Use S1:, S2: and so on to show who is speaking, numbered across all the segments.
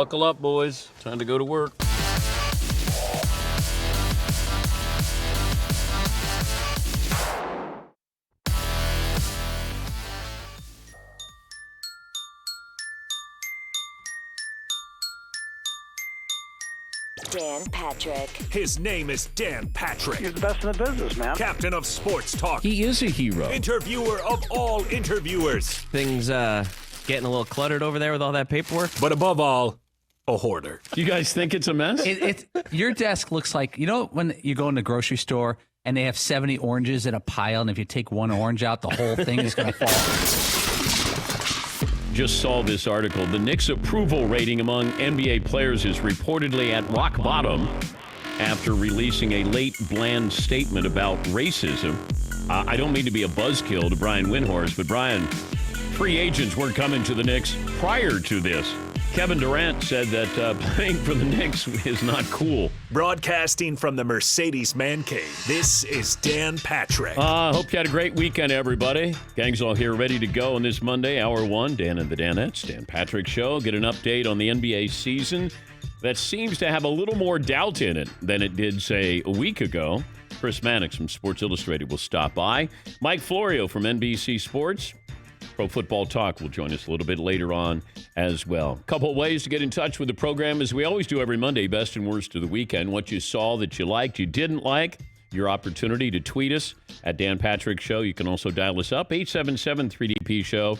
S1: buckle up, boys. Time to go to work.
S2: Dan Patrick.
S3: His name is Dan Patrick.
S4: He's the best in the business, man.
S3: Captain of Sports Talk.
S5: He is a hero.
S3: Interviewer of all interviewers.
S6: Things getting a little cluttered over there with all that paperwork.
S3: But above all, a hoarder.
S5: You guys think it's a mess?
S7: Your desk looks like, you know, when you go in the grocery store and they have 70 oranges in a pile, and if you take one orange out, the whole thing is going to fall.
S5: Just saw this article. The Knicks' approval rating among NBA players is reportedly at rock bottom after releasing a late bland statement about racism. I don't mean to be a buzzkill to Brian Windhorst, but Brian, free agents weren't coming to the Knicks prior to this. Kevin Durant said that playing for the Knicks is not cool.
S3: Broadcasting from the Mercedes Man Cave, this is Dan Patrick.
S5: Hope you had a great weekend, everybody. Gang's all here ready to go on this Monday, hour one. Dan and the Danettes, Dan Patrick Show. Get an update on the NBA season that seems to have a little more doubt in it than it did, say, a week ago. Chris Mannix from Sports Illustrated will stop by. Mike Florio from NBC Sports. Pro Football Talk will join us a little bit later on as well. A couple of ways to get in touch with the program, as we always do every Monday, best and worst of the weekend. What you saw that you liked, you didn't like, your opportunity to tweet us at Dan Patrick Show. You can also dial us up, 877-3DP-SHOW.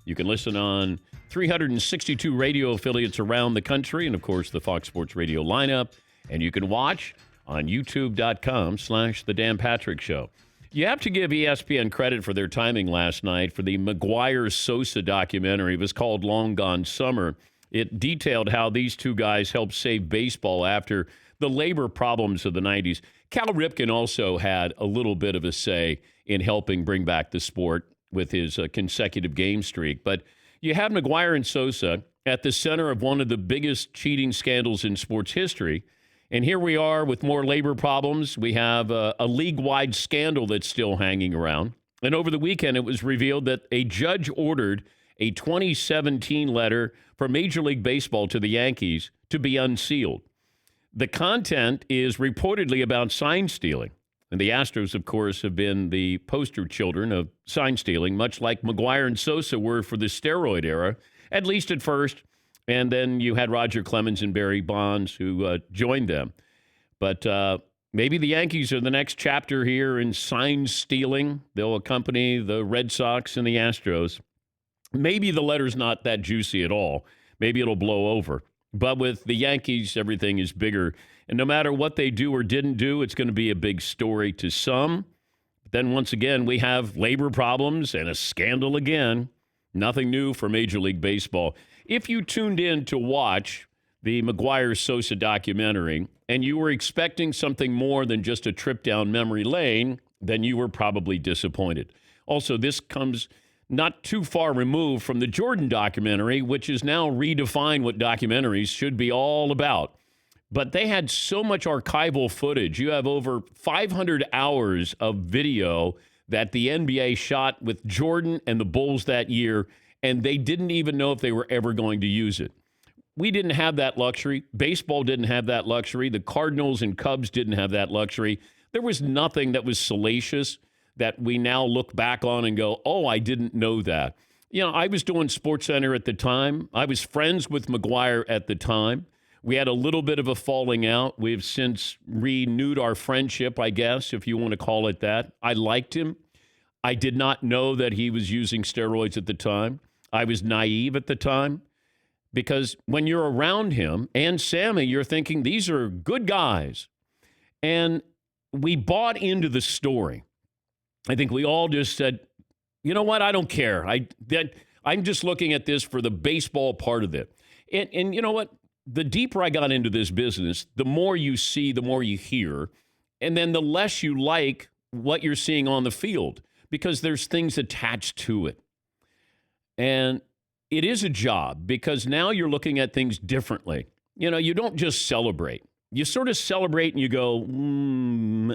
S5: You can listen on 362 radio affiliates around the country, and, of course, the Fox Sports Radio lineup. And you can watch on youtube.com/The Dan Patrick Show. You have to give ESPN credit for their timing last night for the McGwire-Sosa documentary. It was called Long Gone Summer. It detailed how these two guys helped save baseball after the labor problems of the 90s. Cal Ripken also had a little bit of a say in helping bring back the sport with his consecutive game streak. But you had McGwire and Sosa at the center of one of the biggest cheating scandals in sports history. And here we are with more labor problems. We have a league-wide scandal that's still hanging around. And over the weekend, it was revealed that a judge ordered a 2017 letter from Major League Baseball to the Yankees to be unsealed. The content is reportedly about sign stealing. And the Astros, of course, have been the poster children of sign stealing, much like McGwire and Sosa were for the steroid era, at least at first. And then you had Roger Clemens and Barry Bonds who joined them. But maybe the Yankees are the next chapter here in sign stealing. They'll accompany the Red Sox and the Astros. Maybe the letter's not that juicy at all. Maybe it'll blow over. But with the Yankees, everything is bigger. And no matter what they do or didn't do, it's going to be a big story to some. But then once again, we have labor problems and a scandal again. Nothing new for Major League Baseball. If you tuned in to watch the McGwire-Sosa documentary and you were expecting something more than just a trip down memory lane, then you were probably disappointed. Also, this comes not too far removed from the Jordan documentary, which has now redefined what documentaries should be all about. But they had so much archival footage. You have over 500 hours of video that the NBA shot with Jordan and the Bulls that year, and they didn't even know if they were ever going to use it. We didn't have that luxury. Baseball didn't have that luxury. The Cardinals and Cubs didn't have that luxury. There was nothing that was salacious that we now look back on and go, oh, I didn't know that. You know, I was doing SportsCenter at the time. I was friends with McGwire at the time. We had a little bit of a falling out. We've since renewed our friendship, I guess, if you want to call it that. I liked him. I did not know that he was using steroids at the time. I was naive at the time because when you're around him and Sammy, you're thinking these are good guys. And we bought into the story. I think we all just said, you know what? I don't care. I'm just looking at this for the baseball part of it. And you know what? The deeper I got into this business, the more you see, the more you hear, and then the less you like what you're seeing on the field because there's things attached to it. And it is a job because now you're looking at things differently. You know, you don't just celebrate. You sort of celebrate and you go,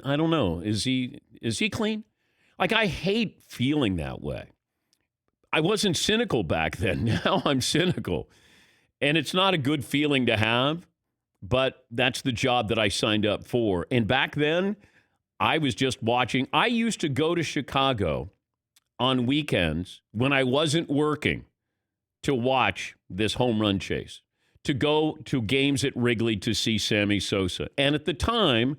S5: I don't know. Is he clean? Like, I hate feeling that way. I wasn't cynical back then. Now I'm cynical. And it's not a good feeling to have, but that's the job that I signed up for. And back then, I was just watching. I used to go to Chicago on weekends when I wasn't working to watch this home run chase, to go to games at Wrigley to see Sammy Sosa. And at the time,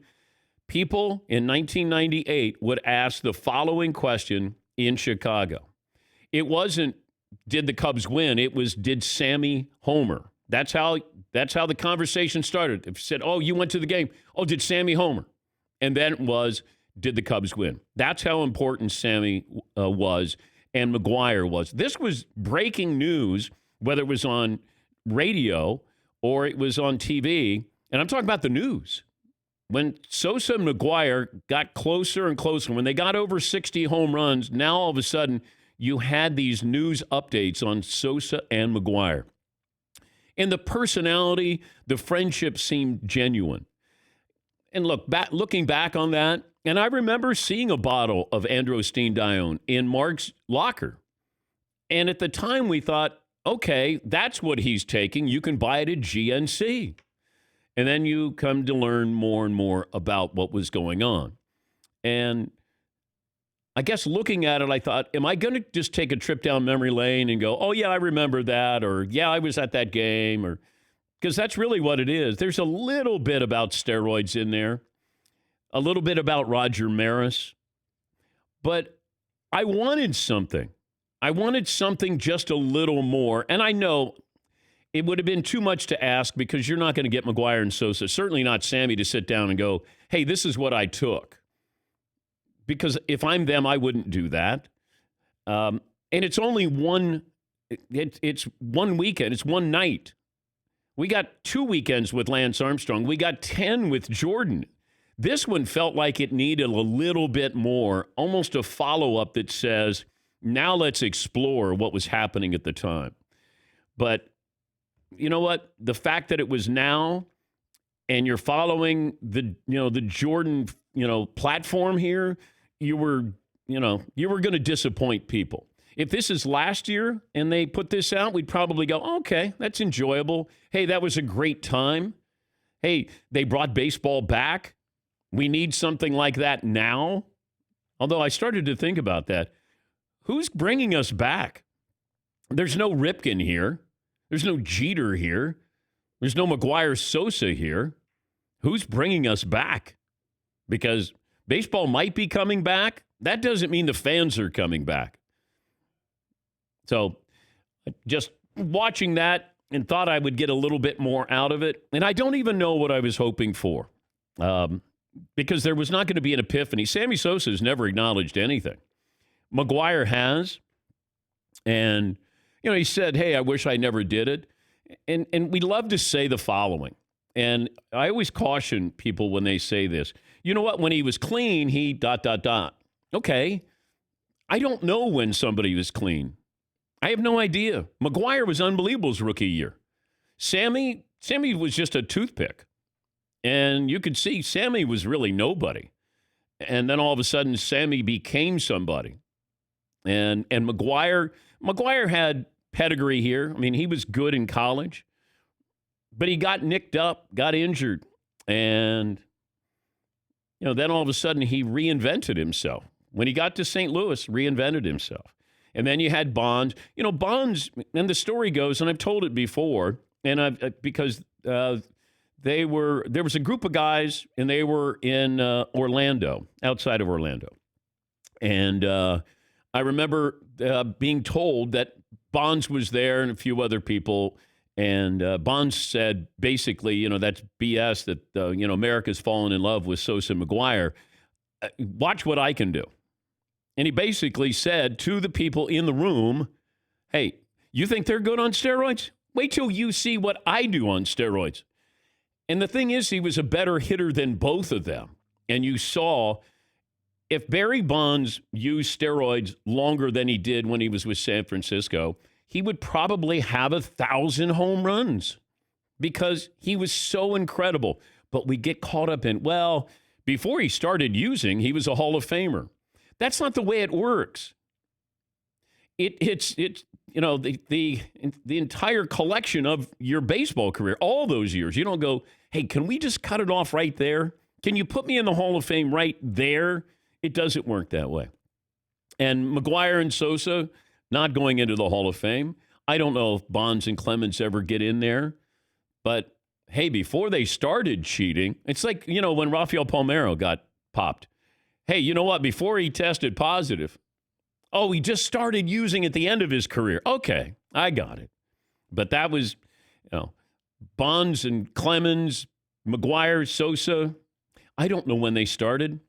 S5: people in 1998 would ask the following question in Chicago. It wasn't, did the Cubs win? It was, did Sammy homer? That's how the conversation started. If you said, oh, you went to the game. Oh, did Sammy homer? And then it was, did the Cubs win? That's how important Sammy was and McGwire was. This was breaking news, whether it was on radio or it was on TV. And I'm talking about the news. When Sosa and McGwire got closer and closer, when they got over 60 home runs, now all of a sudden you had these news updates on Sosa and McGwire. And the personality, the friendship seemed genuine. And looking back on that, and I remember seeing a bottle of Androstenedione in Mark's locker. And at the time we thought, okay, that's what he's taking. You can buy it at GNC. And then you come to learn more and more about what was going on. And I guess looking at it, I thought, am I going to just take a trip down memory lane and go, oh, yeah, I remember that, or yeah, I was at that game, or because that's really what it is. There's a little bit about steroids in there, a little bit about Roger Maris, but I wanted something. I wanted something just a little more, and I know it would have been too much to ask because you're not going to get McGwire and Sosa, certainly not Sammy, to sit down and go, hey, this is what I took. Because if I'm them, I wouldn't do that. And it's only it's one weekend. It's one night. We got 2 weekends with Lance Armstrong. We got 10 with Jordan. This one felt like it needed a little bit more, almost a follow-up that says, now let's explore what was happening at the time. But you know what? The fact that it was now and you're following the Jordan, platform here, you were going to disappoint people. If this is last year and they put this out, we'd probably go, okay, that's enjoyable. Hey, that was a great time. Hey, they brought baseball back. We need something like that now. Although I started to think about that. Who's bringing us back? There's no Ripken here. There's no Jeter here. There's no McGwire-Sosa here. Who's bringing us back? Because baseball might be coming back. That doesn't mean the fans are coming back. So just watching that and thought I would get a little bit more out of it. And I don't even know what I was hoping for because there was not going to be an epiphany. Sammy Sosa has never acknowledged anything. McGwire has. And, he said, hey, I wish I never did it. And we love to say the following. And I always caution people when they say this. You know what? When he was clean, he ... Okay. I don't know when somebody was clean. I have no idea. McGwire was unbelievable his rookie year. Sammy was just a toothpick. And you could see Sammy was really nobody. And then all of a sudden, Sammy became somebody. And McGwire had pedigree here. I mean, he was good in college. But he got nicked up, got injured. And, then all of a sudden, he reinvented himself. When he got to St. Louis, reinvented himself. And then you had Bonds. Bonds, and the story goes, and I've told it before, and because there was a group of guys, and they were in Orlando, outside of Orlando. And I remember being told that Bonds was there and a few other people, and Bonds said, basically, that's BS that, America's fallen in love with Sosa and McGwire. Watch what I can do. And he basically said to the people in the room, hey, you think they're good on steroids? Wait till you see what I do on steroids. And the thing is, he was a better hitter than both of them. And you saw if Barry Bonds used steroids longer than he did when he was with San Francisco, he would probably have 1,000 home runs because he was so incredible. But we get caught up in, well, before he started using, he was a Hall of Famer. That's not the way it works. it's the entire collection of your baseball career, all those years. You don't go, hey, can we just cut it off right there? Can you put me in the Hall of Fame right there? It doesn't work that way. And McGwire and Sosa not going into the Hall of Fame. I don't know if Bonds and Clemens ever get in there, but hey, before they started cheating, it's like, when Rafael Palmeiro got popped. Hey, you know what? Before he tested positive, he just started using at the end of his career. Okay, I got it. But that was, Bonds and Clemens, McGwire, Sosa. I don't know when they started,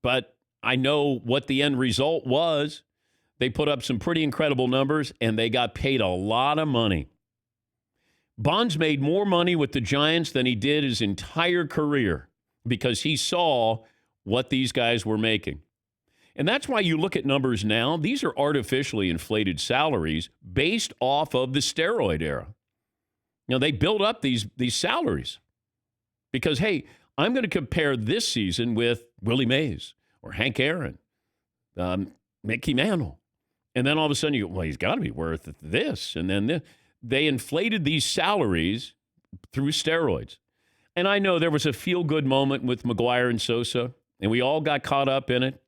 S5: but I know what the end result was. They put up some pretty incredible numbers, and they got paid a lot of money. Bonds made more money with the Giants than he did his entire career because he saw what these guys were making. And that's why you look at numbers now. These are artificially inflated salaries based off of the steroid era. They build up these salaries because, hey, I'm going to compare this season with Willie Mays or Hank Aaron, Mickey Mantle. And then all of a sudden you go, well, he's got to be worth this. And then they inflated these salaries through steroids. And I know there was a feel-good moment with McGwire and Sosa, and we all got caught up in it.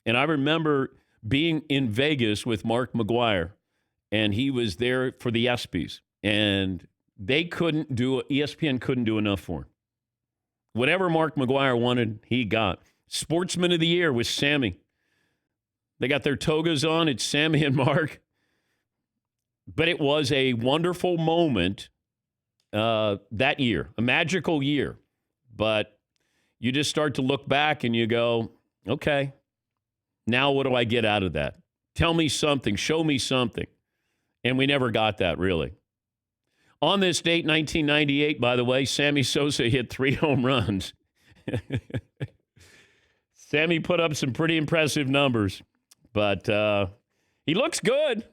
S5: And I remember being in Vegas with Mark McGwire, and he was there for the ESPYs. And ESPN couldn't do enough for him. Whatever Mark McGwire wanted, he got. Sportsman of the Year with Sammy. They got their togas on. It's Sammy and Mark. But it was a wonderful moment that year, a magical year. But you just start to look back and you go, okay, now what do I get out of that? Tell me something. Show me something. And we never got that, really. On this date, 1998, by the way, Sammy Sosa hit 3 home runs. Sammy put up some pretty impressive numbers, but he looks good.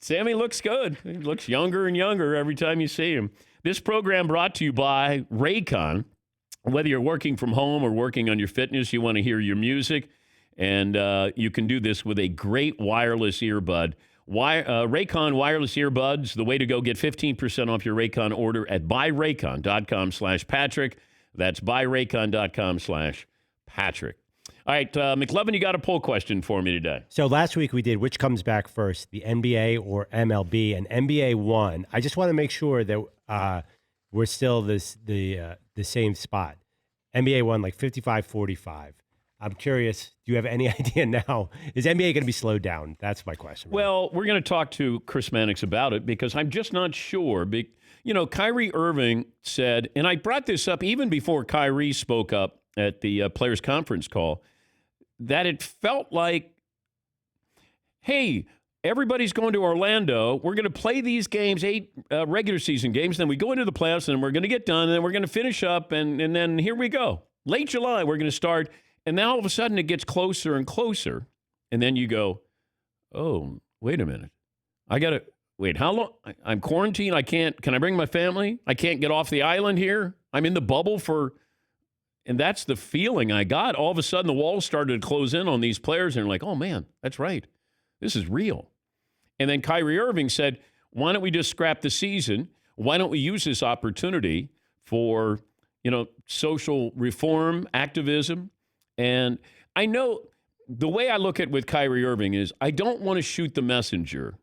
S5: Sammy looks good. He looks younger and younger every time you see him. This program brought to you by Raycon. Whether you're working from home or working on your fitness, you want to hear your music, and you can do this with a great wireless earbud. Raycon wireless earbuds, the way to go. Get 15% off your Raycon order at buyraycon.com/Patrick. That's buyraycon.com/Patrick. All right, McLovin, you got a poll question for me today.
S4: So last week we did which comes back first, the NBA or MLB, and NBA won. I just want to make sure that we're still the same spot. NBA won like 55-45. I'm curious, do you have any idea now? Is NBA going to be slowed down? That's my question.
S5: Well, we're going to talk to Chris Mannix about it because I'm just not sure. Kyrie Irving said, and I brought this up even before Kyrie spoke up at the players' conference call, that it felt like, hey, everybody's going to Orlando. We're going to play these games, 8 regular season games. Then we go into the playoffs, and we're going to get done, and then we're going to finish up, and then here we go. Late July, we're going to start. And now all of a sudden it gets closer and closer. And then you go, oh, wait a minute. How long? I'm quarantined. Can I bring my family? I can't get off the island here. I'm in the bubble and that's the feeling I got. All of a sudden the walls started to close in on these players and they're like, oh man, that's right. This is real. And then Kyrie Irving said, why don't we just scrap the season? Why don't we use this opportunity for, social reform, activism? And I know the way I look at it with Kyrie Irving is I don't want to shoot the messenger.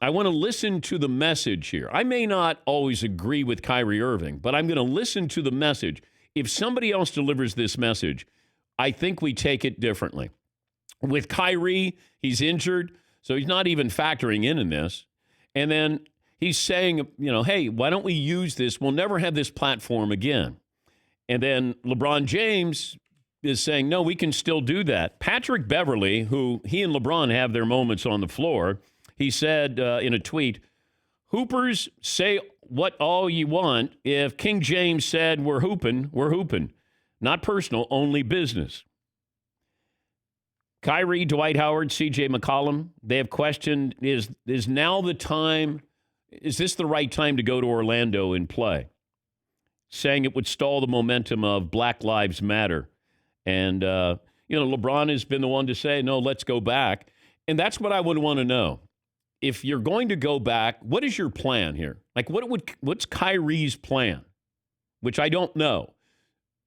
S5: I want to listen to the message here. I may not always agree with Kyrie Irving, but I'm going to listen to the message. If somebody else delivers this message, I think we take it differently. With Kyrie, he's injured, so he's not even factoring in this. And then he's saying, hey, why don't we use this? We'll never have this platform again. And then LeBron James is saying, no, we can still do that. Patrick Beverley, who he and LeBron have their moments on the floor, he said in a tweet, Hoopers, say what all you want. If King James said we're hooping, we're hooping. Not personal, only business. Kyrie, Dwight Howard, C.J. McCollum, they have questioned, is now the time, is this the right time to go to Orlando and play? Saying it would stall the momentum of Black Lives Matter. And, LeBron has been the one to say, no, let's go back. And that's what I would want to know. If you're going to go back, what is your plan here? Like, what's Kyrie's plan? Which I don't know.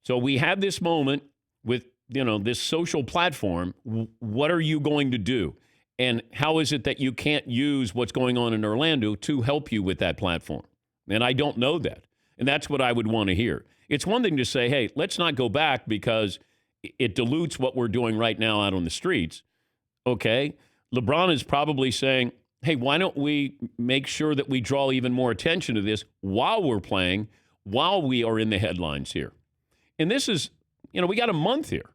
S5: So we have this moment with, this social platform. What are you going to do? And how is it that you can't use what's going on in Orlando to help you with that platform? And I don't know that. And that's what I would want to hear. It's one thing to say, hey, let's not go back because it dilutes what we're doing right now out on the streets. Okay. LeBron is probably saying, hey, why don't we make sure that we draw even more attention to this while we're playing, while we are in the headlines here? And this is, we got a month here,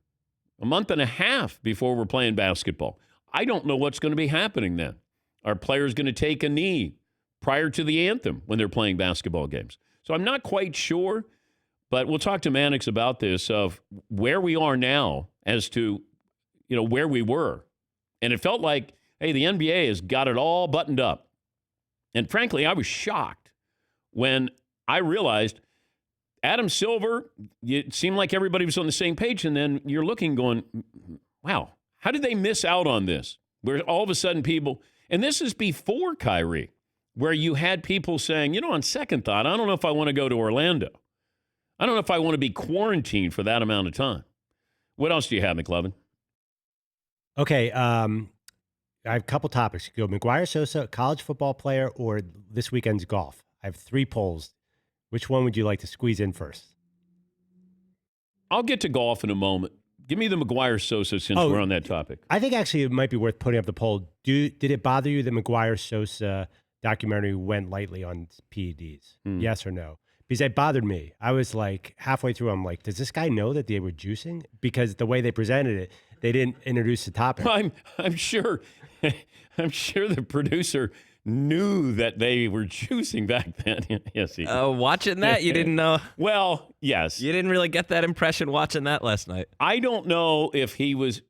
S5: a month and a half before we're playing basketball. I don't know what's going to be happening then. Are players going to take a knee prior to the anthem when they're playing basketball games? So I'm not quite sure, but we'll talk to Mannix about this, of where we are now as to, where we were. And it felt like, hey, the NBA has got it all buttoned up. And frankly, I was shocked when I realized Adam Silver, it seemed like everybody was on the same page. And then you're looking going, wow, how did they miss out on this? Where all of a sudden people, and this is before Kyrie, where you had people saying, on second thought, I don't know if I want to go to Orlando. I don't know if I want to be quarantined for that amount of time. What else do you have, McLovin?
S4: Okay, I have a couple topics. Go McGwire-Sosa, college football player, or this weekend's golf. I have 3 polls. Which one would you like to squeeze in first?
S5: I'll get to golf in a moment. Give me the McGwire-Sosa since we're on that topic.
S4: I think actually it might be worth putting up the poll. Did it bother you that McGwire-Sosa documentary went lightly on PEDs? Yes or no? Because it bothered me. I was like halfway through, I'm like, does this guy know that they were juicing? Because the way they presented it, they didn't introduce the topic.
S5: I'm sure the producer knew that they were juicing back then. Yes, he did.
S6: Watching that, you didn't know.
S5: Well, yes.
S6: You didn't really get that impression watching that last night.
S5: I don't know if he was.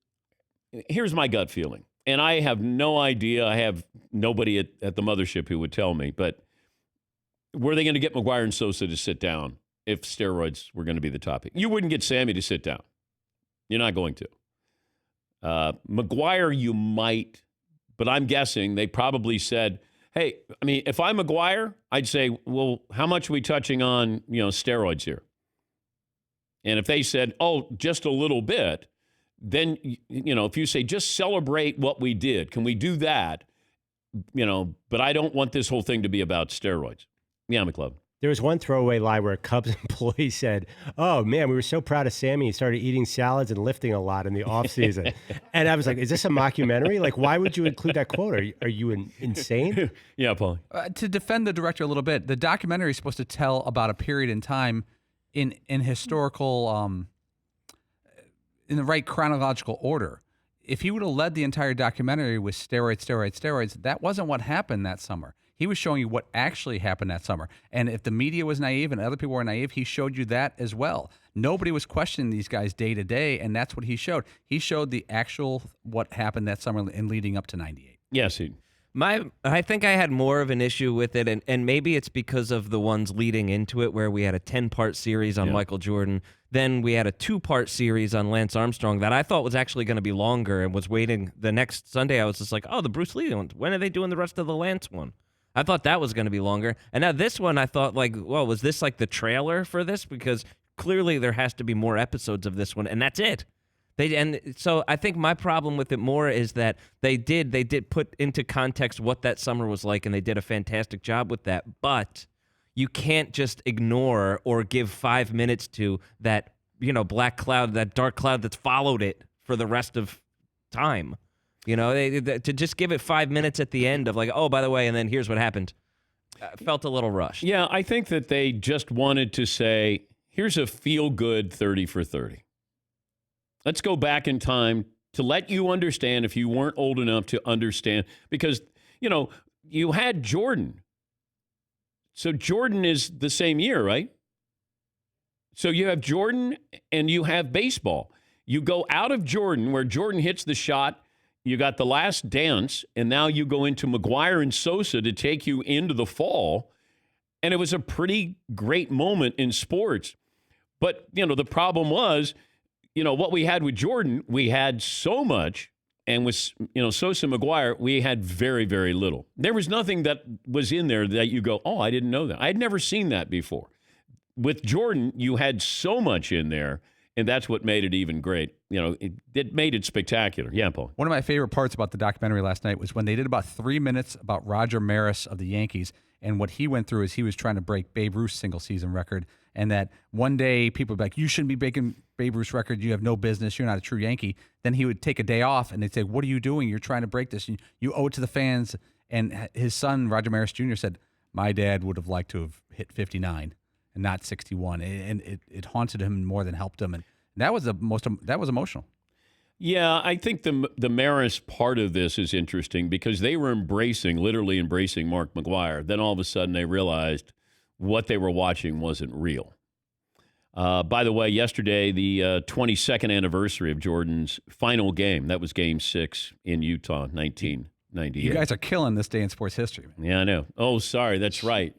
S5: Here's my gut feeling. And I have no idea. I have nobody at the mothership who would tell me. But were they going to get McGwire and Sosa to sit down if steroids were going to be the topic? You wouldn't get Sammy to sit down. You're not going to. McGwire, you might. But I'm guessing they probably said, hey, I mean, if I'm McGwire, I'd say, well, how much are we touching on, steroids here? And if they said, oh, just a little bit, then, if you say, just celebrate what we did, can we do that? But I don't want this whole thing to be about steroids. Yeah, McClub.
S4: There was one throwaway lie where a Cubs employee said, oh, man, we were so proud of Sammy. He started eating salads and lifting a lot in the offseason. And I was like, is this a mockumentary? Like, why would you include that quote? Are you insane?
S5: Yeah, Paul.
S7: To defend the director a little bit, the documentary is supposed to tell about a period in time in historical, in the right chronological order. If he would have led the entire documentary with steroids, that wasn't what happened that summer. He was showing you what actually happened that summer. And if the media was naive and other people were naive, he showed you that as well. Nobody was questioning these guys day to day, and that's what he showed. He showed the actual what happened that summer and leading up to 98.
S5: Yes,
S6: I think I had more of an issue with it, and maybe it's because of the ones leading into it where we had a 10-part series on Michael Jordan. Then we had a 2-part series on Lance Armstrong that I thought was actually going to be longer and was waiting. The next Sunday, I was just like, oh, the Bruce Lee one. When are they doing the rest of the Lance one? I thought that was going to be longer. And now this one, I thought, like, well, was this like the trailer for this? Because clearly there has to be more episodes of this one, and that's it. And so I think my problem with it more is that they did put into context what that summer was like, and they did a fantastic job with that. But you can't just ignore or give 5 minutes to that, black cloud, that dark cloud that's followed it for the rest of time. To just give it 5 minutes at the end of like, oh, by the way, and then here's what happened. Felt a little rushed.
S5: Yeah, I think that they just wanted to say, here's a feel-good 30 for 30. Let's go back in time to let you understand if you weren't old enough to understand. Because, you had Jordan. So Jordan is the same year, right? So you have Jordan and you have baseball. You go out of Jordan where Jordan hits the shot. You got The Last Dance, and now you go into McGwire and Sosa to take you into the fall. And it was a pretty great moment in sports. But, the problem was, what we had with Jordan, we had so much, And with, Sosa McGwire, we had very, very little. There was nothing that was in there that you go, oh, I didn't know that. I'd never seen that before. With Jordan, you had so much in there, and that's what made it even great. It made it spectacular. Yeah, Paul.
S7: One of my favorite parts about the documentary last night was when they did about 3 minutes about Roger Maris of the Yankees, and what he went through is he was trying to break Babe Ruth's single-season record, and that one day people would be like, you shouldn't be breaking Babe Ruth's record. You have no business. You're not a true Yankee. Then he would take a day off, and they'd say, what are you doing? You're trying to break this. You owe it to the fans. And his son, Roger Maris Jr., said, my dad would have liked to have hit 59 and not 61. And it haunted him more than helped him. And that was that was emotional.
S5: Yeah, I think the Maris part of this is interesting because they were literally embracing Mark McGwire. Then all of a sudden they realized what they were watching wasn't real. By the way, yesterday, the 22nd anniversary of Jordan's final game. That was Game 6 in Utah, 1998.
S7: You guys are killing this day in sports history, man.
S5: Yeah, I know. Oh, sorry. That's right.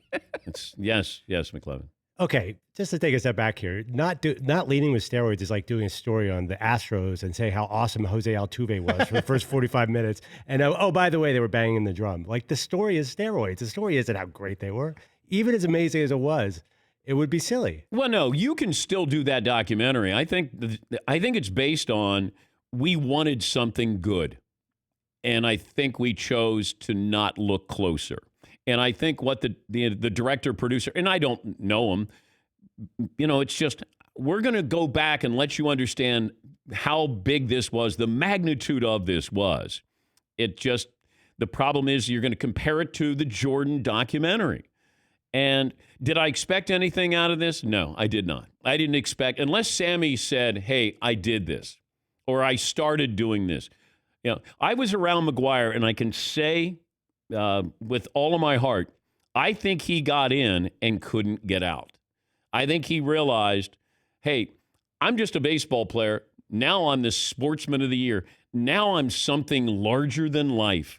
S5: Yes, McLevin.
S4: Okay, just to take a step back here, not leading with steroids is like doing a story on the Astros and say how awesome Jose Altuve was for the first 45 minutes. And by the way, they were banging the drum. Like, the story is steroids. The story isn't how great they were. Even as amazing as it was, it would be silly.
S5: Well, no, you can still do that documentary. I think it's based on we wanted something good, and I think we chose to not look closer. And I think what the director, producer, and I don't know him, it's just we're going to go back and let you understand how big this was, the magnitude of this was. The problem is you're going to compare it to the Jordan documentary. And did I expect anything out of this? No, I did not. I didn't expect, unless Sammy said, hey, I did this, or I started doing this. I was around McGwire, and I can say with all of my heart, I think he got in and couldn't get out. I think he realized, hey, I'm just a baseball player. Now I'm the sportsman of the year. Now I'm something larger than life.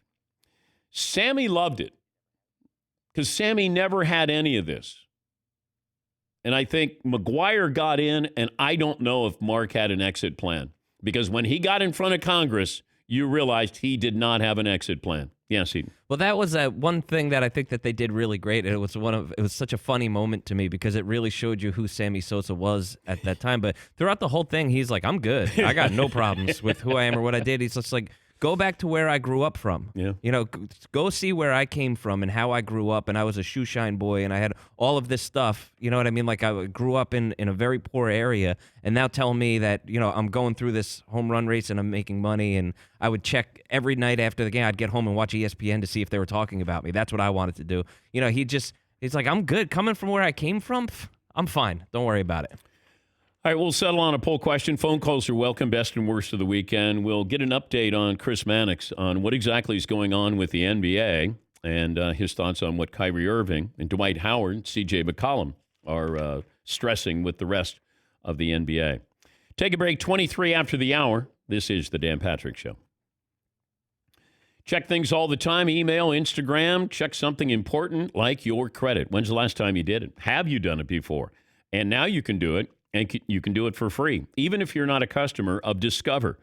S5: Sammy loved it. Because Sammy never had any of this. And I think McGwire got in, and I don't know if Mark had an exit plan. Because when he got in front of Congress, you realized he did not have an exit plan. Yes, Eden.
S6: Well, that was one thing that I think that they did really great. It was such a funny moment to me because it really showed you who Sammy Sosa was at that time. But throughout the whole thing, he's like, I'm good. I got no problems with who I am or what I did. He's just like, go back to where I grew up from.
S5: Yeah.
S6: Go see where I came from and how I grew up. And I was a shoe shine boy and I had all of this stuff. You know what I mean? Like, I grew up in a very poor area. And now tell me that, I'm going through this home run race and I'm making money. And I would check every night after the game. I'd get home and watch ESPN to see if they were talking about me. That's what I wanted to do. He's like, I'm good. Coming from where I came from, I'm fine. Don't worry about it.
S5: All right, we'll settle on a poll question. Phone calls are welcome, best and worst of the weekend. We'll get an update on Chris Mannix on what exactly is going on with the NBA and his thoughts on what Kyrie Irving and Dwight Howard and C.J. McCollum are stressing with the rest of the NBA. Take a break, 23 after the hour. This is the Dan Patrick Show. Check things all the time, email, Instagram. Check something important like your credit. When's the last time you did it? Have you done it before? And now you can do it. And you can do it for free, even if you're not a customer of Discover.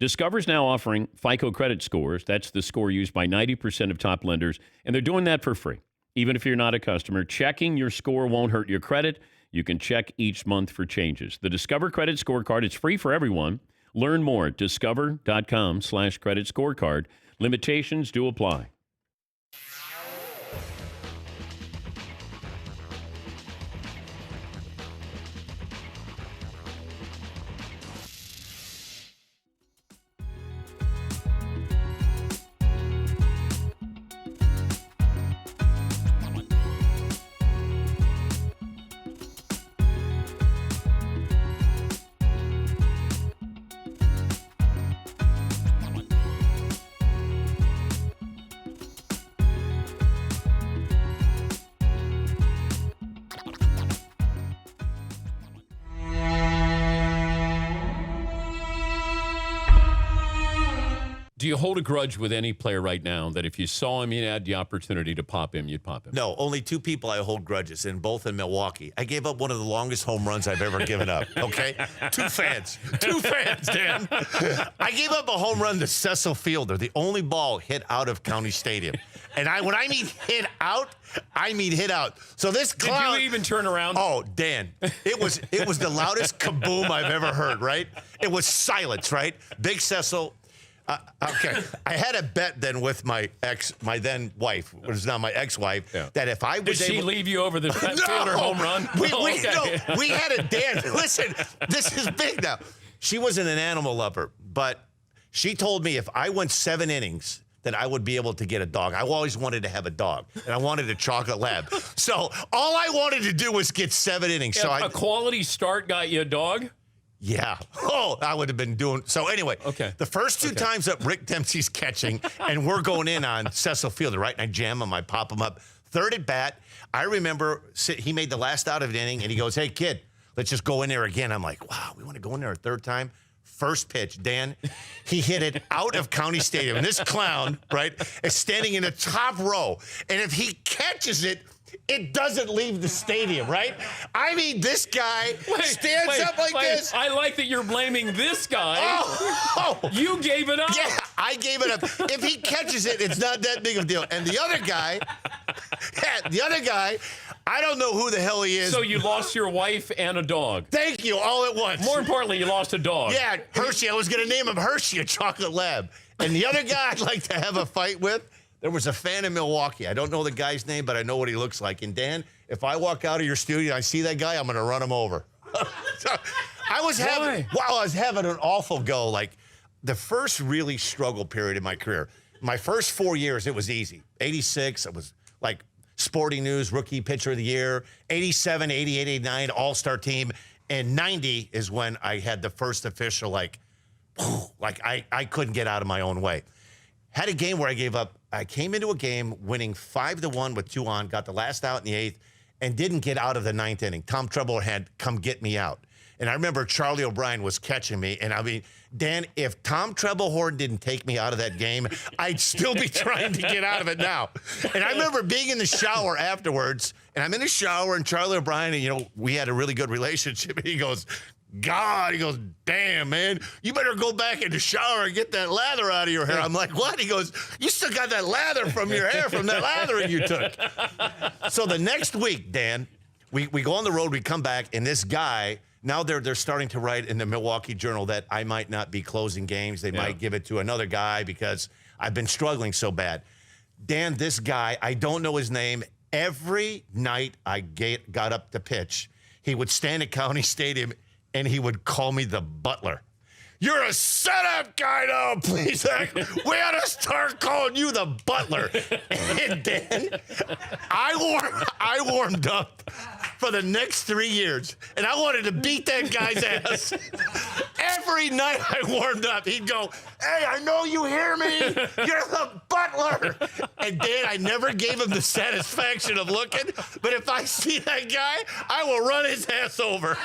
S5: Discover is now offering FICO credit scores. That's the score used by 90% of top lenders, and they're doing that for free, even if you're not a customer. Checking your score won't hurt your credit. You can check each month for changes. The Discover Credit Scorecard is free for everyone. Learn more at discover.com/credit scorecard. Limitations do apply. Do you hold a grudge with any player right now that if you saw him, you had the opportunity to pop him, you'd pop him?
S8: No, only two people I hold grudges in, both in Milwaukee. I gave up one of the longest home runs I've ever given up, okay? Two fans, Dan. I gave up a home run to Cecil Fielder, the only ball hit out of County Stadium. And when I mean hit out, I mean hit out. So this clown...
S5: Did you even turn around?
S8: Oh, Dan, it was the loudest kaboom I've ever heard, right? It was silence, right? Big Cecil... okay, I had a bet then with my then wife, which is now my ex-wife, that if I was
S5: Did she leave you over the Fielder home run?
S8: We had a Dan. Listen, this is big now. She wasn't an animal lover, but she told me if I went 7 innings, that I would be able to get a dog. I always wanted to have a dog, and I wanted a chocolate lab. So all I wanted to do was get 7 innings. So
S5: a quality start got you a dog?
S8: Yeah. Oh, I would have been doing. So anyway, the first 2 times that Rick Dempsey's catching, and we're going in on Cecil Fielder, right? And I jam him, I pop him up. Third at bat, I remember he made the last out of an inning, and he goes, "Hey, kid, let's just go in there again." I'm like, wow, we want to go in there a third time? First pitch, Dan, he hit it out of County Stadium. And this clown, right, is standing in the top row. And if he catches it, it doesn't leave the stadium, right? I mean, this guy stands up like this.
S5: I like that you're blaming this guy.
S8: Oh.
S5: You gave it up.
S8: Yeah, I gave it up. If he catches it, it's not that big of a deal. And the other guy, I don't know who the hell he is.
S5: So you lost your wife and a dog.
S8: Thank you, all at once.
S5: More importantly, you lost a dog.
S8: Yeah, Hershey. I was going to name him Hershey, a chocolate lab. And the other guy I'd like to have a fight with, there was a fan in Milwaukee. I don't know the guy's name, but I know what he looks like. And Dan, if I walk out of your studio and I see that guy, I'm going to run him over. So I was having an awful go. Like the first really struggle period in my career. My first 4 years, it was easy. 86, it was like Sporting News, Rookie Pitcher of the Year. 87, 88, 89, All-Star team. And 90 is when I had the first official, I couldn't get out of my own way. Had a game where I gave up. I came into a game winning 5-1 with 2 on, got the last out in the 8th, and didn't get out of the 9th inning. Tom Trebler had come get me out. And I remember Charlie O'Brien was catching me. And I mean, Dan, if Tom Trebelhorn didn't take me out of that game, I'd still be trying to get out of it now. And I remember being in the shower afterwards, and I'm in the shower, and Charlie O'Brien, and, we had a really good relationship. And he goes, God, he goes, damn, man, you better go back in the shower and get that lather out of your hair. I'm like, what? He goes, you still got that lather from your hair from that lathering you took. So the next week, Dan, we go on the road, we come back, and this guy, now they're starting to write in the Milwaukee Journal that I might not be closing games. They might give it to another guy because I've been struggling so bad. Dan, this guy, I don't know his name. Every night I got up to pitch, he would stand at County Stadium and he would call me the butler. You're a setup guy now, please. We ought to start calling you the butler. And then I warmed up for the next 3 years, and I wanted to beat that guy's ass. Every night I warmed up, he'd go, hey, I know you hear me. You're the butler. And Dan, I never gave him the satisfaction of looking, but if I see that guy, I will run his ass over.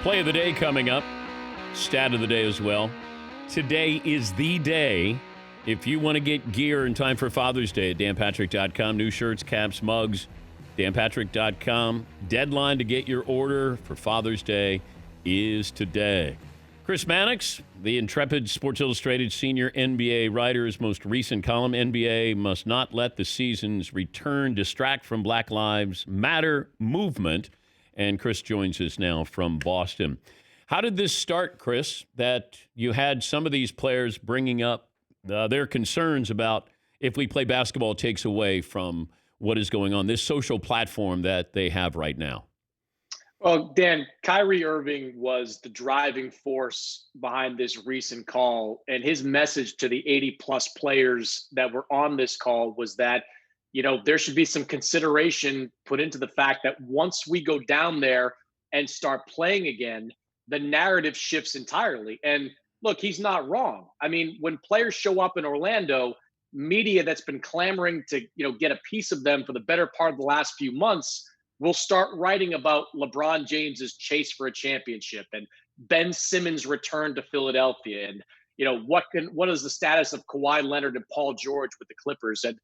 S5: Play of the day coming up. Stat of the day as well. Today is the day. If you want to get gear in time for Father's Day at danpatrick.com, new shirts, caps, mugs, danpatrick.com. Deadline to get your order for Father's Day is today. Chris Mannix, the intrepid Sports Illustrated senior NBA writer's most recent column, NBA must not let the season's return distract from Black Lives Matter movement. And Chris joins us now from Boston. How did this start, Chris, that you had some of these players bringing up their concerns about if we play basketball, it takes away from what is going on, this social platform that they have right now?
S9: Well, Dan, Kyrie Irving was the driving force behind this recent call. And his message to the 80-plus players that were on this call was that, there should be some consideration put into the fact that once we go down there and start playing again, the narrative shifts entirely. And look, he's not wrong. I mean, when players show up in Orlando, media that's been clamoring to, get a piece of them for the better part of the last few months will start writing about LeBron James's chase for a championship and Ben Simmons' return to Philadelphia, and what is the status of Kawhi Leonard and Paul George with the Clippers? And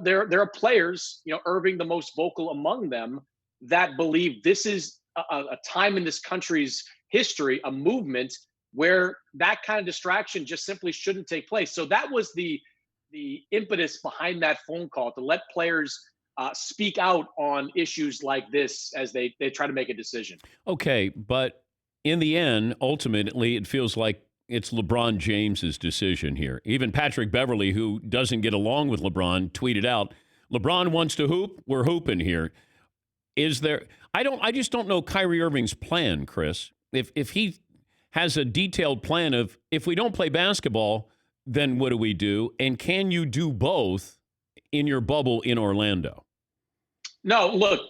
S9: there are players, Irving the most vocal among them, that believe this is a time in this country's history, a movement where that kind of distraction just simply shouldn't take place. So that was the impetus behind that phone call, to let players speak out on issues like this as they try to make a decision. Okay,
S5: but in the end, ultimately, it feels like it's LeBron James's decision here. Even Patrick Beverley, who doesn't get along with LeBron, tweeted out, "LeBron wants to hoop. We're hooping here." Is there? I just don't know Kyrie Irving's plan, Chris. If he has a detailed plan of, if we don't play basketball, then what do we do? And can you do both in your bubble in Orlando?
S9: No, look,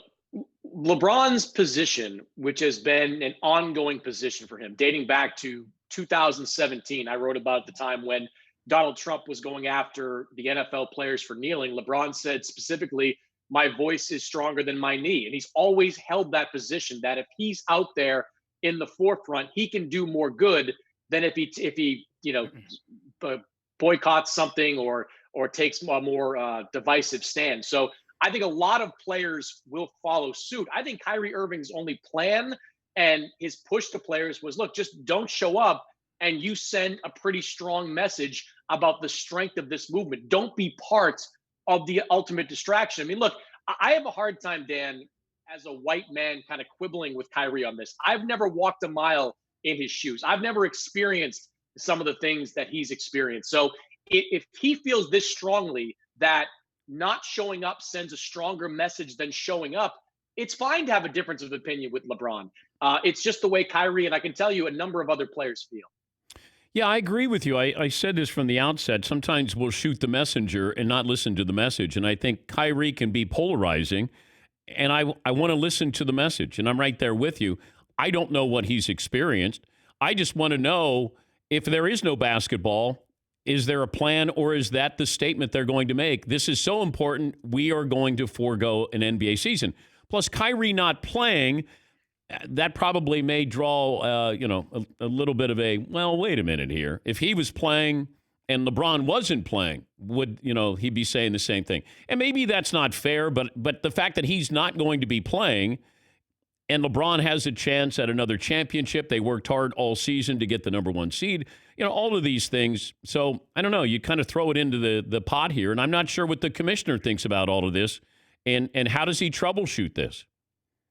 S9: LeBron's position, which has been an ongoing position for him, dating back to 2017. I wrote about the time when Donald Trump was going after the NFL players for kneeling. LeBron said specifically, "My voice is stronger than my knee." And he's always held that position, that if he's out there in the forefront, he can do more good than if he boycotts something or takes a more divisive stand. So I think a lot of players will follow suit. I think Kyrie Irving's only plan and his push to players was, look, just don't show up, and you send a pretty strong message about the strength of this movement. Don't be part of the ultimate distraction. I mean, look, I have a hard time, Dan, as a white man kind of quibbling with Kyrie on this. I've never walked a mile in his shoes. I've never experienced some of the things that he's experienced. So if he feels this strongly that not showing up sends a stronger message than showing up, it's fine to have a difference of opinion with LeBron. It's just the way Kyrie, and I can tell you a number of other players, feel.
S5: Yeah, I agree with you. I said this from the outset. Sometimes we'll shoot the messenger and not listen to the message. And I think Kyrie can be polarizing. And I want to listen to the message. And I'm right there with you. I don't know what he's experienced. I just want to know, if there is no basketball, is there a plan, or is that the statement they're going to make? This is so important, we are going to forego an NBA season. Plus, Kyrie not playing, that probably may draw, a little bit of a, well, wait a minute here. If he was playing and LeBron wasn't playing, would, he be saying the same thing? And maybe that's not fair, but the fact that he's not going to be playing and LeBron has a chance at another championship, they worked hard all season to get the number one seed, all of these things. So, I don't know, you kind of throw it into the pot here, and I'm not sure what the commissioner thinks about all of this, and how does he troubleshoot this?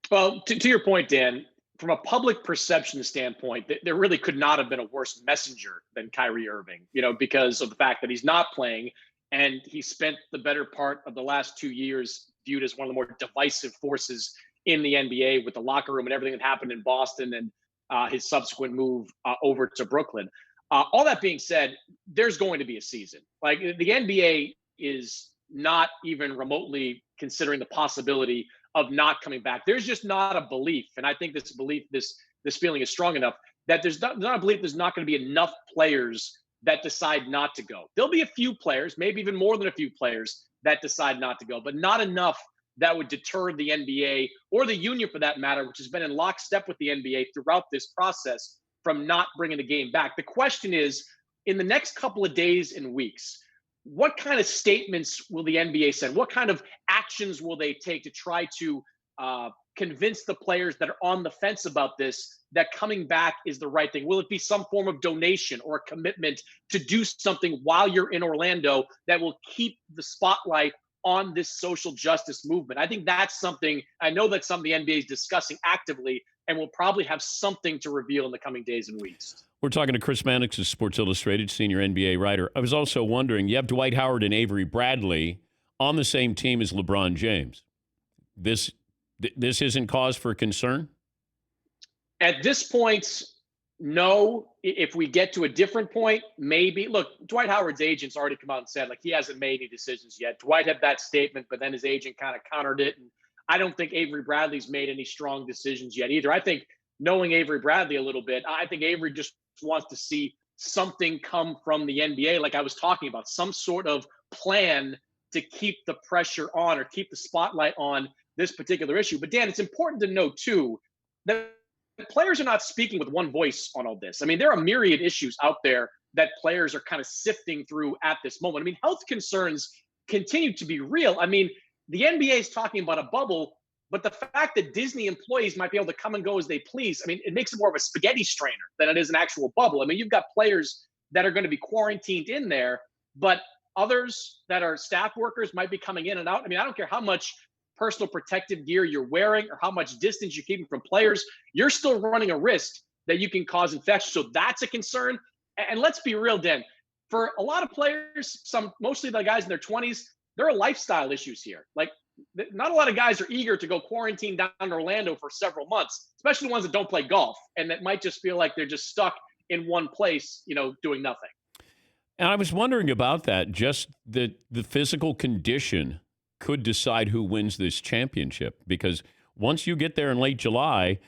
S9: Well, to your point, Dan, from a public perception standpoint, there really could not have been a worse messenger than Kyrie Irving, because of the fact that he's not playing, and he spent the better part of the last 2 years viewed as one of the more divisive forces in the NBA, with the locker room and everything that happened in Boston and his subsequent move over to Brooklyn. All that being said, there's going to be a season. Like, the NBA is not even remotely considering the possibility of not coming back. There's just not a belief, and I think this belief, this feeling is strong enough, that there's not a belief there's not going to be enough players that decide not to go. There'll be a few players, maybe even more than a few players, that decide not to go, but not enough that would deter the NBA, or the union for that matter, which has been in lockstep with the NBA throughout this process, from not bringing the game back. The question is, in the next couple of days and weeks, what kind of statements will the NBA send? What kind of actions will they take to try to convince the players that are on the fence about this that coming back is the right thing? Will it be some form of donation or a commitment to do something while you're in Orlando that will keep the spotlight on this social justice movement? I think that's something, I know that's something the NBA is discussing actively and will probably have something to reveal in the coming days and weeks.
S5: We're talking to Chris Mannix, Sports Illustrated senior NBA writer. I was also wondering, you have Dwight Howard and Avery Bradley on the same team as LeBron James. This isn't cause for concern?
S9: At this point, no. If we get to a different point, maybe. Look, Dwight Howard's agent's already come out and said, like, he hasn't made any decisions yet. Dwight had that statement, but then his agent kind of countered it. And I don't think Avery Bradley's made any strong decisions yet either. I think, knowing Avery Bradley a little bit, I think Avery just wants to see something come from the NBA, like I was talking about, some sort of plan to keep the pressure on or keep the spotlight on this particular issue. But Dan, it's important to note too that players are not speaking with one voice on all this. I mean, there are myriad issues out there that players are kind of sifting through at this moment. I mean, health concerns continue to be real. I mean, the NBA is talking about a bubble, but the fact that Disney employees might be able to come and go as they please, I mean, it makes it more of a spaghetti strainer than it is an actual bubble. I mean, you've got players that are going to be quarantined in there, but others that are staff workers might be coming in and out. I mean, I don't care how much personal protective gear you're wearing or how much distance you're keeping from players, you're still running a risk that you can cause infection. So that's a concern. And let's be real, Dan, for a lot of players, mostly the guys in their 20s, there are lifestyle issues here. Like, not a lot of guys are eager to go quarantine down to Orlando for several months, especially the ones that don't play golf and that might just feel like they're just stuck in one place, doing nothing.
S5: And I was wondering about that, just the physical condition could decide who wins this championship, because once you get there in late July,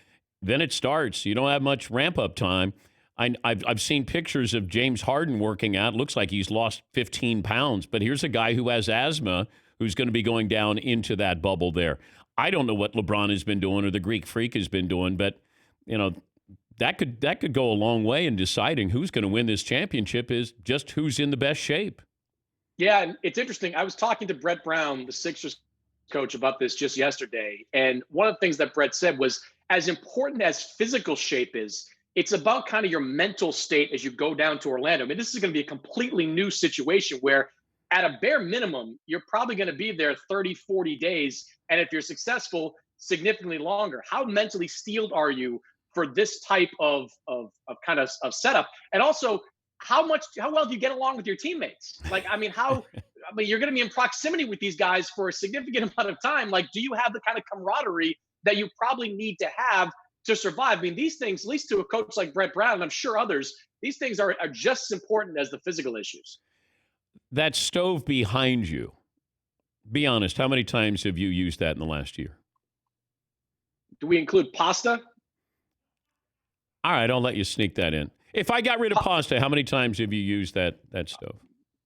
S5: then it starts. You don't have much ramp-up time. I've seen pictures of James Harden working out. Looks like he's lost 15 pounds, but here's a guy who has asthma who's going to be going down into that bubble there. I don't know what LeBron has been doing or the Greek Freak has been doing, but, that could go a long way in deciding who's going to win this championship, is just who's in the best shape.
S9: Yeah, and it's interesting. I was talking to Brett Brown, the Sixers coach, about this just yesterday. And one of the things that Brett said was, as important as physical shape is, it's about kind of your mental state as you go down to Orlando. I mean, this is going to be a completely new situation where at a bare minimum, you're probably going to be there 30, 40 days. And if you're successful, significantly longer. How mentally steeled are you for this type of kind of setup? And also, how well do you get along with your teammates? Like, you're going to be in proximity with these guys for a significant amount of time. Like, do you have the kind of camaraderie that you probably need to have to survive? I mean, these things, at least to a coach like Brett Brown, and I'm sure others, these things are just as important as the physical issues.
S5: That stove behind you, be honest, how many times have you used that in the last year?
S9: Do we include pasta?
S5: All right, I'll let you sneak that in. If I got rid of pasta, how many times have you used that stove?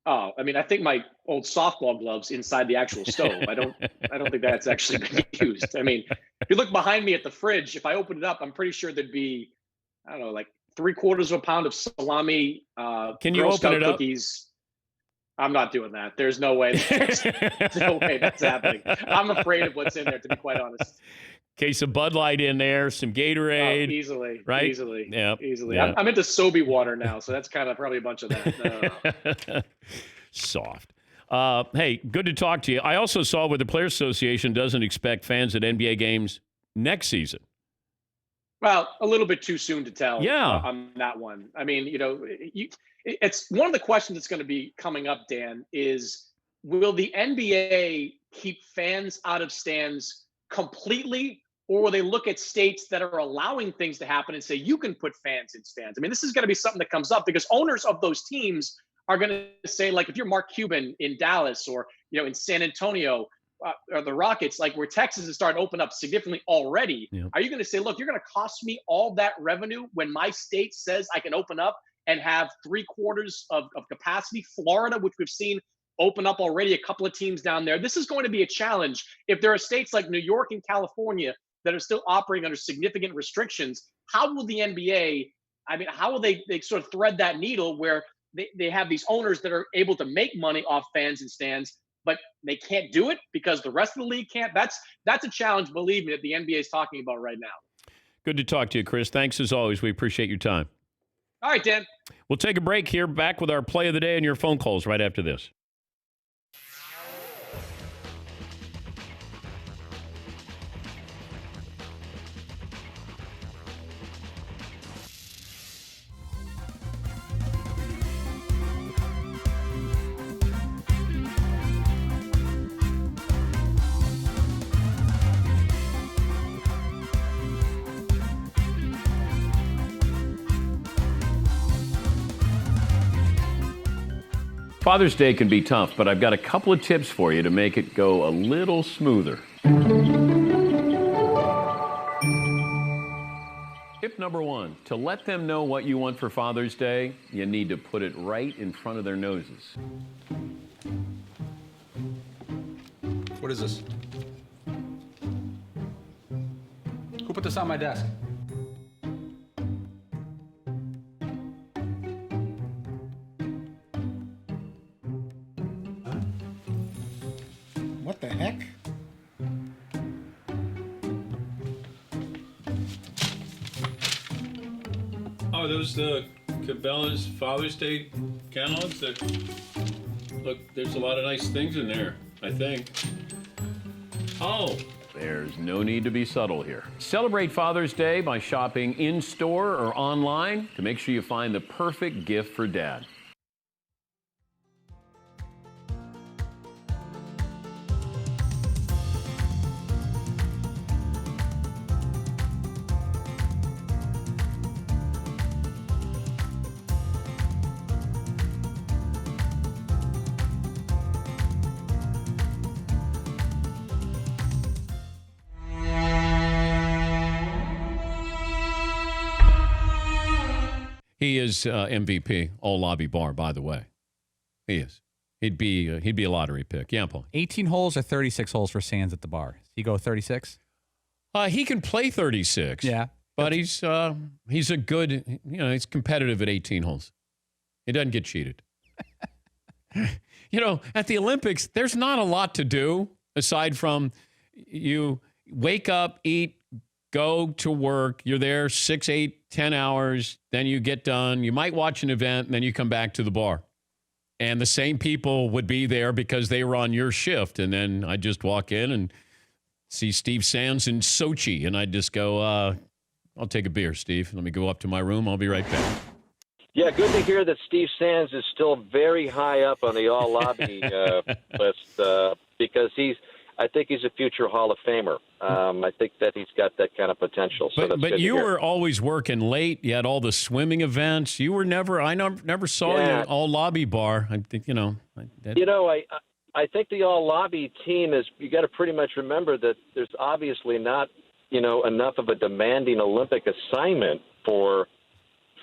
S9: Oh, I mean, I think my old softball gloves inside the actual stove. I don't think that's actually been used. I mean, if you look behind me at the fridge, if I open it up, I'm pretty sure there'd be, I don't know, like 3/4 of a pound of salami.
S5: Can you
S9: Girl
S5: open
S9: Scout
S5: it up?
S9: Cookies. I'm not doing that. There's no way. There's no way that's happening. I'm afraid of what's in there, to be quite honest.
S5: Case of Bud Light in there, some Gatorade.
S9: Easily.
S5: Right?
S9: Easily.
S5: Yeah.
S9: Easily.
S5: Yeah.
S9: I'm into Sobe water now, so that's kind of probably a bunch of that. No.
S5: Soft. Hey, good to talk to you. I also saw where the Players Association doesn't expect fans at NBA games next season.
S9: Well, a little bit too soon to tell
S5: on
S9: that one. I mean, it's one of the questions that's going to be coming up, Dan, is will the NBA keep fans out of stands completely, or will they look at states that are allowing things to happen and say, you can put fans in stands? I mean, this is going to be something that comes up because owners of those teams are going to say, like, if you're Mark Cuban in Dallas or, in San Antonio or the Rockets, like where Texas is starting to open up significantly already, are you going to say, look, you're going to cost me all that revenue when my state says I can open up and have 3/4 of capacity? Florida, which we've seen open up already, a couple of teams down there. This is going to be a challenge. If there are states like New York and California that are still operating under significant restrictions, how will the NBA, how will they sort of thread that needle where they have these owners that are able to make money off fans and stands, but they can't do it because the rest of the league can't. That's a challenge, believe me, that the NBA is talking about right now.
S5: Good to talk to you, Chris. Thanks as always. We appreciate your time.
S9: All right, Dan.
S5: We'll take a break here, back with our play of the day and your phone calls right after this. Father's Day can be tough, but I've got a couple of tips for you to make it go a little smoother. Tip number 1, to let them know what you want for Father's Day, you need to put it right in front of their noses.
S7: What is this? Who put this on my desk?
S10: What the heck?
S1: Oh, those the Cabela's Father's Day catalogs that look, there's a lot of nice things in there, I think. Oh,
S5: There's no need to be subtle here. Celebrate Father's Day by shopping in-store or online to make sure you find the perfect gift for Dad. He is MVP, all lobby bar, by the way. He is. He'd be a lottery pick. Yeah, Paul.
S7: 18 holes or 36 holes for Sands at the bar? He go 36?
S5: He can play 36.
S7: Yeah.
S5: But he's a good, he's competitive at 18 holes. He doesn't get cheated. At the Olympics, there's not a lot to do aside from you wake up, eat, go to work. You're there 6, 8, 10 hours. Then you get done. You might watch an event, and then you come back to the bar. And the same people would be there because they were on your shift. And then I just walk in and see Steve Sands in Sochi. And I'd just go, I'll take a beer, Steve. Let me go up to my room. I'll be right back.
S11: Yeah, good to hear that Steve Sands is still very high up on the all-lobby list because I think he's a future Hall of Famer. I think that he's got that kind of potential. So
S5: but you were always working late. You had all the swimming events. You were I never saw you at all lobby bar. I think,
S11: I think the all lobby team is, you got to pretty much remember that there's obviously not, enough of a demanding Olympic assignment for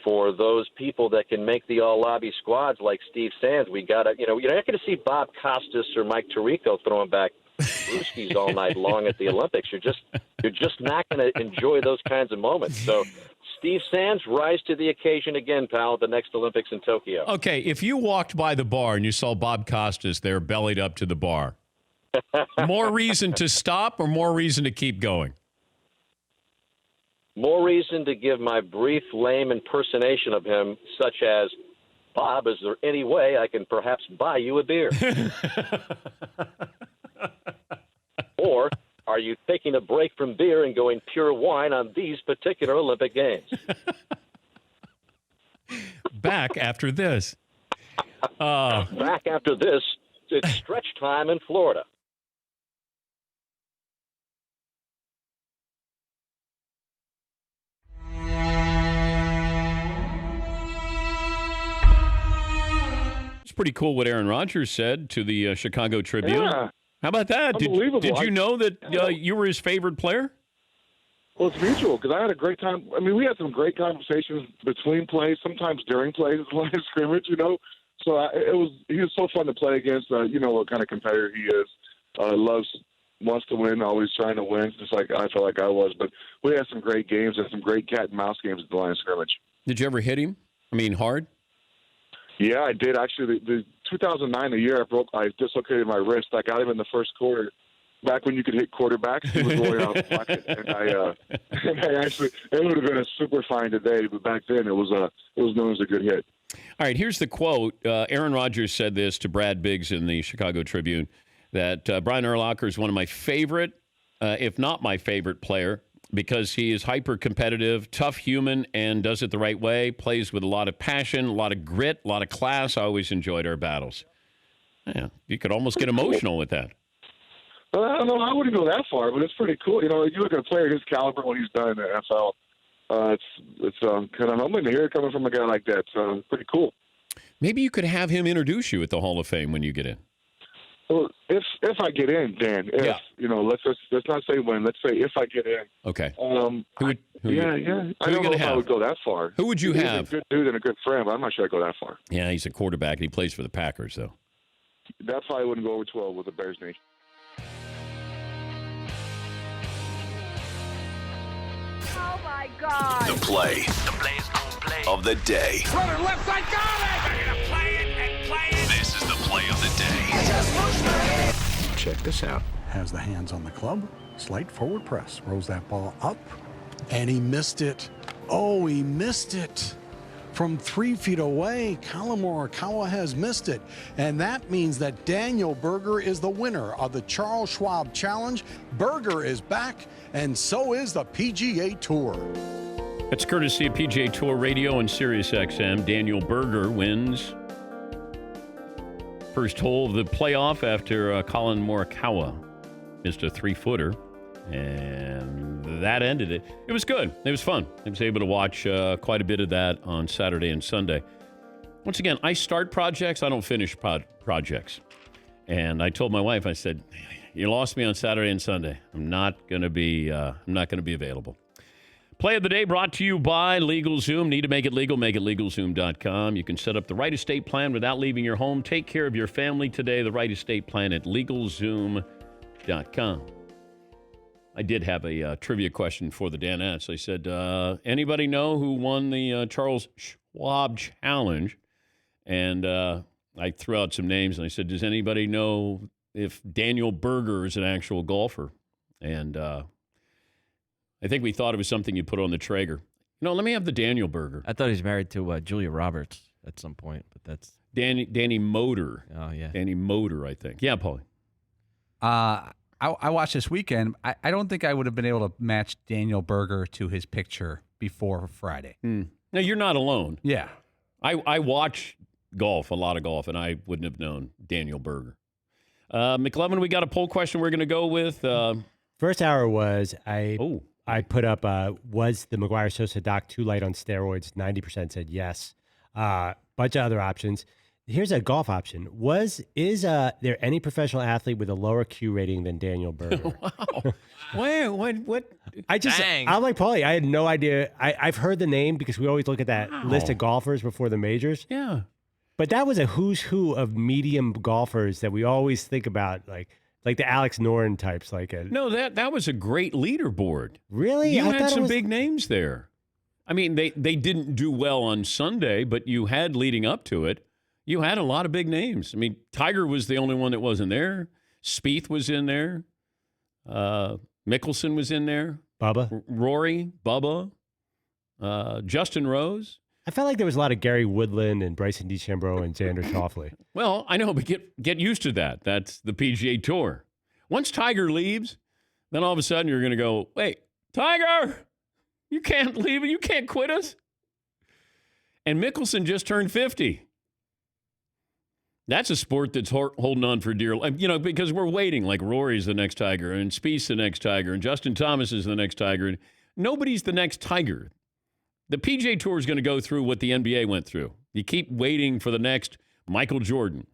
S11: those people that can make the all lobby squads like Steve Sands. We got to, you're not going to see Bob Costas or Mike Tirico throwing back brewskis all night long at the Olympics. You're just not going to enjoy those kinds of moments. So Steve Sands, rise to the occasion again, pal, at the next Olympics in Tokyo.
S5: Okay, if you walked by the bar and you saw Bob Costas there bellied up to the bar, more reason to stop or more reason to keep going?
S11: More reason to give my brief, lame impersonation of him, such as, Bob, is there any way I can perhaps buy you a beer? Or are you taking a break from beer and going pure wine on these particular Olympic Games?
S5: Back after this.
S11: Back after this, it's stretch time in Florida.
S5: It's pretty cool what Aaron Rodgers said to the Chicago Tribune.
S12: Yeah.
S5: How about that?
S12: Unbelievable.
S5: Did you know that you were his favorite player?
S12: Well, it's mutual because I had a great time. I mean, we had some great conversations between plays, sometimes during plays, line of scrimmage, So he was so fun to play against. What kind of competitor he is. Wants to win, always trying to win, just like I felt like I was. But we had some great games and some great cat and mouse games at the line of scrimmage.
S5: Did you ever hit him? I mean, hard?
S12: Yeah, I did. Actually, the 2009, the year I dislocated my wrist. I got him in the first quarter. Back when you could hit quarterbacks, he was rolling out the pocket, and I actually, it would have been a super fine today, but back then it was known as a good hit.
S5: All right, here's the quote. Aaron Rodgers said this to Brad Biggs in the Chicago Tribune, that Brian Urlacher is one of my favorite, if not my favorite player, because he is hyper-competitive, tough human, and does it the right way, plays with a lot of passion, a lot of grit, a lot of class. I always enjoyed our battles. Yeah, you could almost get emotional with that.
S12: I don't know. I wouldn't go that far, but it's pretty cool. You know, you look at a player his caliber, what he's done in the NFL, it's kind of humbling to hear it coming from a guy like that. So pretty cool.
S5: Maybe you could have him introduce you at the Hall of Fame when you get in.
S12: Well, if I get in, Dan, you know, let's not say when. Let's say if I get in.
S5: Okay.
S12: I don't know if I would go that far.
S5: Who would you have?
S12: He's a good dude and a good friend, but I'm not sure I'd go that far.
S5: Yeah, he's a quarterback and he plays for the Packers, though.
S12: That probably wouldn't go over 12 with the Bears nation.
S10: Oh my God!
S3: The play of the day.
S10: Runner left side, got it! They're gonna play it and play it.
S3: This is the play of the day.
S10: Just push me.
S13: Check this out. Has the hands on the club. Slight forward press. Rolls that ball up. And he missed it. Oh, he missed it. From 3 feet away, Colin Morikawa has missed it. And that means that Daniel Berger is the winner of the Charles Schwab Challenge. Berger is back, and so is the PGA Tour.
S5: It's courtesy of PGA Tour Radio and Sirius XM. Daniel Berger wins first hole of the playoff after Colin Morikawa missed a 3-footer. And that ended it. It was good. It was fun. I was able to watch quite a bit of that on Saturday and Sunday. Once again, I start projects. I don't finish projects. And I told my wife, I said, you lost me on Saturday and Sunday. I'm not going to be available. Play of the day brought to you by LegalZoom. Need to make it legal? Make it LegalZoom.com. You can set up the right estate plan without leaving your home. Take care of your family today. The right estate plan at LegalZoom.com. I did have a trivia question for the Danettes. I said, anybody know who won the Charles Schwab Challenge? And I threw out some names, and I said, does anybody know if Daniel Berger is an actual golfer? And I think we thought it was something you put on the Traeger. No, let me have the Daniel Berger.
S6: I thought he was married to Julia Roberts at some point, but that's...
S5: Danny Motor.
S6: Oh, yeah.
S5: Danny Motor, I think. Yeah, Paulie.
S7: I watched this weekend. I don't think I would have been able to match Daniel Berger to his picture before Friday.
S5: Now, you're not alone.
S7: Yeah.
S5: I watch golf, a lot of golf, and I wouldn't have known Daniel Berger. McLevin, we got a poll question we're going to go with.
S4: First hour was I put up, was the McGwire-Sosa doc too light on steroids? 90% said yes. Bunch of other options. Here's a golf option. Is there any professional athlete with a lower Q rating than Daniel Berger?
S5: Wow. What?
S4: I'm like Paulie. I had no idea. I've heard the name because we always look at that list of golfers before the majors.
S5: Yeah.
S4: But that was a who's who of medium golfers that we always think about, like the Alex Noren types.
S5: No, that was a great leaderboard.
S4: Really?
S5: You had some big names there. I mean, they didn't do well on Sunday, but you had leading up to it. You had a lot of big names. I mean, Tiger was the only one that wasn't there. Spieth was in there. Mickelson was in there.
S4: Bubba.
S5: Rory, Bubba. Justin Rose.
S4: I felt like there was a lot of Gary Woodland and Bryson DeChambeau and Xander Schauffele.
S5: Well, I know, but get used to that. That's the PGA Tour. Once Tiger leaves, then all of a sudden you're going to go, wait, Tiger, you can't leave. You can't quit us. And Mickelson just turned 50. That's a sport that's holding on for dear life, because we're waiting. Like Rory's the next Tiger, and Spieth's the next Tiger, and Justin Thomas is the next Tiger. And nobody's the next Tiger. The PGA Tour is going to go through what the NBA went through. You keep waiting for the next Michael Jordan.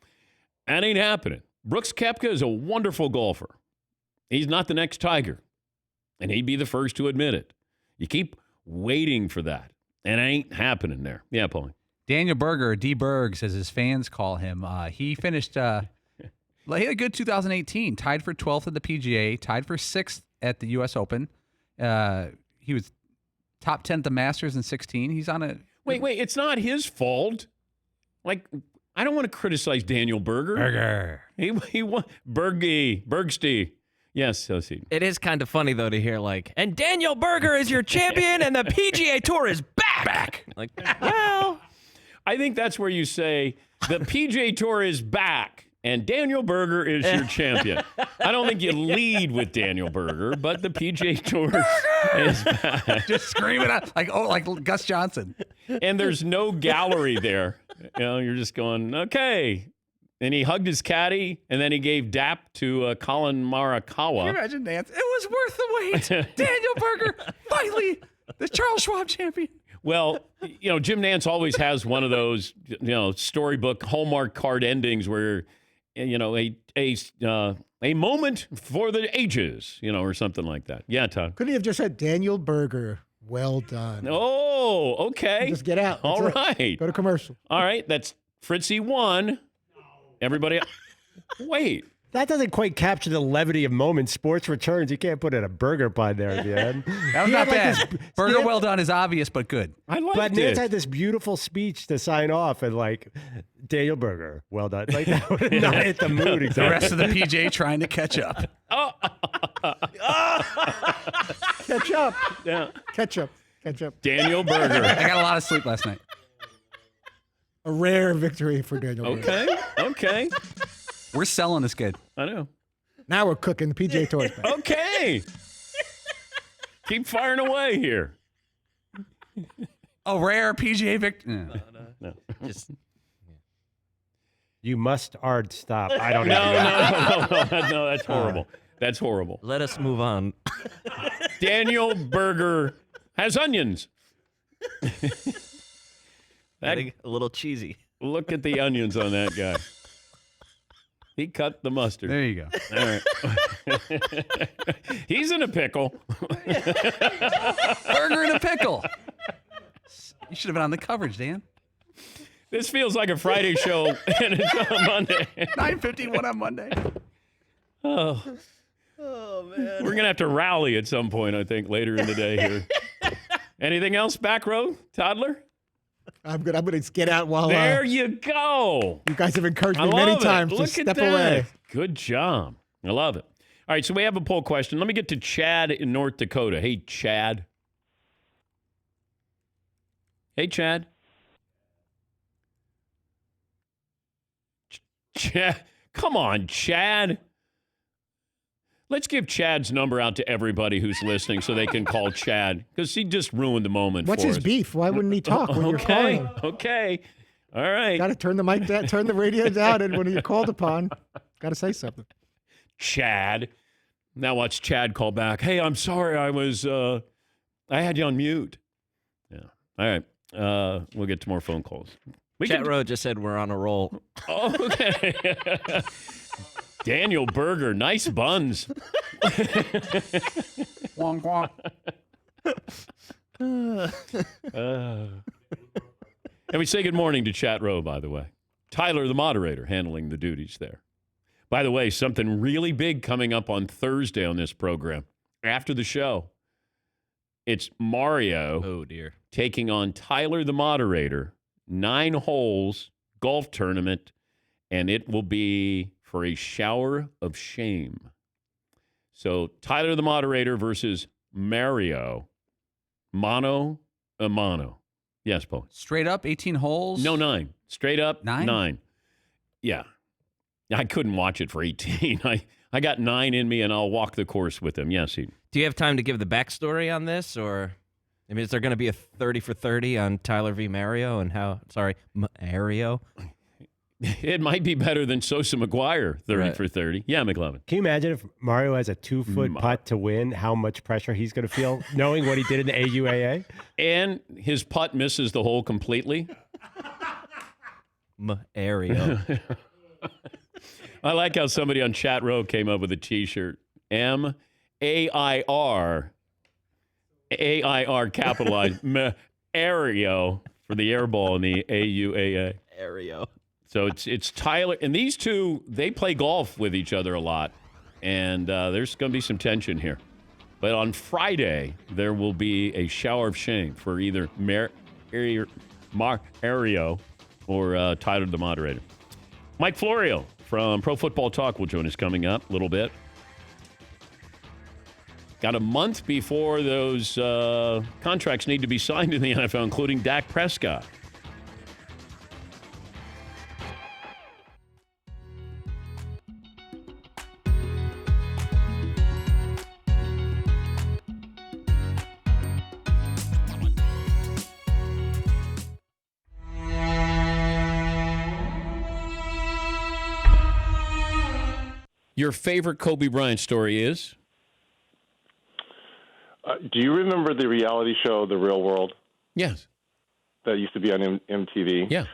S5: That ain't happening. Brooks Koepka is a wonderful golfer. He's not the next Tiger, and he'd be the first to admit it. You keep waiting for that, and it ain't happening there. Yeah, Paulie.
S7: Daniel Berger, D. Bergs, as his fans call him, he finished he had a good 2018, tied for 12th at the PGA, tied for 6th at the U.S. Open. He was top 10 at the Masters in 16. He's on a...
S5: Wait, it's not his fault. Like, I don't want to criticize Daniel Berger. He won. Bergsty. Yes, so see.
S6: It is kind of funny, though, to hear, like, and Daniel Berger is your champion, and the PGA Tour is back. Like, well.
S5: I think that's where you say the PGA Tour is back, and Daniel Berger is your champion. I don't think you lead with Daniel Berger, but the PGA Tour is back.
S7: Just screaming out like Gus Johnson.
S5: And there's no gallery there. You're just going, okay. And he hugged his caddy, and then he gave dap to Colin Morikawa.
S7: Can you imagine, Nance? It was worth the wait. Daniel Berger, finally, the Charles Schwab champion.
S5: Well, Jim Nance always has one of those, storybook Hallmark card endings where, a moment for the ages, or something like that. Yeah, Todd.
S14: Couldn't he have just said Daniel Berger? Well done.
S5: Oh, okay.
S14: Just get out.
S5: All right.
S14: Go to commercial.
S5: All right. That's Fritzy 1. Everybody, wait.
S4: That doesn't quite capture the levity of moments. Sports returns. You can't put in a burger pun there at the end.
S7: That was not bad. Burger well done is obvious, but good.
S5: I liked
S4: But
S5: it.
S4: Nance had this beautiful speech to sign off, and Daniel Berger, well done. Like that would not hit the mood exactly.
S7: The rest of the PJ trying to catch up.
S14: Catch up.
S5: Yeah.
S14: Catch up.
S5: Daniel Berger.
S7: I got a lot of sleep last night.
S14: A rare victory for Daniel Berger.
S5: Okay.
S7: We're selling this kid.
S5: I know.
S14: Now we're cooking the PGA Tour.
S5: Okay. Keep firing away here.
S7: A rare PGA victory.
S5: No.
S6: Just,
S4: You must stop. I don't know.
S5: No, that's horrible. That's horrible.
S6: let us move on.
S5: Daniel Berger has onions.
S6: A little cheesy.
S5: Look at the onions on that guy. He cut the mustard.
S7: There you go.
S5: All right. He's in a pickle.
S7: Burger in a pickle. You should have been on the coverage, Dan.
S5: This feels like a Friday show, and it's on Monday.
S7: 9:51 on Monday.
S5: Oh, man. We're going to have to rally at some point, I think, later in the day here. Anything else, back row, toddler?
S14: I'm good. I'm going to get out while
S5: there you go.
S14: You guys have encouraged me many times to step away.
S5: Good job. I love it. All right, so we have a poll question. Let me get to Chad in North Dakota. Hey, Chad. Hey, Chad. Chad. Come on, Chad. Let's give Chad's number out to everybody who's listening so they can call Chad, because he just ruined the moment
S14: What's
S5: for
S14: his
S5: us.
S14: beef? Why wouldn't he talk when you're calling?
S5: Okay. All right.
S14: Got to turn the mic down, turn the radio down, and when you're called upon, got to say something.
S5: Chad. Now watch Chad call back. Hey, I'm sorry. I had you on mute. Yeah. All right. We'll get to more phone calls.
S6: Chat Row just said we're on a roll.
S5: Oh, okay. Daniel Berger, nice buns.
S7: Wonk, wonk.
S5: And we say good morning to Chat Row, by the way. Tyler, the moderator, handling the duties there. By the way, something really big coming up on Thursday on this program. After the show, it's Mario taking on Tyler, the moderator, 9 holes golf tournament, and it will be for a shower of shame. So Tyler, the moderator, versus Mario, mano a mano. Yes, Paul.
S7: Straight up, 18 holes?
S5: No, 9. Straight up,
S7: 9?
S5: 9. Yeah. I couldn't watch it for 18. I got 9 in me, and I'll walk the course with him. Yes, he.
S6: Do you have time to give the backstory on this, or is there going to be a 30 for 30 on Tyler v. Mario and how? Sorry, Mario.
S5: It might be better than Sosa McGwire 30 for 30. Yeah, McLovin.
S4: Can you imagine if Mario has a 2-foot putt to win, how much pressure he's going to feel knowing what he did in the AUAA?
S5: And his putt misses the hole completely.
S6: Mario.
S5: I like how somebody on Chat Row came up with a T-shirt. M-A-I-R. A-I-R capitalized. Mario for the air ball in the AUAA.
S6: Mario.
S5: So it's Tyler. And these two, they play golf with each other a lot. And there's going to be some tension here. But on Friday, there will be a shower of shame for either Mario or Tyler the Moderator. Mike Florio from Pro Football Talk will join us coming up a little bit. Got a month before those contracts need to be signed in the NFL, including Dak Prescott. Your favorite Kobe Bryant story is?
S12: Do you remember the reality show, The Real World?
S5: Yes.
S12: That used to be on MTV?
S5: Yeah.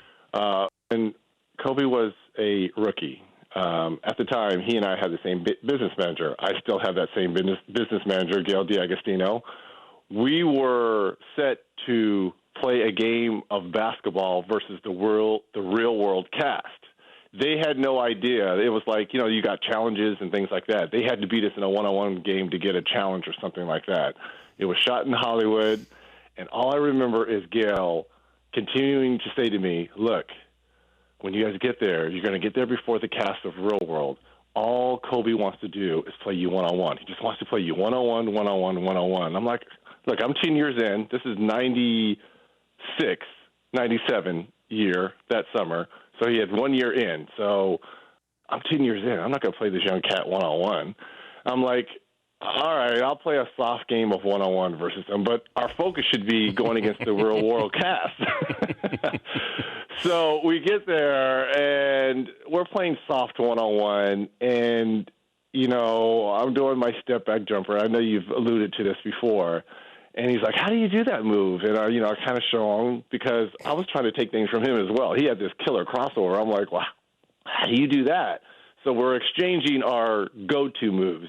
S12: And Kobe was a rookie. At the time, he and I had the same business manager. I still have that same business manager, Gail D'Agostino. We were set to play a game of basketball versus the Real World cast. They had no idea. It was like, you got challenges and things like that. They had to beat us in a one-on-one game to get a challenge or something like that. It was shot in Hollywood, and all I remember is Gail continuing to say to me, look, when you guys get there, you're going to get there before the cast of Real World. All Kobe wants to do is play you one-on-one. He just wants to play you one-on-one, one-on-one, one-on-one. I'm like, look, I'm 10 years in. This is 96, 97 year that summer. So he had 1 year in. So I'm 10 years in. I'm not going to play this young cat one-on-one. I'm like, all right, I'll play a soft game of one-on-one versus him, but our focus should be going against the Real World cast. So we get there, and we're playing soft one-on-one, and, I'm doing my step-back jumper. I know you've alluded to this before. And he's like, how do you do that move? And, I kind of show him because I was trying to take things from him as well. He had this killer crossover. I'm like, wow, how do you do that? So we're exchanging our go-to moves.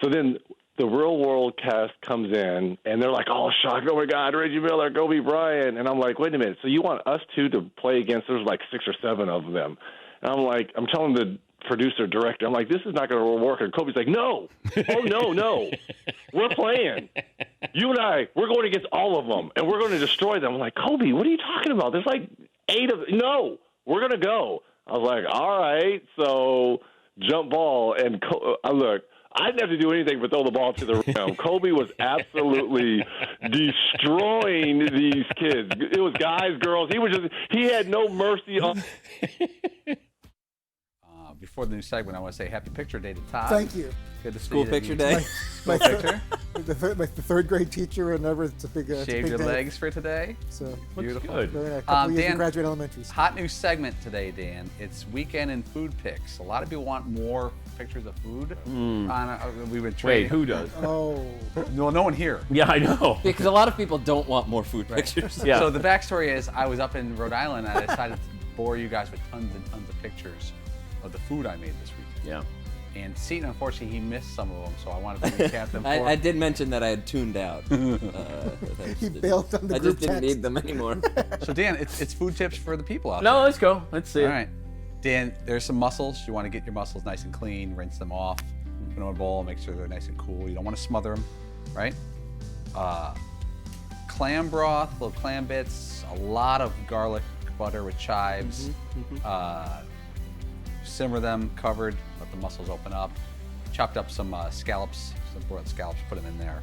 S12: So then the Real World cast comes in, and they're like, oh, shocked. Oh, my God, Reggie Miller, Kobe Bryant. And I'm like, wait a minute. So you want us two to play against, there's like 6 or 7 of them. And I'm like, I'm telling the producer, director, I'm like, this is not going to work. And Kobe's like, no. Oh, no. We're playing. You and I, we're going against all of them, and we're going to destroy them. I'm like, Kobe, what are you talking about? There's like 8 of them. No, we're going to go. I was like, all right. So jump ball, and look, I didn't have to do anything but throw the ball to the rim. Kobe was absolutely destroying these kids. It was guys, girls. He had no mercy on.
S7: Before the new segment, I want to say Happy Picture Day to Todd.
S14: Thank you.
S7: Good to see
S6: School
S7: you.
S6: picture day.
S7: School picture.
S14: The third grade teacher, and never. It's a big.
S7: Shaved your legs for today.
S14: So
S7: beautiful.
S14: Good. A couple years
S7: Dan,
S14: in graduate elementary school.
S7: Hot new segment today, Dan. It's weekend and food pics. A lot of people want more pictures of food. We've been trading.
S5: Wait, who does?
S14: Oh.
S7: Well, no one here.
S5: Yeah, I know.
S6: Because a lot of people don't want more food pictures.
S5: Yeah.
S7: So the backstory is I was up in Rhode Island, and I decided to bore you guys with tons and tons of pictures of the food I made this week.
S5: Yeah.
S7: And Seton, unfortunately, he missed some of them, so I wanted to recap them for him.
S6: I did mention that I had tuned out.
S14: He bailed on the
S6: I
S14: group
S6: just didn't
S14: text.
S6: need them anymore.
S7: So, Dan, it's food tips for the people out there.
S5: No, let's go. Let's see.
S7: All right. Dan, there's some mussels. You want to get your mussels nice and clean, rinse them off, put them in a bowl, make sure they're nice and cool. You don't want to smother them, right? Clam broth, little clam bits, a lot of garlic butter with chives. Simmer them covered, let the mussels open up. Chopped up some scallops, some broiled scallops, put them in there.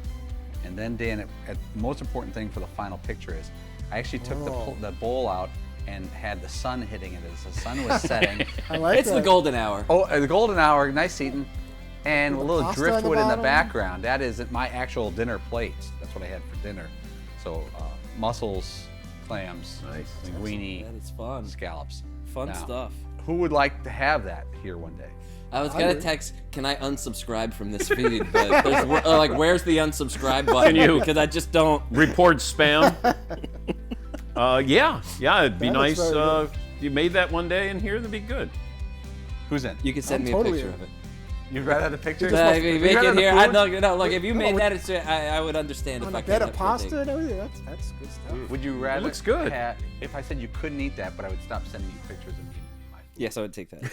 S7: And then, Dan, the most important thing for the final picture is I actually took the bowl out and had the sun hitting it as the sun was setting.
S14: I like
S6: It's
S14: that.
S6: the golden hour.
S7: Oh, the golden hour, nice eating. And a
S14: With the
S7: little
S14: pasta on the
S7: driftwood in the
S14: bottom.
S7: background. That is my actual dinner plate. That's what I had for dinner. So mussels, clams, linguine,
S6: That is fun.
S7: scallops.
S6: Fun
S7: Now,
S6: stuff.
S7: Who would like to have that here one day?
S6: I was gonna text, can I unsubscribe from this feed? But there's, where's the unsubscribe button?
S5: Can you-
S6: Because I just don't.
S5: Report spam. Yeah, it'd be
S14: That
S5: nice.
S14: looks very
S5: You made that one day in here, that'd be good.
S7: Who's in?
S6: You can send
S14: I'm
S6: me
S14: totally
S6: a picture
S14: in.
S6: of it.
S7: You'd rather have the picture?
S6: If you make
S7: You'd rather
S6: it
S7: the
S6: here,
S7: food?
S6: look. If you made that, I would understand
S14: On
S6: if
S14: a
S6: I
S14: bed
S6: could
S14: of pasta and everything. That's good stuff.
S7: Would you rather?
S5: looks good.
S7: If I said you couldn't eat that, but I would stop sending you pictures of me.
S6: Yes, I would take that.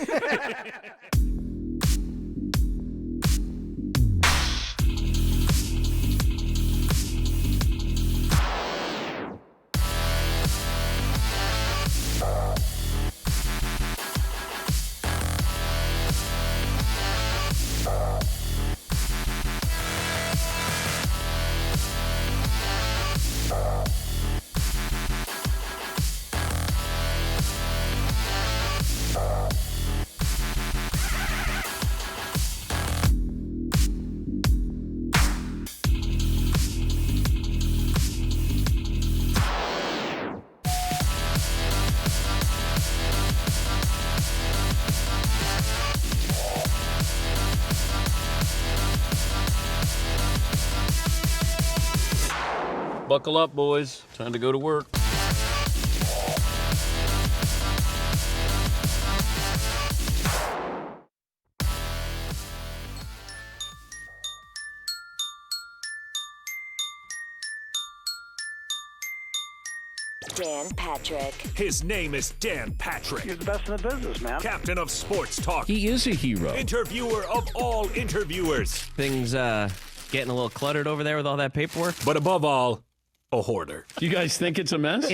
S5: Buckle up, boys. Time to go to work.
S2: Dan Patrick.
S3: His name is Dan Patrick.
S10: He's the best in the business, man.
S3: Captain of Sports Talk.
S5: He is a hero.
S3: Interviewer of all interviewers.
S6: Things getting a little cluttered over there with all that paperwork.
S3: But above all, a hoarder.
S5: Do you guys think it's a mess?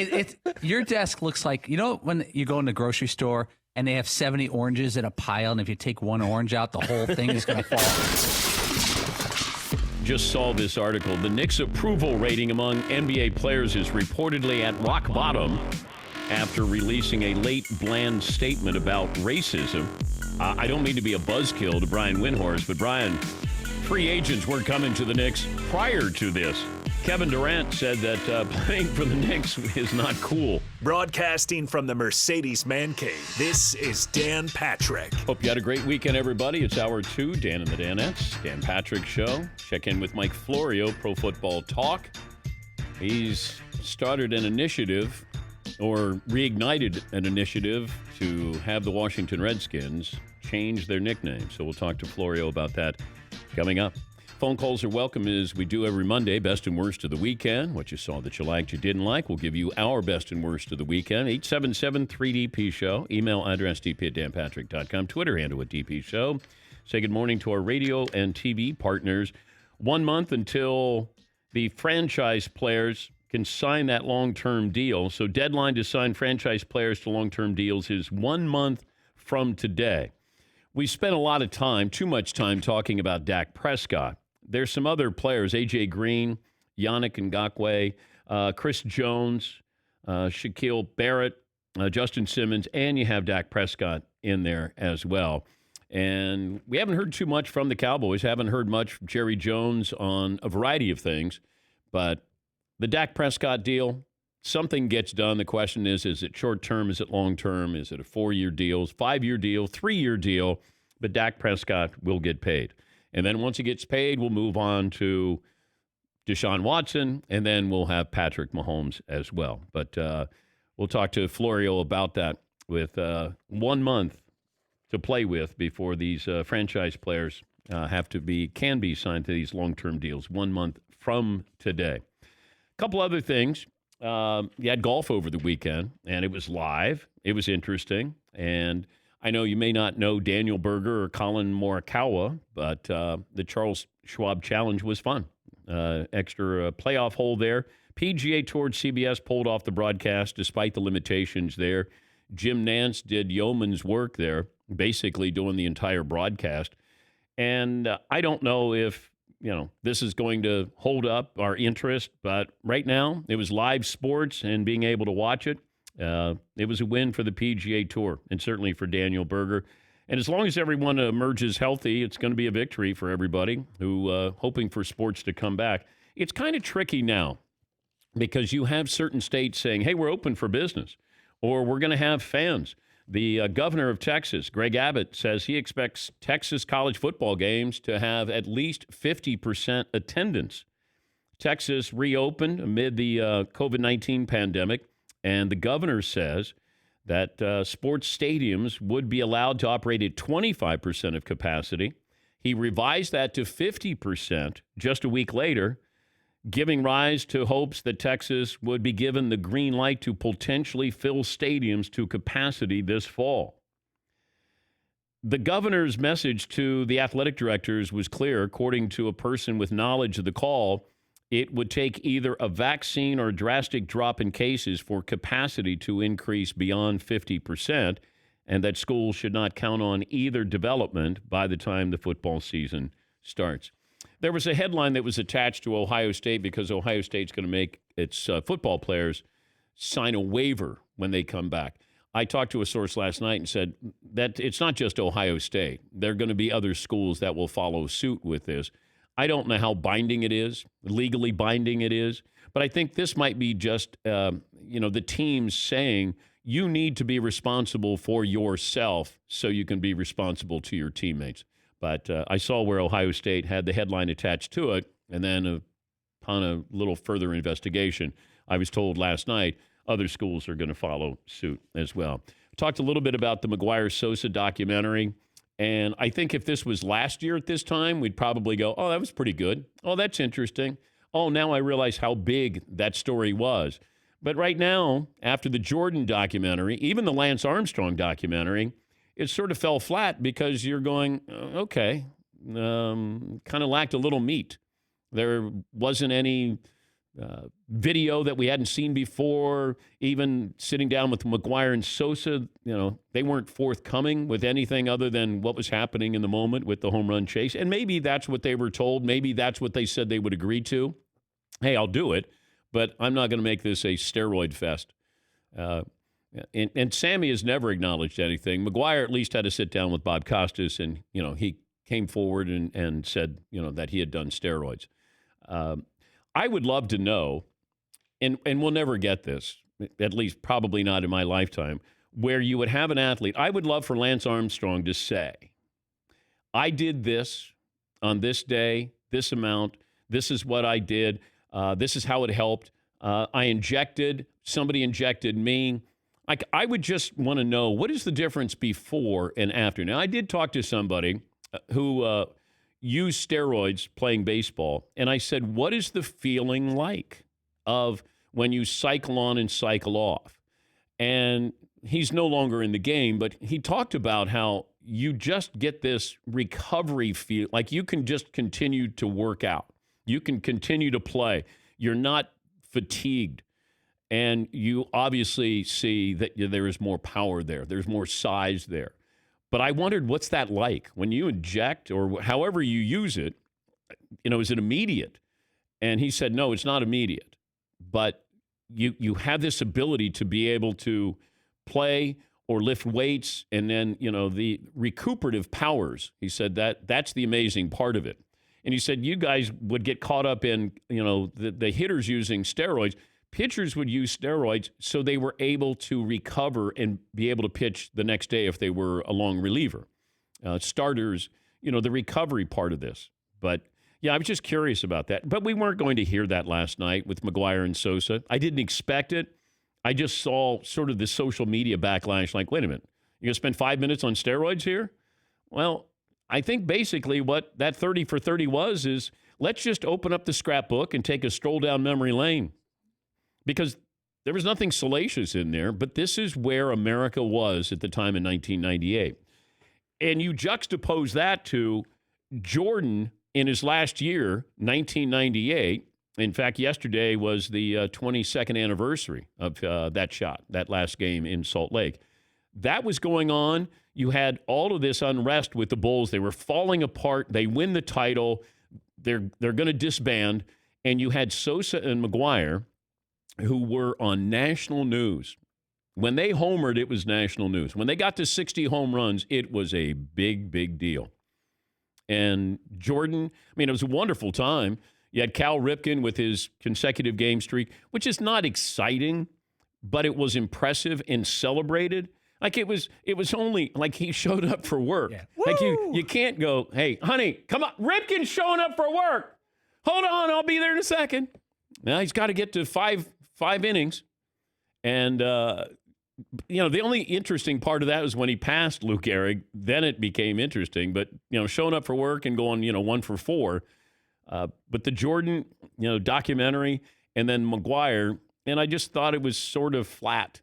S7: Your desk looks like, when you go in the grocery store and they have 70 oranges in a pile, and if you take one orange out, the whole thing is going to fall.
S5: Just saw this article. The Knicks' approval rating among NBA players is reportedly at rock bottom after releasing a late bland statement about racism. I don't mean to be a buzzkill to Brian Windhorst, but Brian, free agents weren't coming to the Knicks prior to this. Kevin Durant said that playing for the Knicks is not cool.
S3: Broadcasting from the Mercedes Man Cave, this is Dan Patrick.
S5: Hope you had a great weekend, everybody. It's Hour 2, Dan and the Danettes, Dan Patrick Show. Check in with Mike Florio, Pro Football Talk. He's started an initiative, or reignited an initiative, to have the Washington Redskins change their nickname. So we'll talk to Florio about that coming up. Phone calls are welcome, as we do every Monday. Best and worst of the weekend. What you saw that you liked, you didn't like. We'll give you our best and worst of the weekend. 877-3DP Show. Email address dp@danpatrick.com. Twitter handle at DP Show. Say good morning to our radio and TV partners. 1 month until the franchise players can sign that long-term deal. So deadline to sign franchise players to long-term deals is 1 month from today. We spent a lot of time, too much time, talking about Dak Prescott. There's some other players, A.J. Green, Yannick Ngakoue, Chris Jones, Shaquille Barrett, Justin Simmons, and you have Dak Prescott in there as well. And we haven't heard too much from the Cowboys, haven't heard much from Jerry Jones on a variety of things. But the Dak Prescott deal, something gets done. The question is it short-term? Is it long-term? Is it a 4-year deal, 5-year deal, 3-year deal? But Dak Prescott will get paid. And then once he gets paid, we'll move on to Deshaun Watson, and then we'll have Patrick Mahomes as well. But we'll talk to Florio about that with 1 month to play with before these franchise players can be signed to these long-term deals 1 month from today. A couple other things. You had golf over the weekend, and it was live. It was interesting. And I know you may not know Daniel Berger or Colin Morikawa, but the Charles Schwab Challenge was fun. Extra playoff hole there. PGA Tour CBS pulled off the broadcast despite the limitations there. Jim Nantz did yeoman's work there, basically doing the entire broadcast. And I don't know if this is going to hold up our interest, but right now it was live sports and being able to watch it. It was a win for the PGA Tour and certainly for Daniel Berger. And as long as everyone emerges healthy, it's going to be a victory for everybody who hoping for sports to come back. It's kind of tricky now because you have certain states saying, hey, we're open for business, or we're going to have fans. The governor of Texas, Greg Abbott, says he expects Texas college football games to have at least 50% attendance. Texas reopened amid the COVID-19 pandemic, and the governor says that sports stadiums would be allowed to operate at 25% of capacity. He revised that to 50% just a week later, giving rise to hopes that Texas would be given the green light to potentially fill stadiums to capacity this fall. The governor's message to the athletic directors was clear. According to a person with knowledge of the call, it would take either a vaccine or a drastic drop in cases for capacity to increase beyond 50%, and that schools should not count on either development by the time the football season starts. There was a headline that was attached to Ohio State because Ohio State's going to make its football players sign a waiver when they come back. I talked to a source last night and said that it's not just Ohio State. There are going to be other schools that will follow suit with this. I don't know how binding it is, legally binding it is, but I think this might be just, the teams saying you need to be responsible for yourself so you can be responsible to your teammates. But I saw where Ohio State had the headline attached to it, and then a upon a little further investigation, I was told last night other schools are going to follow suit as well. Talked a little bit about the McGwire-Sosa documentary. And I think if this was last year at this time, we'd probably go, oh, that was pretty good. Oh, that's interesting. Oh, now I realize how big that story was. But right now, after the Jordan documentary, even the Lance Armstrong documentary, it sort of fell flat because you're going, okay, kind of lacked a little meat. There wasn't any video that we hadn't seen before. Even sitting down with McGwire and Sosa, they weren't forthcoming with anything other than what was happening in the moment with the home run chase. And maybe that's what they were told. Maybe that's what they said they would agree to. Hey, I'll do it, but I'm not going to make this a steroid fest. And Sammy has never acknowledged anything. McGwire at least had to sit down with Bob Costas, and he came forward and said that he had done steroids. I would love to know, and we'll never get this, at least probably not in my lifetime, where you would have an athlete. I would love for Lance Armstrong to say, I did this on this day, this amount, this is what I did, this is how it helped. Somebody injected me. I would just want to know, what is the difference before and after? Now, I did talk to somebody who used steroids playing baseball, and I said, what is the feeling like of when you cycle on and cycle off? And he's no longer in the game, but he talked about how you just get this recovery feel, like you can just continue to work out. You can continue to play. You're not fatigued. And you obviously see that there is more power there. There's more size there. But I wondered, what's that like when you inject or however you use it? Is it immediate? And he said, no, it's not immediate. But you have this ability to be able to play or lift weights, and then, the recuperative powers. He said that's the amazing part of it. And he said, you guys would get caught up in, the hitters using steroids. Pitchers would use steroids so they were able to recover and be able to pitch the next day if they were a long reliever. Starters, the recovery part of this. But, yeah, I was just curious about that. But we weren't going to hear that last night with McGwire and Sosa. I didn't expect it. I just saw sort of the social media backlash, like, wait a minute, you're going to spend 5 minutes on steroids here? Well, I think basically what that 30 for 30 was is let's just open up the scrapbook and take a stroll down memory lane. Because there was nothing salacious in there, but this is where America was at the time in 1998. And you juxtapose that to Jordan in his last year, 1998. In fact, yesterday was the 22nd anniversary of that shot, that last game in Salt Lake. That was going on. You had all of this unrest with the Bulls. They were falling apart. They win the title. They're going to disband. And you had Sosa and McGwire, who were on national news. When they homered, it was national news. When they got to 60 home runs, it was a big, big deal. And Jordan, it was a wonderful time. You had Cal Ripken with his consecutive game streak, which is not exciting, but it was impressive and celebrated. Like it was only like he showed up for work. Yeah. Like you can't go, hey, honey, come on, Ripken's showing up for work. Hold on, I'll be there in a second. Now he's got to get to five innings. And, the only interesting part of that was when he passed Luke Gehrig. Then it became interesting. But, showing up for work and going, 1 for 4. But the Jordan, documentary and then McGwire, and I just thought it was sort of flat.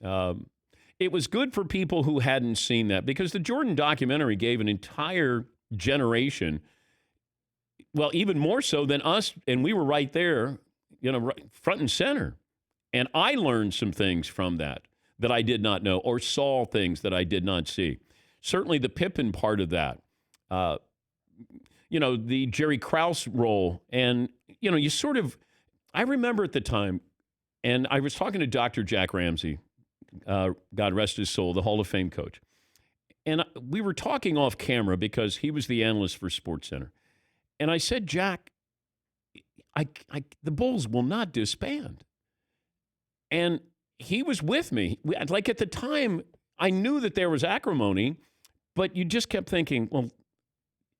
S5: It was good for people who hadn't seen that because the Jordan documentary gave an entire generation, well, even more so than us, and we were right there, front and center. And I learned some things from that I did not know, or saw things that I did not see. Certainly the Pippen part of that, the Jerry Krause role. And, you sort of, I remember at the time, and I was talking to Dr. Jack Ramsey, God rest his soul, the Hall of Fame coach. And we were talking off camera because he was the analyst for SportsCenter. And I said, Jack, the Bulls will not disband. And he was with me. Like at the time, I knew that there was acrimony, but you just kept thinking, well,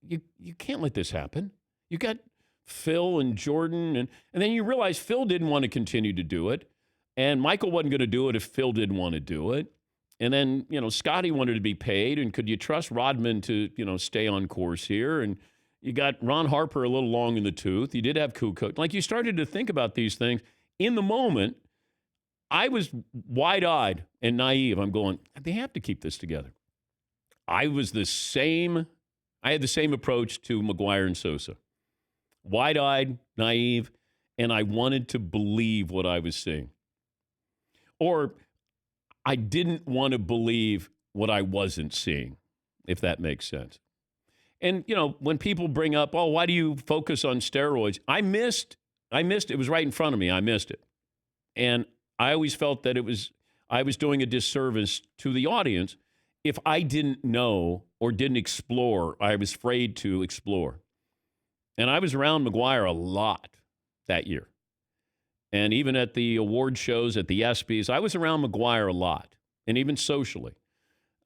S5: you can't let this happen. You got Phil and Jordan. And then you realize Phil didn't want to continue to do it. And Michael wasn't going to do it if Phil didn't want to do it. And then, Scotty wanted to be paid. And could you trust Rodman to, stay on course here? And you got Ron Harper a little long in the tooth. You did have Kukoc. Like, you started to think about these things. In the moment, I was wide-eyed and naive. I'm going, they have to keep this together. I had the same approach to McGwire and Sosa. Wide-eyed, naive, and I wanted to believe what I was seeing. Or I didn't want to believe what I wasn't seeing, if that makes sense. And, when people bring up, oh, why do you focus on steroids? I missed. It was right in front of me. I missed it. And I always felt that I was doing a disservice to the audience if I didn't know or didn't explore. I was afraid to explore. And I was around McGwire a lot that year. And even at the award shows, at the ESPYs, I was around McGwire a lot, and even socially.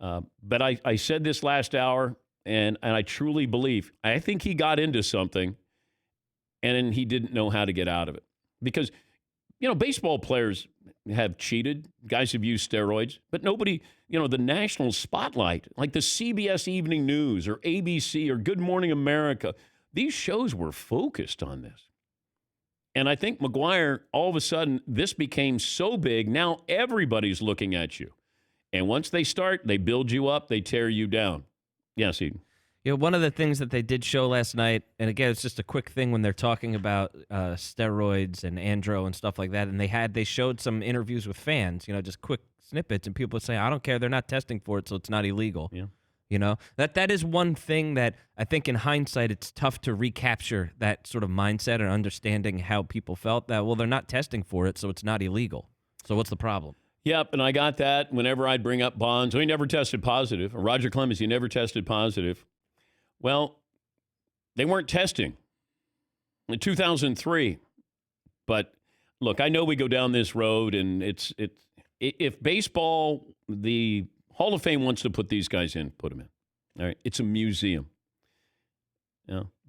S5: But I said this last hour, and I truly believe, I think he got into something, and he didn't know how to get out of it. Because, baseball players have cheated. Guys have used steroids. But nobody, the national spotlight, like the CBS Evening News or ABC or Good Morning America, these shows were focused on this. And I think McGwire, all of a sudden, this became so big, now everybody's looking at you. And once they start, they build you up, they tear you down. Yes, Eden.
S6: One of the things that they did show last night, and again, it's just a quick thing when they're talking about steroids and andro and stuff like that, and they showed some interviews with fans, just quick snippets, and people would say, I don't care, they're not testing for it, so it's not illegal.
S5: Yeah.
S6: That is one thing that I think in hindsight it's tough to recapture, that sort of mindset and understanding how people felt that, well, they're not testing for it, so it's not illegal. So what's the problem?
S5: Yep, and I got that whenever I'd bring up Bonds. He never tested positive. Or Roger Clemens, he never tested positive. Well, they weren't testing in 2003. But look, I know we go down this road, and if baseball, the Hall of Fame wants to put these guys in, put them in. All right, it's a museum.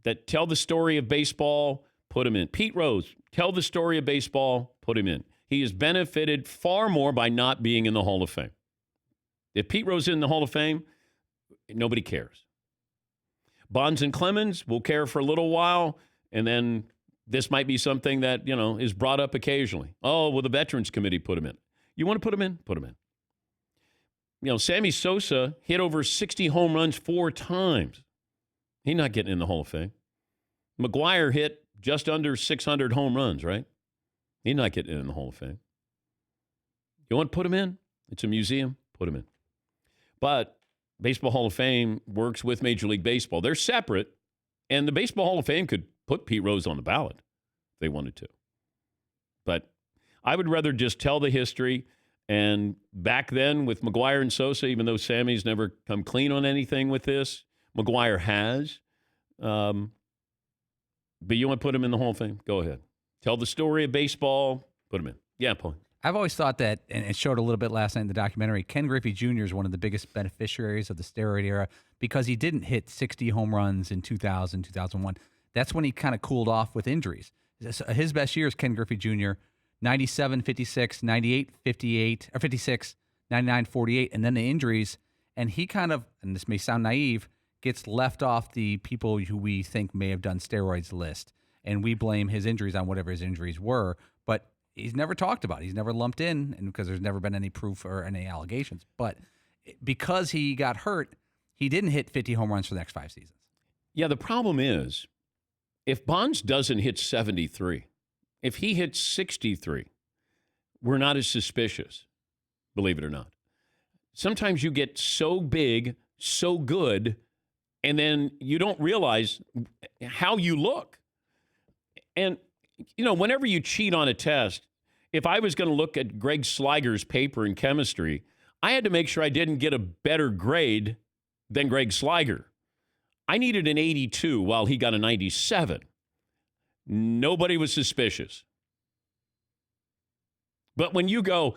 S5: That tell the story of baseball, put him in. Pete Rose, tell the story of baseball, put him in. He has benefited far more by not being in the Hall of Fame. If Pete Rose is in the Hall of Fame, nobody cares. Bonds and Clemens will care for a little while, and then this might be something that, is brought up occasionally. Oh, well, the Veterans Committee put him in. You want to put him in? Put him in. Sammy Sosa hit over 60 home runs 4 times. He's not getting in the Hall of Fame. McGwire hit just under 600 home runs, right? He's not getting in the Hall of Fame. You want to put him in? It's a museum. Put him in. But Baseball Hall of Fame works with Major League Baseball. They're separate, and the Baseball Hall of Fame could put Pete Rose on the ballot if they wanted to. But I would rather just tell the history. And back then with McGwire and Sosa, even though Sammy's never come clean on anything with this, McGwire has. But you want to put him in the Hall of Fame? Go ahead. Tell the story of baseball. Put him in. Yeah, Paul.
S7: I've always thought that, and it showed a little bit last night in the documentary, Ken Griffey Jr. is one of the biggest beneficiaries of the steroid era because he didn't hit 60 home runs in 2000, 2001. That's when he kind of cooled off with injuries. His best years, Ken Griffey Jr., 97, 56, 98, 58, or 56, 99, 48, and then the injuries. And he kind of, and this may sound naive, gets left off the people who we think may have done steroids list. And we blame his injuries on whatever his injuries were. But he's never talked about it. He's never lumped in, and because there's never been any proof or any allegations. But because he got hurt, he didn't hit 50 home runs for the next 5 seasons.
S5: Yeah, the problem is, if Bonds doesn't hit 73, if he hits 63, we're not as suspicious, believe it or not. Sometimes you get so big, so good, and then you don't realize how you look. And, whenever you cheat on a test, if I was going to look at Greg Sliger's paper in chemistry, I had to make sure I didn't get a better grade than Greg Sliger. I needed an 82 while he got a 97. Nobody was suspicious. But when you go,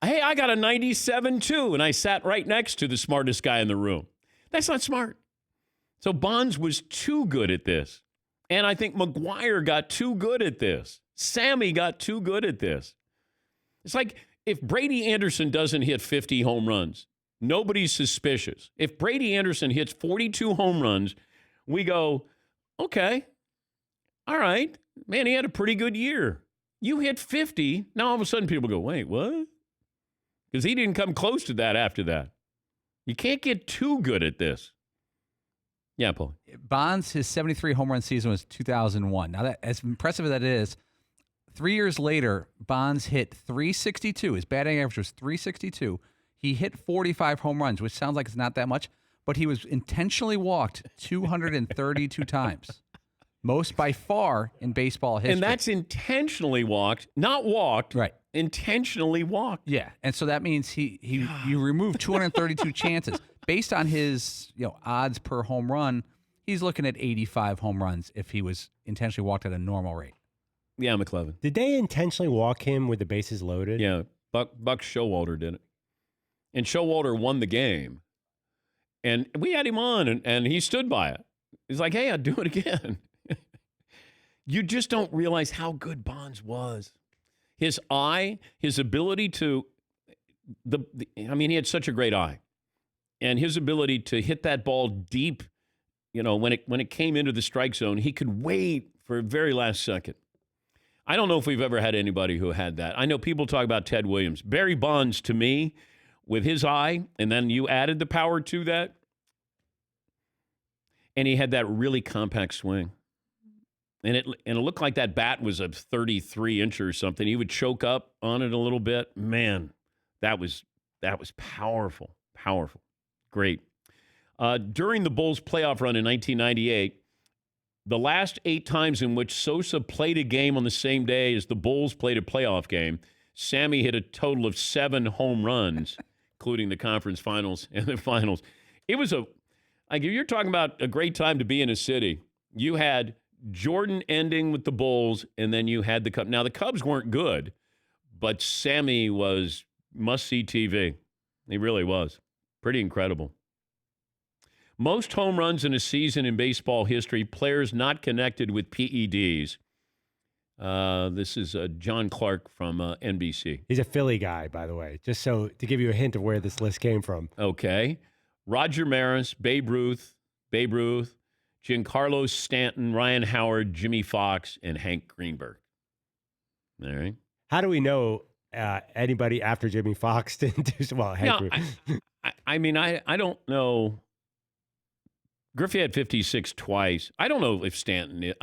S5: hey, I got a 97 too, and I sat right next to the smartest guy in the room, that's not smart. So Bonds was too good at this. And I think McGwire got too good at this. Sammy got too good at this. It's like if Brady Anderson doesn't hit 50 home runs, nobody's suspicious. If Brady Anderson hits 42 home runs, we go, okay, all right, man, he had a pretty good year. You hit 50. Now all of a sudden people go, wait, what? Because he didn't come close to that after that. You can't get too good at this. Yeah, Paul.
S7: Bonds, his 73 home run season was 2001. Now, that as impressive as that is, 3 years later, Bonds hit 362. His batting average was 362. He hit 45 home runs, which sounds like it's not that much, but he was intentionally walked 232 times. Most by far in baseball history.
S5: And that's intentionally walked, not walked.
S7: Right.
S5: Intentionally walked.
S7: Yeah, and so that means you remove 232 chances. Based on his odds per home run, he's looking at 85 home runs if he was intentionally walked at a normal rate.
S5: Yeah, McLevin.
S4: Did they intentionally walk him with the bases loaded?
S5: Yeah, Buck Showalter did it. And Showalter won the game. And we had him on, and he stood by it. He's like, hey, I'd do it again. You just don't realize how good Bonds was. His eye, his ability to, he had such a great eye. And his ability to hit that ball deep, when it came into the strike zone, he could wait for a very last second. I don't know if we've ever had anybody who had that. I know people talk about Ted Williams. Barry Bonds, to me, with his eye, and then you added the power to that, and he had that really compact swing. And it looked like that bat was a 33-inch or something. He would choke up on it a little bit. Man, that was powerful, powerful. Great. During the Bulls' playoff run in 1998, the last 8 times in which Sosa played a game on the same day as the Bulls played a playoff game, Sammy hit a total of 7 home runs, including the conference finals and the finals. It was you're talking about a great time to be in a city. You had Jordan ending with the Bulls, and then you had the Cubs. Now, the Cubs weren't good, but Sammy was must-see TV. He really was. Pretty incredible. Most home runs in a season in baseball history, players not connected with PEDs. This is John Clark from NBC.
S4: He's a Philly guy, by the way, just so to give you a hint of where this list came from.
S5: Okay. Roger Maris, Babe Ruth, Giancarlo Stanton, Ryan Howard, Jimmy Fox, and Hank Greenberg. All right.
S4: How do we know anybody after Jimmy Fox didn't do so well? Hank
S5: I don't know. Griffey had 56 twice. I don't know if Stanton is.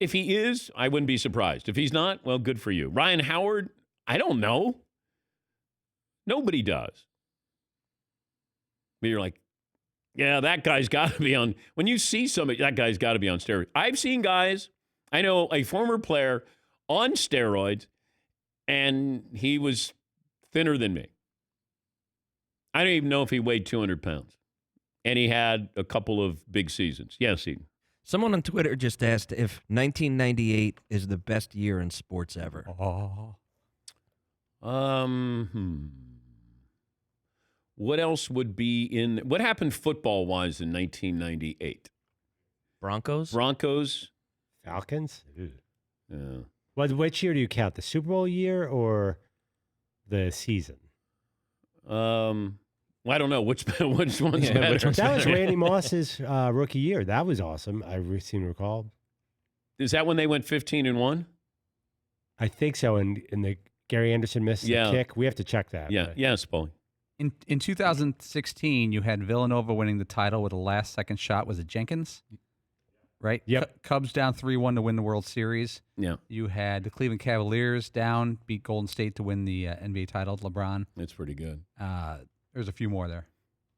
S5: If he is, I wouldn't be surprised. If he's not, well, good for you. Ryan Howard, I don't know. Nobody does. But you're like, yeah, that guy's got to be on. When you see somebody, that guy's got to be on steroids. I've seen guys, I know a former player on steroids, and he was thinner than me. I don't even know if he weighed 200 pounds. And he had a couple of big seasons. Yes, Eden.
S6: Someone on Twitter just asked if 1998 is the best year in sports ever.
S5: What else would be in? What happened football-wise in 1998?
S6: Broncos?
S4: Falcons?
S5: Yeah.
S4: Well, which year do you count? The Super Bowl year or the season?
S5: Well, I don't know. Which one's better?
S4: That was Randy Moss's rookie year. That was awesome. I seem to recall.
S5: Is that when they went 15-1?
S4: I think so. And the Gary Anderson missed the kick. We have to check that.
S5: Yeah. Yes, Paulie.
S7: In 2016, you had Villanova winning the title with a last-second shot. Was it Jenkins? Right?
S4: Yep.
S7: Cubs down 3-1 to win the World Series.
S5: Yeah.
S7: You had the Cleveland Cavaliers down, beat Golden State to win the NBA title. LeBron.
S5: That's pretty good.
S7: There's a few more there.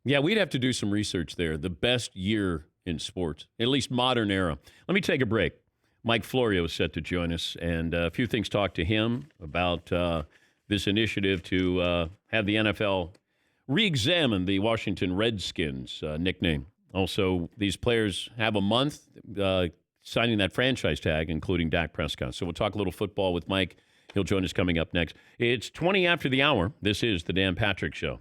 S5: Yeah, we'd have to do some research there. The best year in sports, at least modern era. Let me take a break. Mike Florio is set to join us, and a few things talk to him about this initiative to have the NFL re-examine the Washington Redskins nickname. Also, these players have a month signing that franchise tag, including Dak Prescott. So we'll talk a little football with Mike. He'll join us coming up next. It's 20 after the hour. This is the Dan Patrick Show.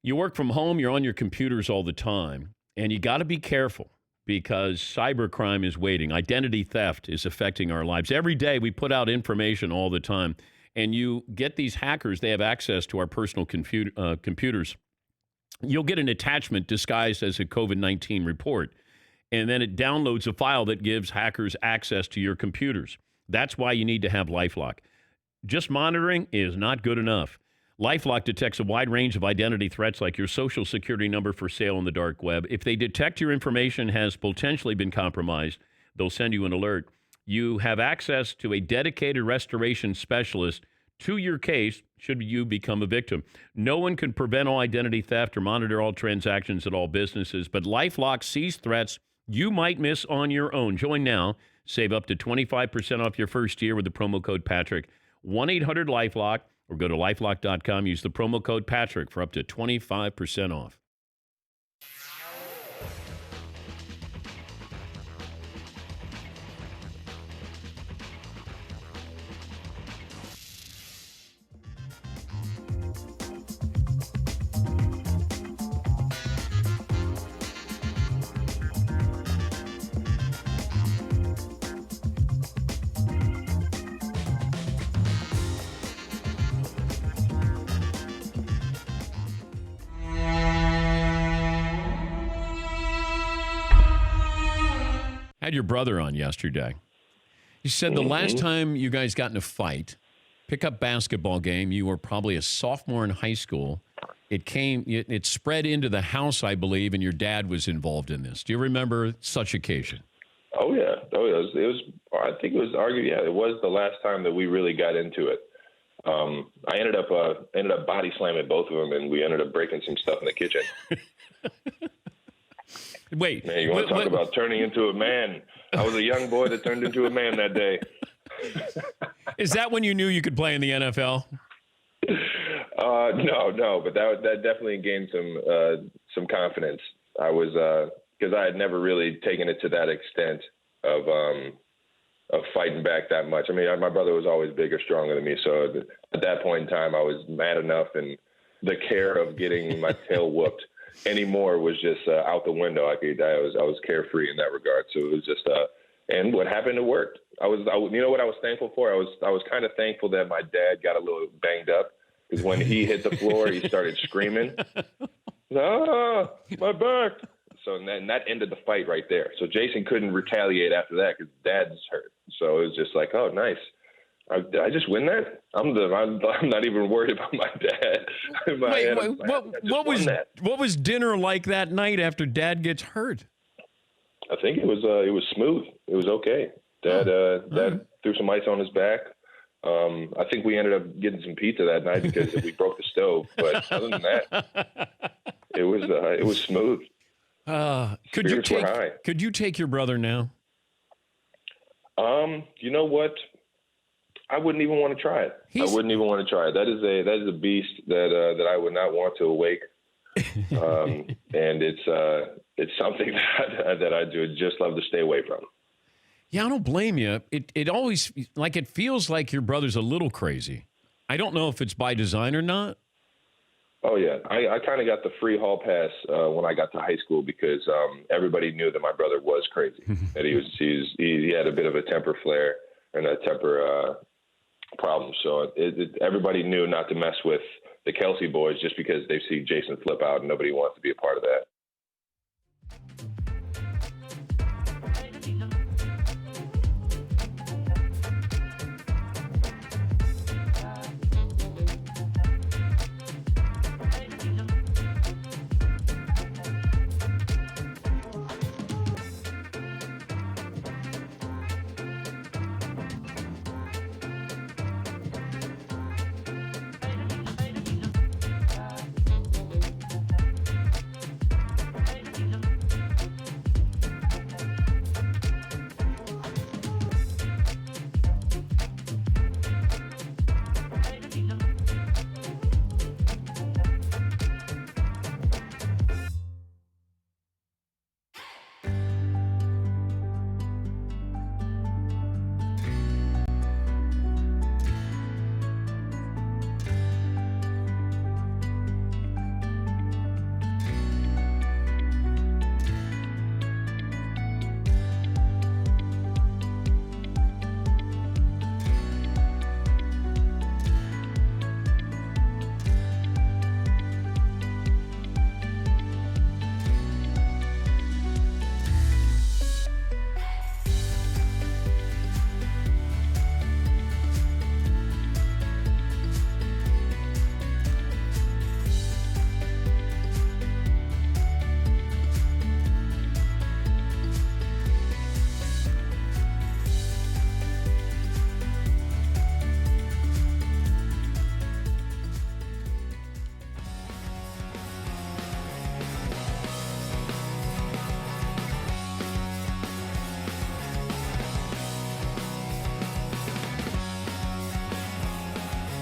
S5: You work from home, you're on your computers all the time, and you got to be careful. because cybercrime is waiting. Identity theft is affecting our lives. Every day we put out information all the time, and you get these hackers, they have access to our personal computers. You'll get an attachment disguised as a COVID-19 report, and then it downloads a file that gives hackers access to your computers. That's why you need to have LifeLock. Just monitoring is not good enough. LifeLock detects a wide range of identity threats like your social security number for sale on the dark web. If they detect your information has potentially been compromised, they'll send you an alert. You have access to a dedicated restoration specialist to your case should you become a victim. No one can prevent all identity theft or monitor all transactions at all businesses, but LifeLock sees threats you might miss on your own. Join now. Save up to 25% off your first year with the promo code Patrick. 1-800-LifeLock. Or go to lifelock.com, use the promo code Patrick for up to 25% off. I had your brother on yesterday. He said the last time you guys got in a fight, pickup basketball game, you were probably a sophomore in high school. It spread into the house, I believe, and your dad was involved in this. Do you remember such occasion?
S15: Oh yeah. It was. I think it was argued. Yeah, it was the last time that we really got into it. I ended up body slamming both of them, and we ended up breaking some stuff in the kitchen.
S5: Wait.
S15: Man, you want to talk about turning into a man? I was a young boy that turned into a man that day.
S5: Is that when you knew you could play in the NFL?
S15: No, but that definitely gained some confidence. I was because I had never really taken it to that extent of fighting back that much. I mean, my brother was always bigger, stronger than me, so at that point in time, I was mad enough, and the care of getting my tail whooped anymore was just out the window. I was carefree in that regard. So it was just and what happened, it worked. You know what I was thankful for? I was kind of thankful that my dad got a little banged up, because when he hit the floor, he started screaming, "Ah, my back!" So and that ended the fight right there. So Jason couldn't retaliate after that because Dad's hurt. So it was just like, oh, nice. Did I just win that? I'm not even worried about my dad.
S5: What was dinner like that night after Dad gets hurt?
S15: I think it was smooth. It was okay. Dad threw some ice on his back. I think we ended up getting some pizza that night because we broke the stove. But other than that, it was smooth.
S5: Could you take your brother now?
S15: You know what? I wouldn't even want to try it. I wouldn't even want to try it. That is a beast that I would not want to awake. And it's something that I would just love to stay away from.
S5: Yeah, I don't blame you. It always it feels like your brother's a little crazy. I don't know if it's by design or not.
S15: Oh yeah, I kind of got the free hall pass when I got to high school because everybody knew that my brother was crazy. That he had a bit of a temper flare and a temper problem. So everybody knew not to mess with the Kelsey boys just because they see Jason flip out and nobody wants to be a part of that.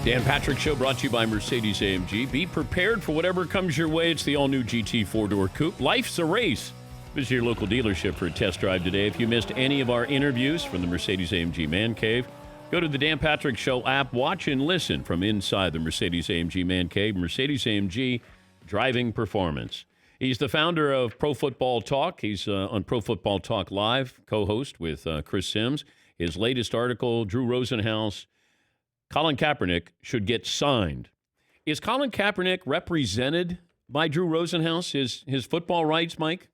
S5: Dan Patrick Show brought to you by Mercedes-AMG. Be prepared for whatever comes your way. It's the all-new GT four-door coupe. Life's a race. Visit your local dealership for a test drive today. If you missed any of our interviews from the Mercedes-AMG Man Cave, go to the Dan Patrick Show app. Watch and listen from inside the Mercedes-AMG Man Cave. Mercedes-AMG driving performance. He's the founder of Pro Football Talk. He's on Pro Football Talk Live, co-host with Chris Sims. His latest article, Drew Rosenhaus, Colin Kaepernick should get signed. Is Colin Kaepernick represented by Drew Rosenhaus, his football rights, Mike?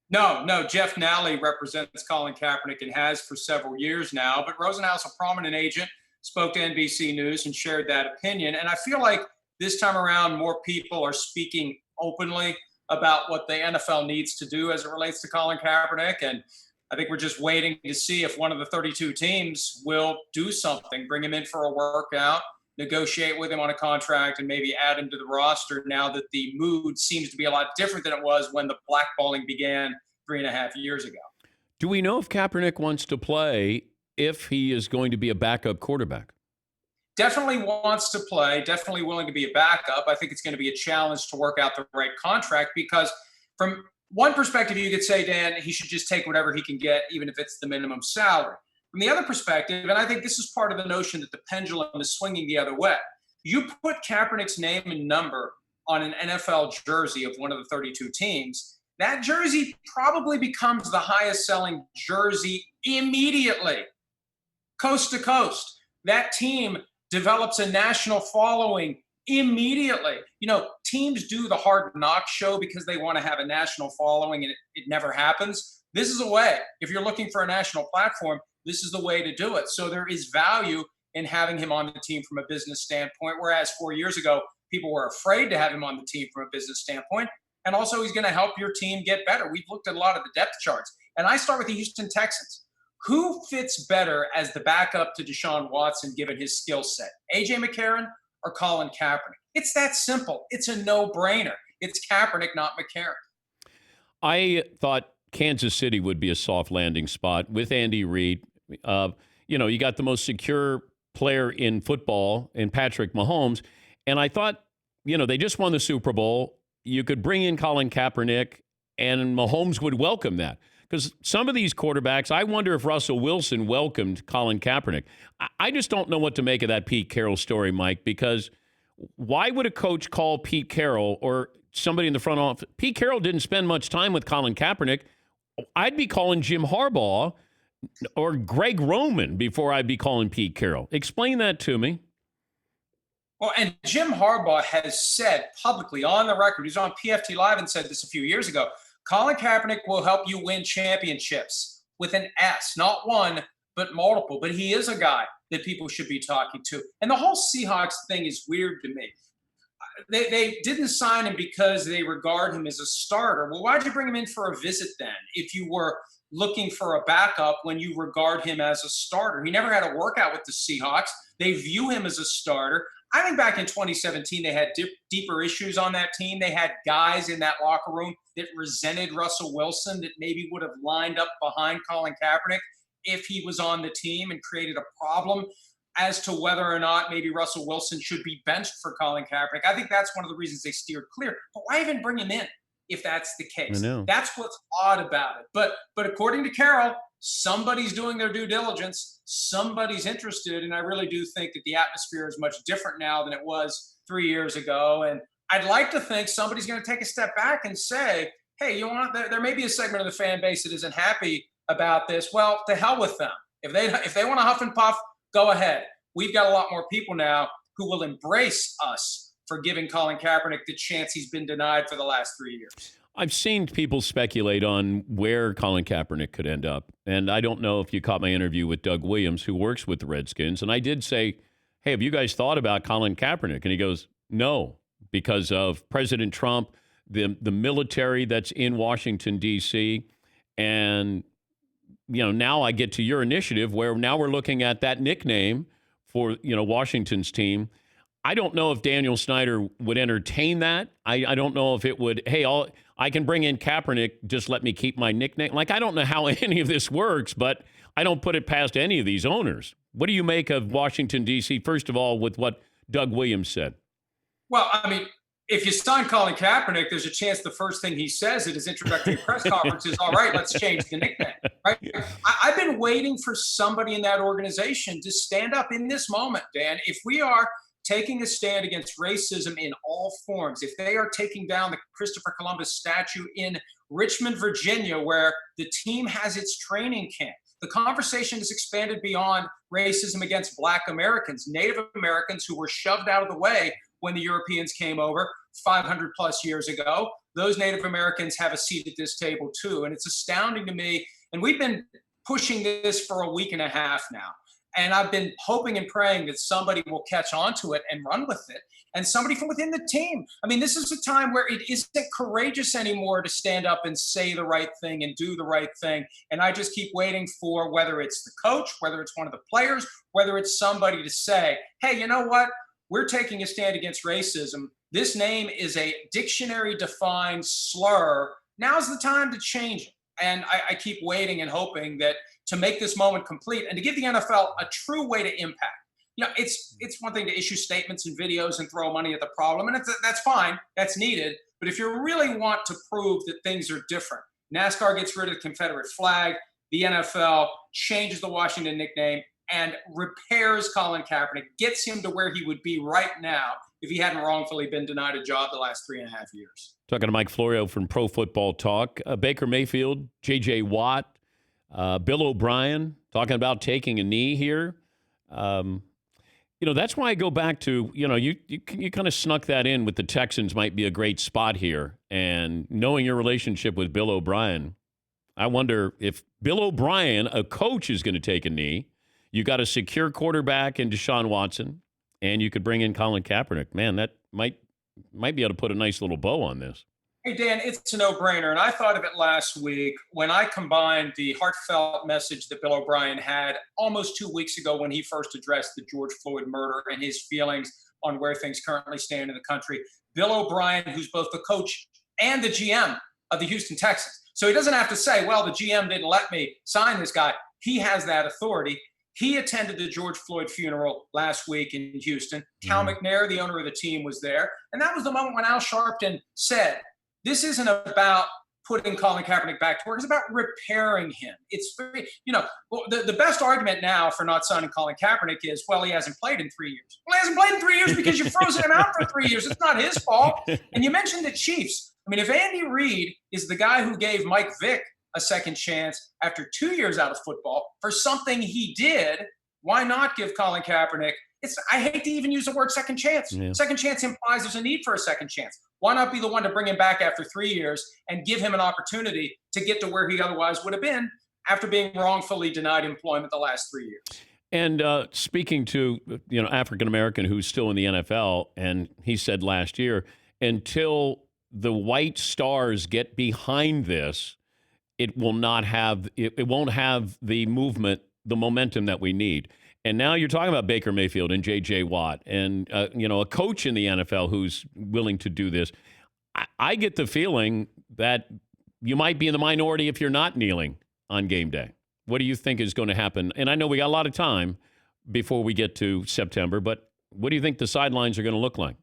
S16: No. Jeff Nally represents Colin Kaepernick and has for several years now. But Rosenhaus, a prominent agent, spoke to NBC News and shared that opinion. And I feel like this time around, more people are speaking openly about what the NFL needs to do as it relates to Colin Kaepernick. And I think we're just waiting to see if one of the 32 teams will do something, bring him in for a workout, negotiate with him on a contract, and maybe add him to the roster now that the mood seems to be a lot different than it was when the blackballing began 3.5 years ago.
S5: Do we know if Kaepernick wants to play if he is going to be a backup quarterback?
S16: Definitely wants to play, definitely willing to be a backup. I think it's going to be a challenge to work out the right contract because from one perspective, you could say, Dan, he should just take whatever he can get, even if it's the minimum salary. From the other perspective, and I think this is part of the notion that the pendulum is swinging the other way, you put Kaepernick's name and number on an NFL jersey of one of the 32 teams, that jersey probably becomes the highest selling jersey immediately, coast to coast. That team develops a national following immediately. You know, teams do the Hard Knocks show because they want to have a national following, and it never happens. This is a way. If you're looking for a national platform, this is the way to do it. So there is value in having him on the team from a business standpoint, whereas 4 years ago, people were afraid to have him on the team from a business standpoint. And also, he's going to help your team get better. We've looked at a lot of the depth charts. And I start with the Houston Texans. Who fits better as the backup to Deshaun Watson given his skill set? A.J. McCarron or Colin Kaepernick? It's that simple. It's a no-brainer. It's Kaepernick, not McCarron.
S5: I thought Kansas City would be a soft landing spot with Andy Reid. You got the most secure player in football in Patrick Mahomes. And I thought, they just won the Super Bowl. You could bring in Colin Kaepernick and Mahomes would welcome that. Because some of these quarterbacks, I wonder if Russell Wilson welcomed Colin Kaepernick. I just don't know what to make of that Pete Carroll story, Mike, because why would a coach call Pete Carroll or somebody in the front office? Pete Carroll didn't spend much time with Colin Kaepernick. I'd be calling Jim Harbaugh or Greg Roman before I'd be calling Pete Carroll. Explain that to me.
S16: Well, and Jim Harbaugh has said publicly on the record, he's on PFT Live and said this a few years ago, Colin Kaepernick will help you win championships with an S, not one, but multiple. But he is a guy that people should be talking to. And the whole Seahawks thing is weird to me. They didn't sign him because they regard him as a starter. Well, why'd you bring him in for a visit then if you were looking for a backup when you regard him as a starter? He never had a workout with the Seahawks. They view him as a starter. I think back in 2017, they had deeper issues on that team. They had guys in that locker room that resented Russell Wilson that maybe would have lined up behind Colin Kaepernick if he was on the team and created a problem as to whether or not maybe Russell Wilson should be benched for Colin Kaepernick. I think that's one of the reasons they steered clear. But why even bring him in if that's the case?
S5: I know.
S16: That's what's odd about it. But according to Carroll, somebody's doing their due diligence. Somebody's interested. And I really do think that the atmosphere is much different now than it was 3 years ago. And I'd like to think somebody's going to take a step back and say, hey, there may be a segment of the fan base that isn't happy about this. Well, to hell with them. If they want to huff and puff, go ahead. We've got a lot more people now who will embrace us for giving Colin Kaepernick the chance he's been denied for the last 3 years.
S5: I've seen people speculate on where Colin Kaepernick could end up. And I don't know if you caught my interview with Doug Williams, who works with the Redskins. And I did say, hey, have you guys thought about Colin Kaepernick? And he goes, no, because of President Trump, the military that's in Washington, D.C. And, now I get to your initiative where now we're looking at that nickname for, Washington's team. I don't know if Daniel Snyder would entertain that. I don't know if it would, hey, I can bring in Kaepernick, just let me keep my nickname. I don't know how any of this works, but I don't put it past any of these owners. What do you make of Washington, D.C., first of all, with what Doug Williams said?
S16: Well, I mean, if you sign Colin Kaepernick, there's a chance the first thing he says at his introductory press conference is, all right, let's change the nickname. Right? I've been waiting for somebody in that organization to stand up in this moment, Dan. If we are taking a stand against racism in all forms, if they are taking down the Christopher Columbus statue in Richmond, Virginia, where the team has its training camp, the conversation has expanded beyond racism against Black Americans, Native Americans who were shoved out of the way when the Europeans came over 500 plus years ago. Those Native Americans have a seat at this table too. And it's astounding to me. And we've been pushing this for a week and a half now. And I've been hoping and praying that somebody will catch on to it and run with it. And somebody from within the team. I mean, this is a time where it isn't courageous anymore to stand up and say the right thing and do the right thing. And I just keep waiting for whether it's the coach, whether it's one of the players, whether it's somebody to say, hey, you know what? We're taking a stand against racism. This name is a dictionary-defined slur. Now's the time to change it. And I keep waiting and hoping that to make this moment complete and to give the NFL a true way to impact. You know, it's one thing to issue statements and videos and throw money at the problem, and that's fine. That's needed. But if you really want to prove that things are different, NASCAR gets rid of the Confederate flag, the NFL changes the Washington nickname, and repairs Colin Kaepernick, gets him to where he would be right now if he hadn't wrongfully been denied a job the last 3.5 years.
S5: Talking to Mike Florio from Pro Football Talk. Baker Mayfield, J.J. Watt, Bill O'Brien talking about taking a knee here. That's why I go back to, you kind of snuck that in with the Texans might be a great spot here. And knowing your relationship with Bill O'Brien, I wonder if Bill O'Brien, a coach, is going to take a knee. You got a secure quarterback in Deshaun Watson, and you could bring in Colin Kaepernick. Man, that might be able to put a nice little bow on this.
S16: Hey, Dan, it's a no-brainer. And I thought of it last week when I combined the heartfelt message that Bill O'Brien had almost 2 weeks ago when he first addressed the George Floyd murder and his feelings on where things currently stand in the country. Bill O'Brien, who's both the coach and the GM of the Houston Texans. So he doesn't have to say, well, the GM didn't let me sign this guy. He has that authority. He attended the George Floyd funeral last week in Houston. Cal McNair, the owner of the team, was there. And that was the moment when Al Sharpton said, this isn't about putting Colin Kaepernick back to work. It's about repairing him. It's very, the best argument now for not signing Colin Kaepernick is, well, he hasn't played in 3 years. Well, he hasn't played in 3 years because you've frozen him out for 3 years. It's not his fault. And you mentioned the Chiefs. I mean, if Andy Reid is the guy who gave Mike Vick a second chance after 2 years out of football for something he did, why not give Colin Kaepernick? I hate to even use the word second chance. Yeah. Second chance implies there's a need for a second chance. Why not be the one to bring him back after 3 years and give him an opportunity to get to where he otherwise would have been after being wrongfully denied employment the last 3 years?
S5: And speaking to African-American who's still in the NFL, and he said last year, until the white stars get behind this, it won't have the movement, the momentum that we need. And now you're talking about Baker Mayfield and J.J. Watt and, a coach in the NFL who's willing to do this. I get the feeling that you might be in the minority if you're not kneeling on game day. What do you think is going to happen? And I know we got a lot of time before we get to September, but what do you think the sidelines are going to look like?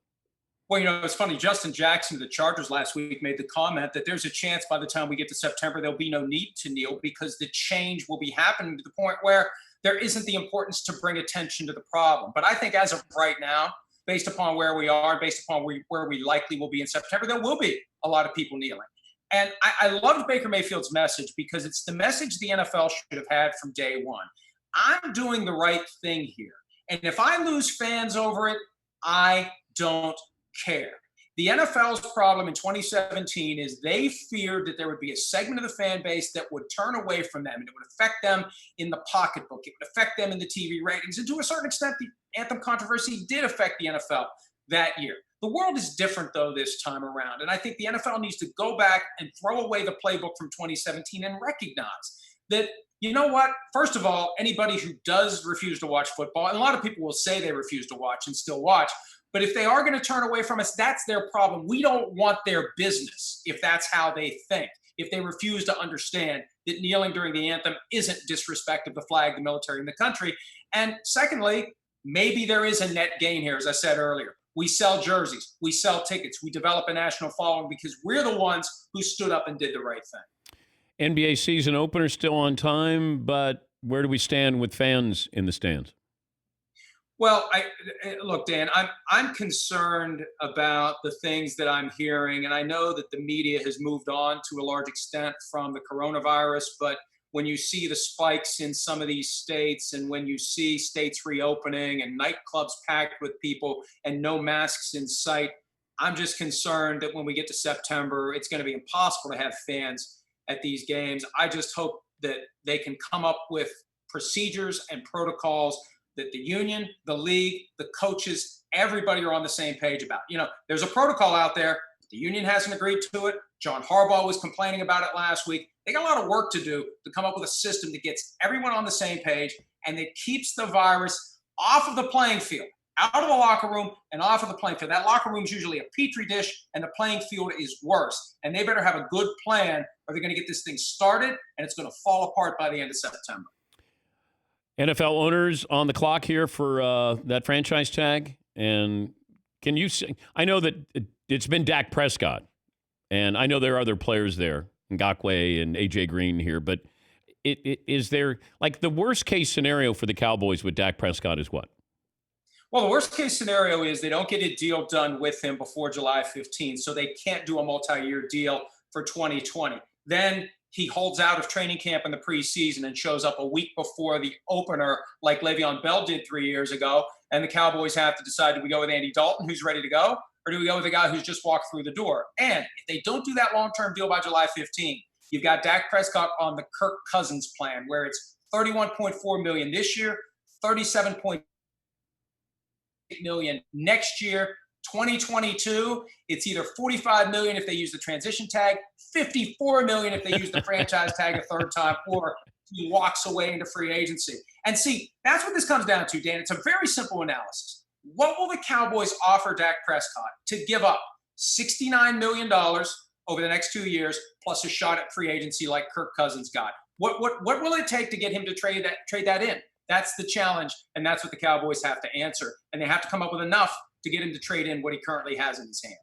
S16: Well, it's funny. Justin Jackson of the Chargers last week made the comment that there's a chance by the time we get to September, there'll be no need to kneel because the change will be happening to the point where there isn't the importance to bring attention to the problem. But I think as of right now, based upon where we are, based upon where we likely will be in September, there will be a lot of people kneeling. And I loved Baker Mayfield's message because it's the message the NFL should have had from day one. I'm doing the right thing here. And if I lose fans over it, I don't care. The NFL's problem in 2017 is they feared that there would be a segment of the fan base that would turn away from them, and it would affect them in the pocketbook. It would affect them in the TV ratings. And to a certain extent, the anthem controversy did affect the NFL that year. The world is different, though, this time around. And I think the NFL needs to go back and throw away the playbook from 2017 and recognize that, you know what? First of all, anybody who does refuse to watch football, and a lot of people will say they refuse to watch and still watch, but if they are going to turn away from us, that's their problem. We don't want their business if that's how they think. if they refuse to understand that kneeling during the anthem isn't disrespect of the flag, the military, and the country. And secondly, maybe there is a net gain here, as I said earlier. We sell jerseys, we sell tickets, we develop a national following because we're the ones who stood up and did the right thing.
S5: NBA season opener still on time, but where do we stand with fans in the stands?
S16: Well, look, Dan, I'm concerned about the things that I'm hearing, and I know that the media has moved on to a large extent from the coronavirus, but when you see the spikes in some of these states and when you see states reopening and nightclubs packed with people and no masks in sight, I'm just concerned that when we get to September, it's going to be impossible to have fans at these games. I just hope that they can come up with procedures and protocols that the union, the league, the coaches, everybody are on the same page about. There's a protocol out there. The union hasn't agreed to it. John Harbaugh was complaining about it last week. They got a lot of work to do to come up with a system that gets everyone on the same page and that keeps the virus off of the playing field, out of the locker room and off of the playing field. That locker room is usually a petri dish and the playing field is worse. And they better have a good plan or they're going to get this thing started and it's going to fall apart by the end of September.
S5: NFL owners on the clock here for that franchise tag. And can you say, I know that it's been Dak Prescott, and I know there are other players there, Ngakoue and A.J. Green here, but is there, like, the worst case scenario for the Cowboys with Dak Prescott is what?
S16: Well, the worst case scenario is they don't get a deal done with him before July 15th, so they can't do a multi-year deal for 2020. Then he holds out of training camp in the preseason and shows up a week before the opener like Le'Veon Bell did 3 years ago. And the Cowboys have to decide, do we go with Andy Dalton, who's ready to go, or do we go with a guy who's just walked through the door? And if they don't do that long-term deal by July 15th, you've got Dak Prescott on the Kirk Cousins plan, where it's $31.4 million this year, $37.8 million next year. 2022, it's either $45 million if they use the transition tag, $54 million if they use the franchise tag a third time, or he walks away into free agency. And see, that's what this comes down to, Dan. It's a very simple analysis. What will the Cowboys offer Dak Prescott to give up $69 million over the next 2 years, plus a shot at free agency like Kirk Cousins got? What will it take to get him to trade that in? That's the challenge, and that's what the Cowboys have to answer. And they have to come up with enough to get him to trade in what he currently has in his hand.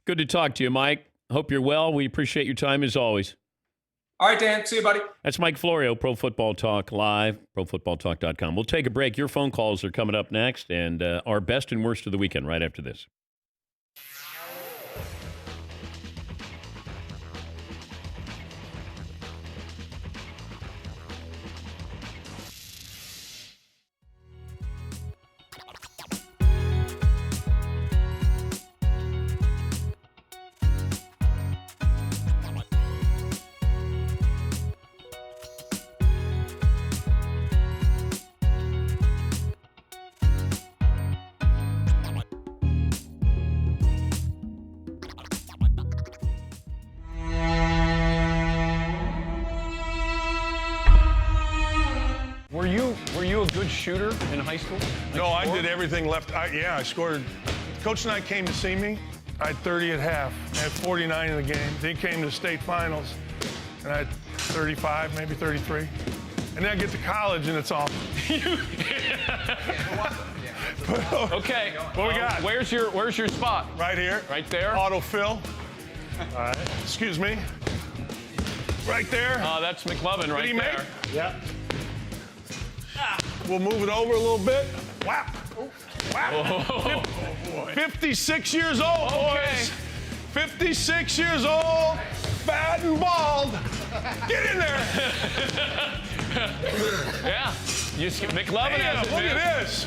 S5: Good to talk to you, Mike. Hope you're well. We appreciate your time as always.
S16: All right, Dan. See you, buddy.
S5: That's Mike Florio, Pro Football Talk Live, profootballtalk.com. We'll take a break. Your phone calls are coming up next, and our best and worst of the weekend right after this. Were you a good shooter in high school?
S17: No, I did everything left. I scored. Coach Knight came to see me. I had 30 at half. I had 49 in the game. Then he came to the state finals, and I had 35, maybe 33. And then I get to college, and it's all.
S5: Okay.
S17: What we got?
S5: Where's your spot?
S17: Right here.
S5: Right there.
S17: Autofill. All right. Excuse me. Right there.
S5: That's McLovin right there.
S17: Yeah. We'll move it over a little bit. Whap. Whap. 56 years old, boys. 56 years old, fat and bald. Get in there.
S5: Yeah. McLovin has it.
S17: Look at this.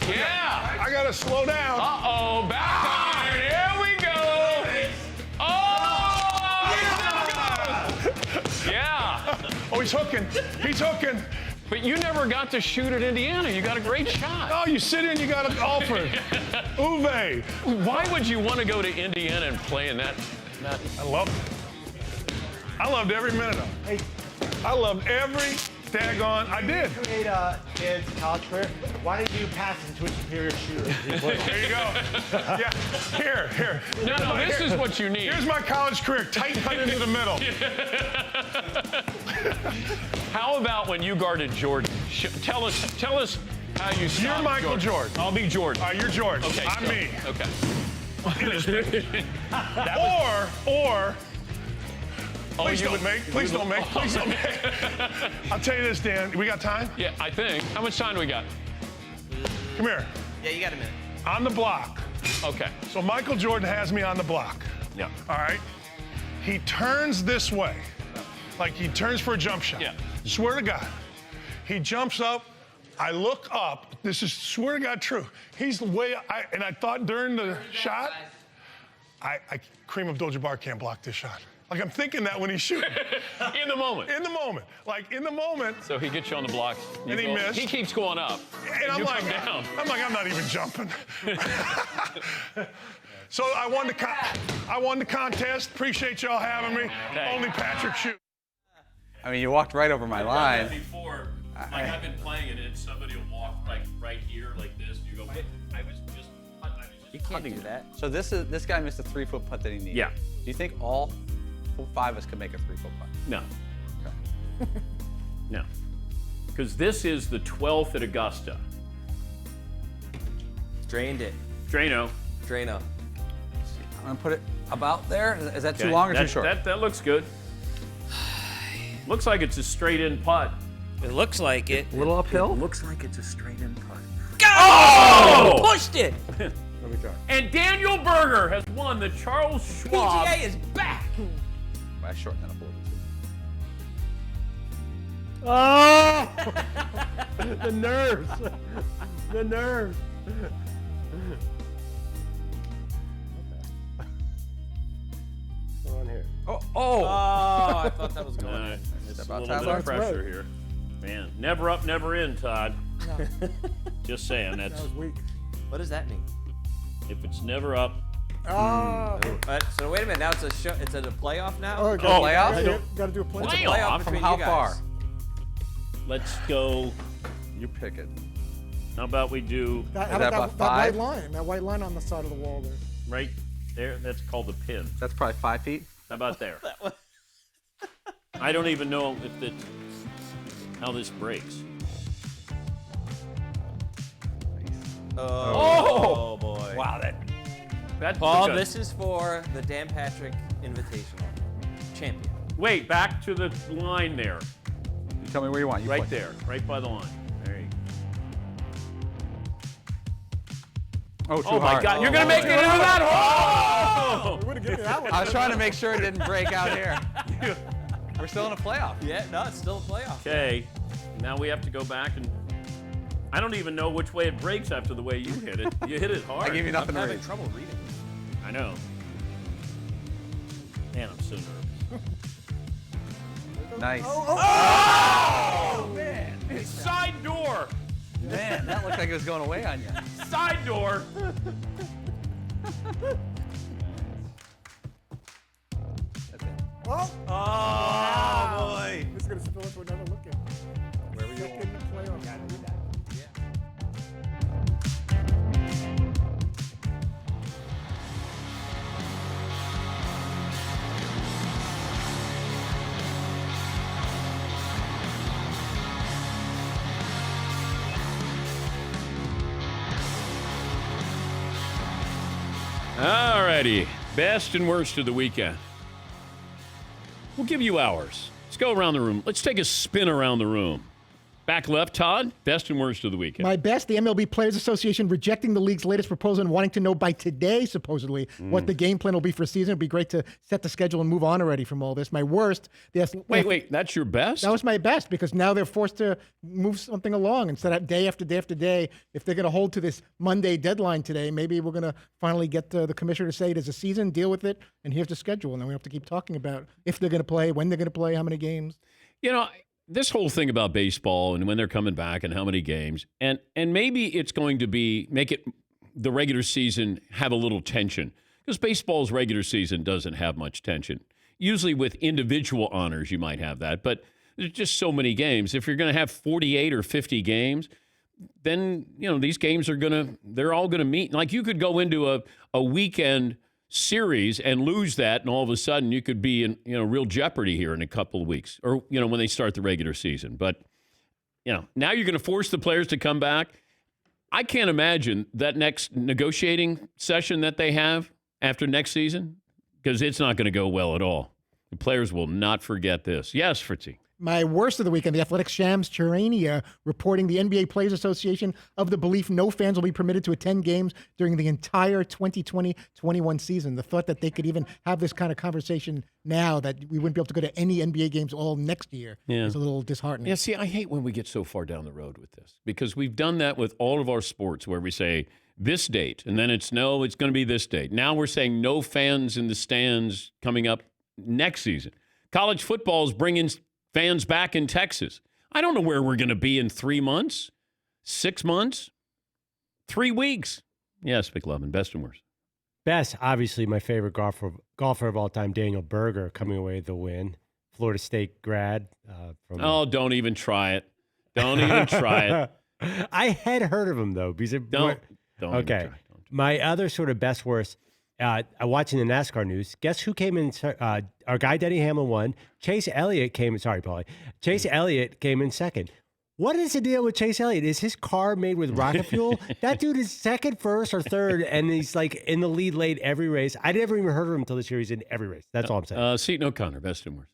S5: Yeah.
S17: I gotta slow down.
S5: Uh-oh, back iron. Here we go. Oh! Yeah.
S17: Oh, he's hooking. He's hooking.
S5: But you never got to shoot at Indiana. You got a great shot.
S17: Oh, you sit in, you got an offer. Uwe.
S5: Why would you want to go to Indiana and play in that?
S17: I loved it. I loved every minute of it. I loved every daggone, I did.
S4: Create Dan's college career. Why did you pass into a superior shooter?
S17: There you go. Yeah, here.
S5: No, this is what you need.
S17: Here's my college career, tight into the middle.
S5: How about when you guarded Jordan? Tell us how you stopped
S17: You're Michael Jordan.
S5: I'll be Jordan.
S17: You're Jordan.
S5: Okay.
S17: I'm me.
S5: Okay.
S17: Please don't make. I'll tell you this, Dan. We got time?
S5: Yeah, I think. How much time do we got?
S17: Come here.
S6: Yeah, you got a minute.
S17: On the block.
S5: Okay.
S17: So Michael Jordan has me on the block.
S5: Yeah.
S17: All right. He turns this way. Like he turns for a jump shot.
S5: Yeah.
S17: Swear to God. He jumps up. I look up. This is, swear to God, true. He's way, and I thought during the shot, Kareem Abdul-Jabbar can't block this shot. Like I'm thinking that when he's shooting.
S5: In the moment.
S17: Like in the moment.
S5: So he gets you on the blocks.
S17: And he missed.
S5: He keeps going up.
S17: And I'm
S5: you
S17: like,
S5: come down.
S17: I'm not even jumping. So I won the contest. Appreciate y'all having me. Only Patrick shoot.
S7: I mean, you walked right over my line.
S5: Before, like I've been playing it, and somebody will walk like right here, like this. You go, I was just
S6: You can't do that.
S7: So this guy missed a 3-foot putt that he needed.
S5: Yeah.
S7: Do you think all 5 of us could make a 3-foot putt?
S5: No.
S7: Okay.
S5: No. Because this is the 12th at Augusta.
S6: Drained it.
S5: Drano.
S6: Drano.
S7: I'm gonna put it about there. Is that too long or too short?
S5: That looks good. Looks like it's a straight in putt.
S6: It looks like it.
S7: A little uphill?
S3: It looks like it's a straight in putt.
S6: Oh! Pushed it.
S7: Let me try.
S5: And Daniel Berger has won the Charles Schwab.
S6: PGA is back.
S7: I shorten that up a little bit too.
S4: Oh! The nerves. The nerves. On here.
S6: Oh, I thought that was going in.
S5: It's
S7: about
S5: a little bit
S7: time?
S5: of pressure here. Man, never up, never in, Todd.
S14: No.
S5: Just saying,
S14: That
S5: that's
S14: was weak.
S6: What does that mean?
S5: if it's never up.
S14: Oh.
S6: So wait a minute. Now it's a show. It's a playoff now.
S14: Oh,
S7: playoff?
S14: Got to do a playoff.
S6: It's a playoff
S7: From
S6: between
S7: how
S6: you guys.
S7: far?
S5: Let's go.
S7: You pick it.
S5: How about we do
S14: That,
S7: Is
S14: how
S7: that
S14: about
S7: about
S14: that white
S7: 5?
S14: line? That white line on the side of the wall there.
S5: right there? That's called the pin.
S7: That's probably 5 feet.
S5: How about there? I don't even know if it how this breaks.
S6: Oh boy!
S5: Wow, that
S6: Paul,
S5: took a-
S6: this is for the Dan Patrick Invitational champion.
S5: Wait, back to the line there.
S7: You tell me where you want. You
S5: Right
S7: point.
S5: there, right by the line. There you
S7: Oh,
S5: go.
S7: too
S5: Oh my
S7: hard.
S5: God! You're gonna make me do that! Oh!
S14: We would have given you that one.
S7: I was trying to make sure it didn't break out here. We're still in a playoff.
S6: Yeah, no, it's still a playoff.
S5: Okay, now we have to go back and. I don't even know which way it breaks after the way you hit it. You hit it hard.
S7: I gave you nothing
S6: I'm
S7: to
S6: having
S7: read.
S6: trouble reading.
S5: I know. Man, I'm so nervous.
S7: Nice.
S5: Oh, man! It's side door.
S7: Man, that looked like it was going away on you.
S5: Side door.
S14: Oh.
S5: Oh boy!
S14: This is gonna spill into another look in.
S6: Where we go?
S14: Second playoff. Gotta do that.
S5: Alrighty, best and worst of the weekend. We'll give you ours. Let's go around the room. Let's take a spin around the room. Back left, Todd, best and worst of the weekend.
S14: My best, the MLB Players Association rejecting the league's latest proposal and wanting to know by today, supposedly, what the game plan will be for the season. It'd be great to set the schedule and move on already from all this. My worst,
S5: Wait, that's your best?
S14: That was my best because now they're forced to move something along instead of day after day after day. If they're going to hold to this Monday deadline today, maybe we're going to finally get the commissioner to say there's a season, deal with it, and here's the schedule. And then we have to keep talking about if they're going to play, when they're going to play, how many games.
S5: You know, this whole thing about baseball and when they're coming back and how many games, and maybe it's going to make it the regular season have a little tension because baseball's regular season doesn't have much tension. Usually with individual honors, you might have that, but There's just so many games. If you're going to have 48 or 50 games, then, these games they're all going to meet. Like you could go into a weekend series and lose that, and all of a sudden you could be in, real jeopardy here in a couple of weeks or, when they start the regular season. But, now you're going to force the players to come back. I can't imagine that next negotiating session that they have after next season, because it's not going to go well at all. The players will not forget this. Yes, Fritzy.
S14: My worst of the weekend, the Athletic Shams Charania reporting the NBA Players Association of the belief no fans will be permitted to attend games during the entire 2020-21 season. The thought that they could even have this kind of conversation now, that we wouldn't be able to go to any NBA games all next year, is a little disheartening.
S5: Yeah, see, I hate when we get so far down the road with this, because we've done that with all of our sports where we say this date, and then it's going to be this date. Now we're saying no fans in the stands coming up next season. College football is bringing fans back in Texas. I don't know where we're going to be in 3 months, 6 months, 3 weeks. Yes, McLovin, best and worst.
S4: Best, obviously, my favorite golfer of all time, Daniel Berger, coming away with the win. Florida State grad.
S5: Don't even try it. Don't even try it.
S4: I had heard of him, though. Because
S5: don't
S4: okay.
S5: Even try.
S4: My other sort of best worst, watching the NASCAR news, guess who came in? Our guy Denny Hamlin won. Chase Elliott came in. Sorry, Paulie. Chase Elliott came in second. What is the deal with Chase Elliott? Is his car made with rocket fuel? That dude is second, first, or third, and he's like in the lead late every race. I never even heard of him until this year. He's in every race. That's all I'm saying.
S5: Seton O'Connor, best and worst.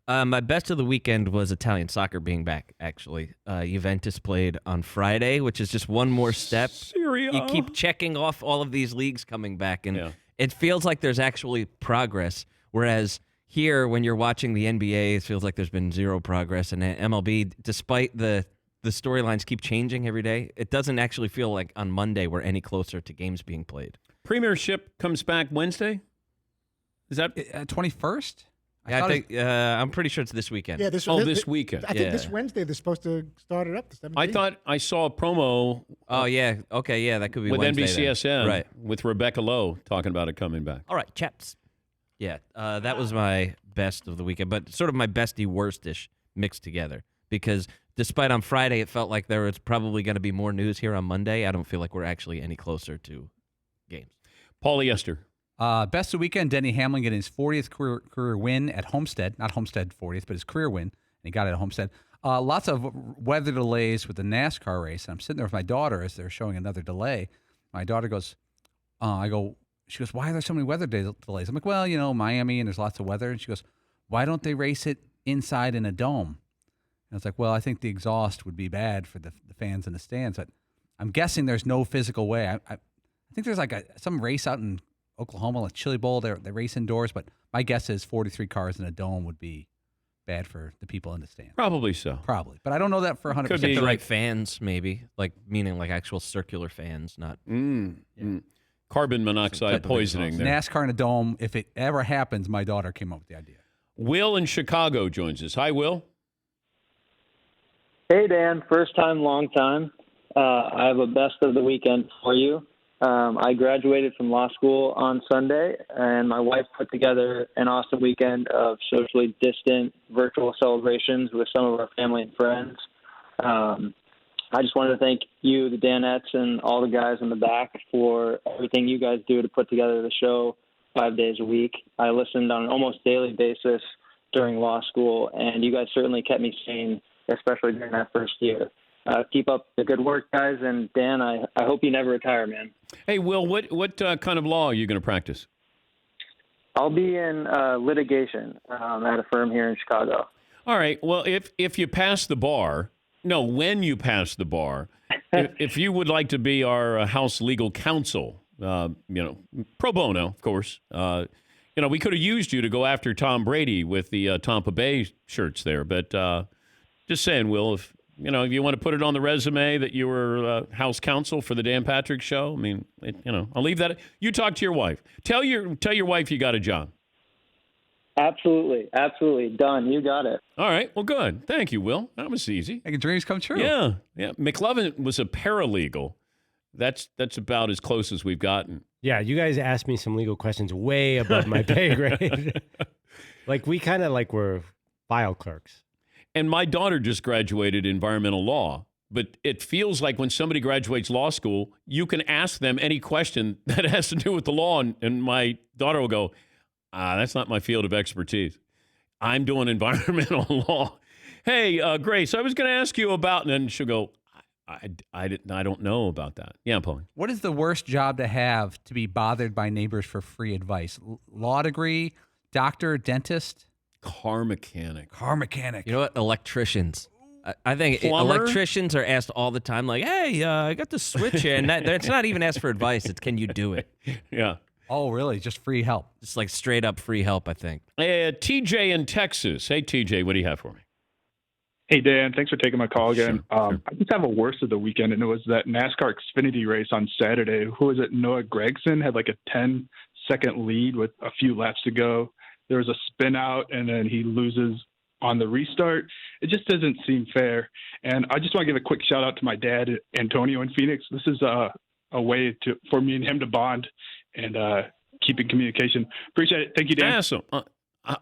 S6: My best of the weekend was Italian soccer being back, actually. Juventus played on Friday, which is just one more step.
S5: Serie A.
S6: You keep checking off all of these leagues coming back, and it feels like there's actually progress, whereas here, when you're watching the NBA, it feels like there's been zero progress. And MLB, despite the storylines keep changing every day, it doesn't actually feel like on Monday we're any closer to games being played.
S5: Premiership comes back Wednesday? Is that
S7: 21st?
S6: I'm pretty sure it's this weekend.
S14: Yeah,
S5: this weekend.
S14: I think this Wednesday they're supposed to start it up. The 17th.
S5: I thought I saw a promo.
S6: Oh, yeah. Okay, yeah, that could be
S5: with
S6: Wednesday
S5: NBCSN,
S6: then. Right.
S5: with Rebecca Lowe talking about it coming back.
S6: All right, chaps. Yeah, that was my best of the weekend, but sort of my bestie worstish mixed together, because despite on Friday it felt like there was probably going to be more news here on Monday, I don't feel like we're actually any closer to games.
S5: Polyester.
S7: Best of the weekend, Denny Hamlin getting his 40th career win at Homestead. Not Homestead 40th, but his career win. And he got it at Homestead. Lots of weather delays with the NASCAR race. And I'm sitting there with my daughter as they're showing another delay. My daughter goes, she goes, why are there so many weather delays? I'm like, well, Miami, and there's lots of weather. And she goes, why don't they race it inside in a dome? And I was like, well, I think the exhaust would be bad for the fans in the stands. But I'm guessing there's no physical way. I think there's like some race out in Oklahoma, like Chili Bowl. They race indoors. But my guess is 43 cars in a dome would be bad for the people in the stands.
S5: Probably so.
S7: Probably. But I don't know that for 100%.
S6: Could be the right fans, maybe. Meaning actual circular fans, not...
S5: Carbon monoxide poisoning there.
S7: NASCAR in a dome, if it ever happens, my daughter came up with the idea.
S5: Will in Chicago joins us. Hi, Will.
S18: Hey, Dan. First time, long time. I have a best of the weekend for you. I graduated from law school on Sunday, and my wife put together an awesome weekend of socially distant virtual celebrations with some of our family and friends. I just wanted to thank you, the Danettes, and all the guys in the back for everything you guys do to put together the show 5 days a week. I listened on an almost daily basis during law school, and you guys certainly kept me sane, especially during that first year. Keep up the good work, guys, and Dan, I hope you never retire, man.
S5: Hey, Will, what kind of law are you going to practice?
S18: I'll be in litigation at a firm here in Chicago.
S5: All right. Well, if you pass the bar... No, when you pass the bar, if you would like to be our House legal counsel, pro bono, of course, we could have used you to go after Tom Brady with the Tampa Bay shirts there. But just saying, Will, if you want to put it on the resume that you were House counsel for the Dan Patrick Show, I mean, I'll leave that. You talk to your wife. Tell your wife you got a job.
S18: Absolutely. Done. You got it.
S5: All right. Well, good. Thank you, Will. That was easy.
S7: Making dreams come true.
S5: Yeah. McLovin was a paralegal. That's about as close as we've gotten.
S4: Yeah, you guys asked me some legal questions way above my pay grade. We kind of were file clerks.
S5: And my daughter just graduated environmental law. But it feels like when somebody graduates law school, you can ask them any question that has to do with the law. And my daughter will go, that's not my field of expertise. I'm doing environmental law. Hey, Grace, I was going to ask you about, and then she'll go, I don't know about that. Yeah, Paul.
S7: What is the worst job to have to be bothered by neighbors for free advice? Law degree, doctor, dentist?
S5: Car mechanic.
S7: Car mechanic.
S6: You know what? Electricians. I think
S5: Plumber?
S6: electricians are asked all the time, like, hey, I got the switch here. And it's not even asked for advice. It's can you do it?
S5: Yeah.
S7: Oh, really? Just free help.
S6: Just like straight up free help, I think.
S5: TJ in Texas. Hey, TJ, what do you have for me?
S19: Hey, Dan. Thanks for taking my call again.
S5: Sure.
S19: I just have a worst of the weekend, and it was that NASCAR Xfinity race on Saturday. Who was it? Noah Gragson had like a 10-second lead with a few laps to go. There was a spin out, and then he loses on the restart. It just doesn't seem fair. And I just want to give a quick shout out to my dad, Antonio in Phoenix. This is a way for me and him to bond and keep in communication. Appreciate it. Thank you, Dan.
S5: Awesome.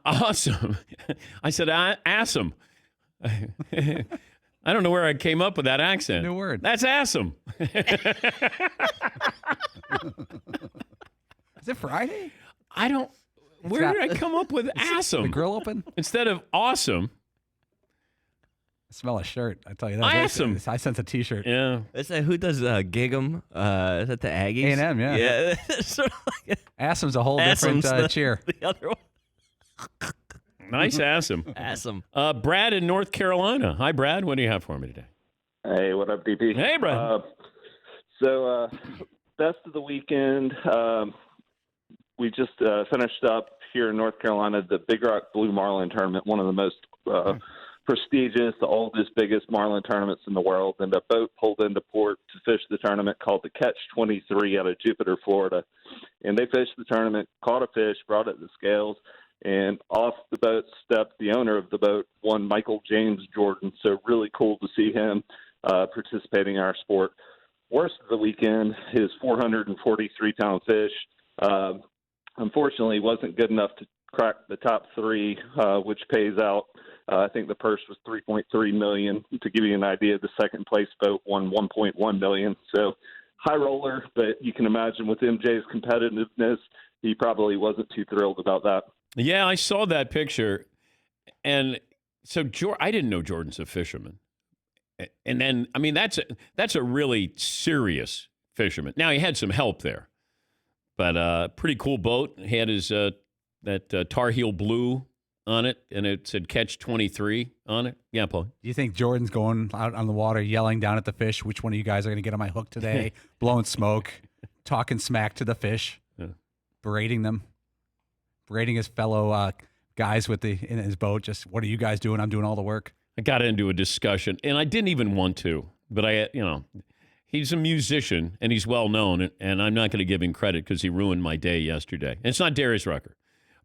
S5: Awesome. I said, awesome. I don't know where I came up with that accent.
S7: New word.
S5: That's awesome.
S7: Is it Friday?
S5: I don't. Where did I come up with awesome?
S7: The grill open?
S5: Instead of awesome.
S7: I smell a shirt. I tell you that.
S5: Awesome.
S7: I sense a T-shirt.
S5: Yeah.
S6: Is that who does Gig'em? Is that the Aggies?
S7: A&M, yeah.
S6: Yeah. Sort of like
S7: Awesome's a whole different cheer.
S6: The other one.
S5: Nice awesome.
S6: Awesome.
S5: Brad in North Carolina. Hi, Brad. What do you have for me today?
S20: Hey, what up, DP?
S5: Hey, Brad.
S20: Best of the weekend. We just finished up here in North Carolina the Big Rock Blue Marlin Tournament, one of the most prestigious, the oldest, biggest marlin tournaments in the world. And a boat pulled into port to fish the tournament called the Catch 23 out of Jupiter, Florida. And they fished the tournament, caught a fish, brought it to scales, and off the boat stepped the owner of the boat, one Michael James Jordan. So really cool to see him participating in our sport. Worst of the weekend, his 443-pound fish, unfortunately wasn't good enough to crack the top three, which pays out. I think the purse was $3.3 million. To give you an idea, the second place boat won $1.1 million. So high roller, but you can imagine with MJ's competitiveness, he probably wasn't too thrilled about that.
S5: Yeah, I saw that picture. And so I didn't know Jordan's a fisherman. And then, I mean, that's a really serious fisherman. Now, he had some help there. But pretty cool boat. He had his that Tar Heel blue on it, and it said Catch 23 on it. Yeah, Paul.
S7: Do you think Jordan's going out on the water, yelling down at the fish, which one of you guys are going to get on my hook today, blowing smoke, talking smack to the fish, berating them, berating his fellow guys in his boat, just, what are you guys doing? I'm doing all the work.
S5: I got into a discussion, and I didn't even want to, but he's a musician, and he's well-known, and I'm not going to give him credit because he ruined my day yesterday. And it's not Darius Rucker,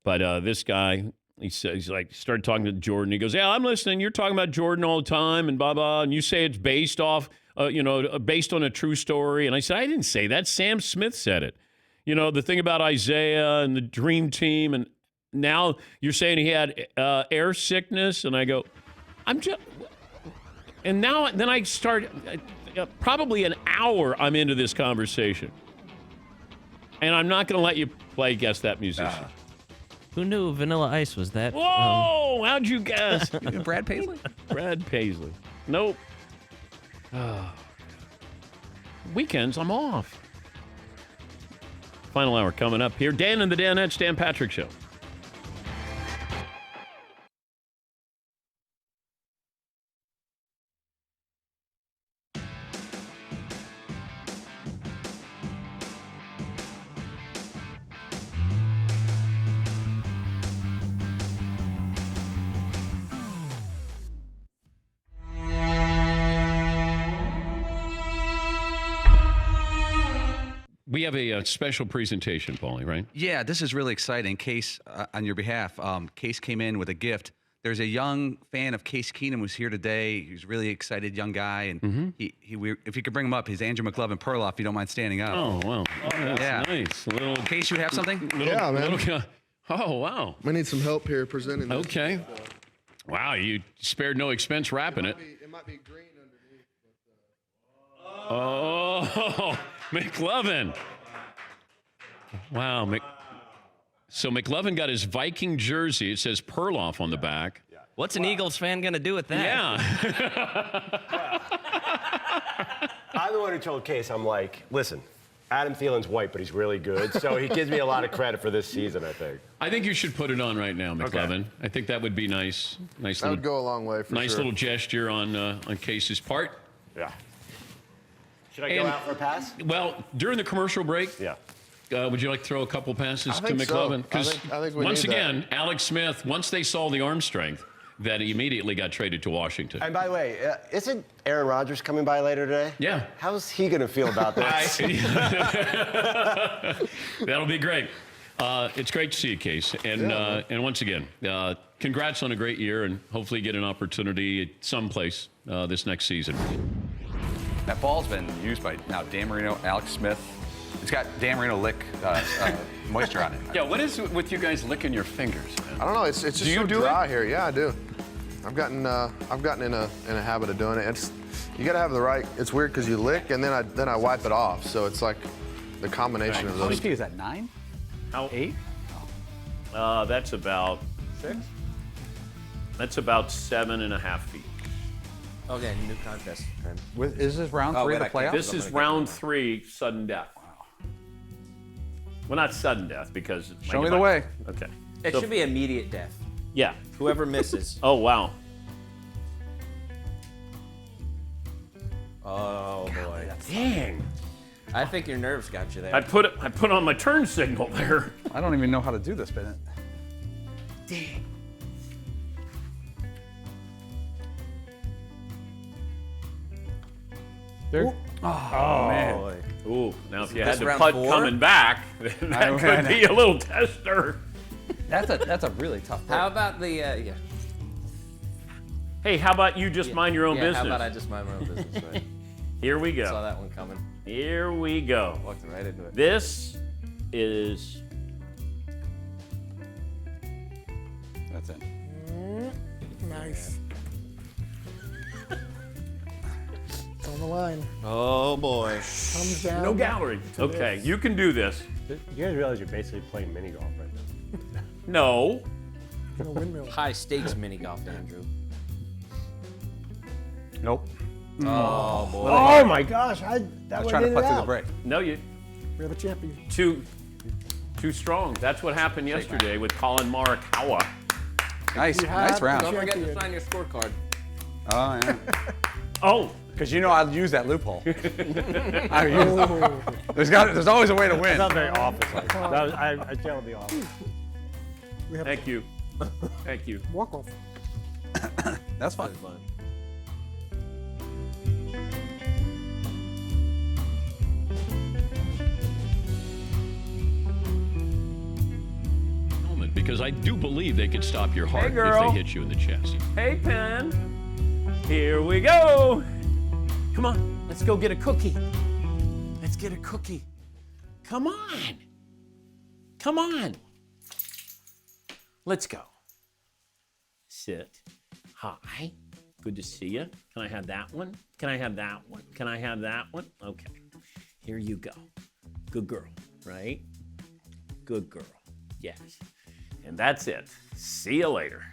S5: but this guy, he's like, started talking to Jordan. He goes, yeah, I'm listening. You're talking about Jordan all the time and blah, blah, and you say it's based off, based on a true story. And I said, I didn't say that. Sam Smith said it. The thing about Isaiah and the Dream Team, and now you're saying he had air sickness, and I go, then I start... probably an hour I'm into this conversation. And I'm not going to let you play Guess That Musician.
S6: Who knew Vanilla Ice was that?
S5: Whoa! How'd you guess?
S7: Brad Paisley?
S5: Brad Paisley. Nope. Weekends, I'm off. Final hour coming up here. Dan and the Danettes, Dan Patrick Show. We have a special presentation, Paulie, right?
S7: Yeah, this is really exciting. Case, on your behalf, Case came in with a gift. There's a young fan of Case Keenum who's here today. He's a really excited young guy, and if you could bring him up, he's Andrew McLovin Perloff. If you don't mind standing up.
S5: Oh wow, that's nice.
S7: Case, you have something?
S21: Yeah, man.
S5: Oh wow.
S21: I need some help here presenting this.
S5: Okay. Wow, you spared no expense wrapping it.
S21: It might be green underneath.
S5: Oh, McLovin. Wow. So McLovin got his Viking jersey. It says Perloff on the back.
S6: What's an Eagles fan going to do with that?
S5: Yeah.
S22: I'm the one who told Case, I'm like, listen, Adam Thielen's white, but he's really good. So he gives me a lot of credit for this season, I think.
S5: I think you should put it on right now, McLovin.
S22: Okay.
S5: I think that would be nice. Nice
S21: That would go a long way for
S5: nice
S21: sure.
S5: little gesture on Case's part.
S22: Yeah. Should I go out for a pass?
S5: Well, during the commercial break, would you like to throw a couple passes
S21: I
S5: to
S21: think so.
S5: McLovin?
S21: I think we
S5: once
S21: need that.
S5: again, Alex Smith, once they saw the arm strength, that he immediately got traded to Washington.
S22: And by the way, isn't Aaron Rodgers coming by later today?
S5: Yeah.
S22: How's he going to feel about this?
S5: That'll be great. It's great to see you, Case. And once again, congrats on a great year, and hopefully get an opportunity at someplace this next season.
S7: That ball's been used by now Dan Marino, Alex Smith. It's got Dan Marino lick moisture on it.
S5: Yeah, what is it with you guys licking your fingers?
S21: I don't know. It's just so dry here. Yeah, I do. I've gotten in a habit of doing it. It's you got to have the right. It's weird because you lick and then I wipe it off. So it's like the combination of
S7: How many
S21: those.
S7: feet is that? 9?
S5: How
S7: 8?
S5: That's about
S7: 6.
S5: That's about 7.5 feet.
S6: Okay, new contest.
S7: Is this round 3 of the playoffs?
S5: This is round 3, sudden death. Wow. Well, not sudden death because.
S7: Show me the way.
S5: Okay.
S6: It should be immediate death.
S5: Yeah.
S6: Whoever misses.
S5: Oh wow.
S6: Oh boy.
S5: Dang.
S6: I think your nerves got you there.
S5: I put on my turn signal there.
S7: I don't even know how to do this, Bennett.
S5: Dang.
S7: There.
S5: Oh,
S7: man.
S5: boy. Ooh, now if you
S6: This
S5: had the
S6: round
S5: putt
S6: 4?
S5: coming back, that could be a little tester.
S7: That's a really tough break.
S6: How about the yeah?
S5: Hey, how about you just mind your own
S6: Yeah,
S5: business?
S6: how about I just mind my own business? Right?
S5: Here we go.
S6: Saw that one coming.
S5: Here we go.
S6: Walked right into it.
S5: This is.
S7: That's it.
S14: Nice. It's on the line.
S6: Oh boy.
S14: Comes down.
S5: No gallery. Okay,
S14: this.
S5: you can do this.
S4: You guys realize you're basically playing mini golf right now?
S5: No.
S14: No windmill.
S6: High stakes mini golf, Andrew.
S7: Nope.
S6: Oh boy.
S4: Oh my gosh!
S7: I was trying to putt through the break.
S5: No, you.
S14: We have a champion.
S5: Too strong. That's what happened yesterday with Colin Morikawa.
S7: Nice,
S14: You
S7: nice
S14: have
S7: round.
S6: Don't forget to
S14: Champion.
S6: sign your scorecard.
S7: Oh yeah.
S5: Oh.
S7: Because you know I'll use that loophole. There's always a way to win.
S4: It's not very office like that. I channeled the office.
S14: We have
S5: Thank you. Thank you.
S14: walk off.
S7: That's fun.
S5: Because I do believe they could stop your heart if girl. they hit you in the chest. Hey, Pen. Here we go. Come on. Let's go get a cookie. Let's get a cookie. Come on. Come on. Let's go. Sit. Hi. Good to see you. Can I have that one? Can I have that one? Can I have that one? Okay. Here you go. Good girl, right? Good girl. Yes. And that's it. See you later.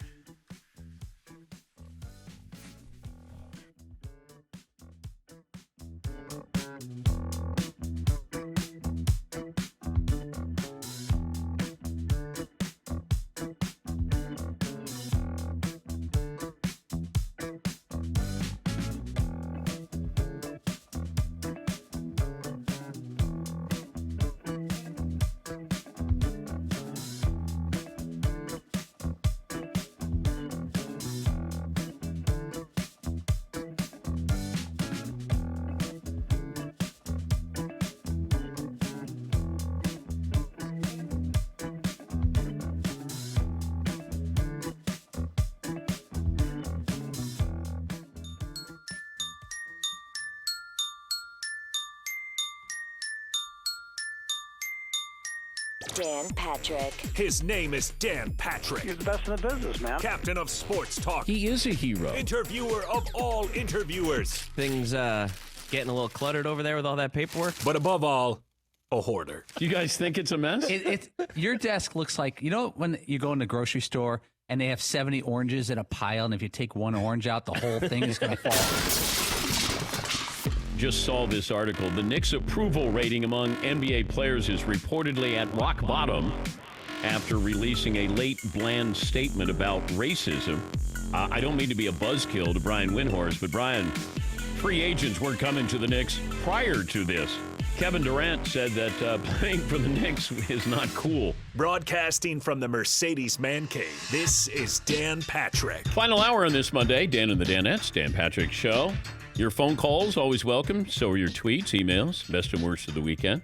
S2: Dan Patrick.
S3: His name is Dan Patrick.
S10: He's the best in the business, man.
S3: Captain of Sports Talk.
S5: He is a hero.
S3: Interviewer of all interviewers.
S6: Things getting a little cluttered over there with all that paperwork.
S3: But above all, a hoarder.
S5: Do you guys think it's a mess?
S7: Your desk looks like, you know, when you go in the grocery store and they have 70 oranges in a pile, and if you take one orange out, the whole thing is going to fall.
S5: Just saw this article. The Knicks' approval rating among NBA players is reportedly at rock bottom after releasing a late bland statement about racism. I don't mean to be a buzzkill to Brian Windhorst, but Brian, free agents were coming to the Knicks prior to this. Kevin Durant said that playing for the Knicks is not cool.
S3: Broadcasting from the Mercedes Man Cave, this is Dan Patrick.
S5: Final hour on this Monday, Dan and the Danettes, Dan Patrick Show. Your phone calls, always welcome. So are your tweets, emails, best and worst of the weekend.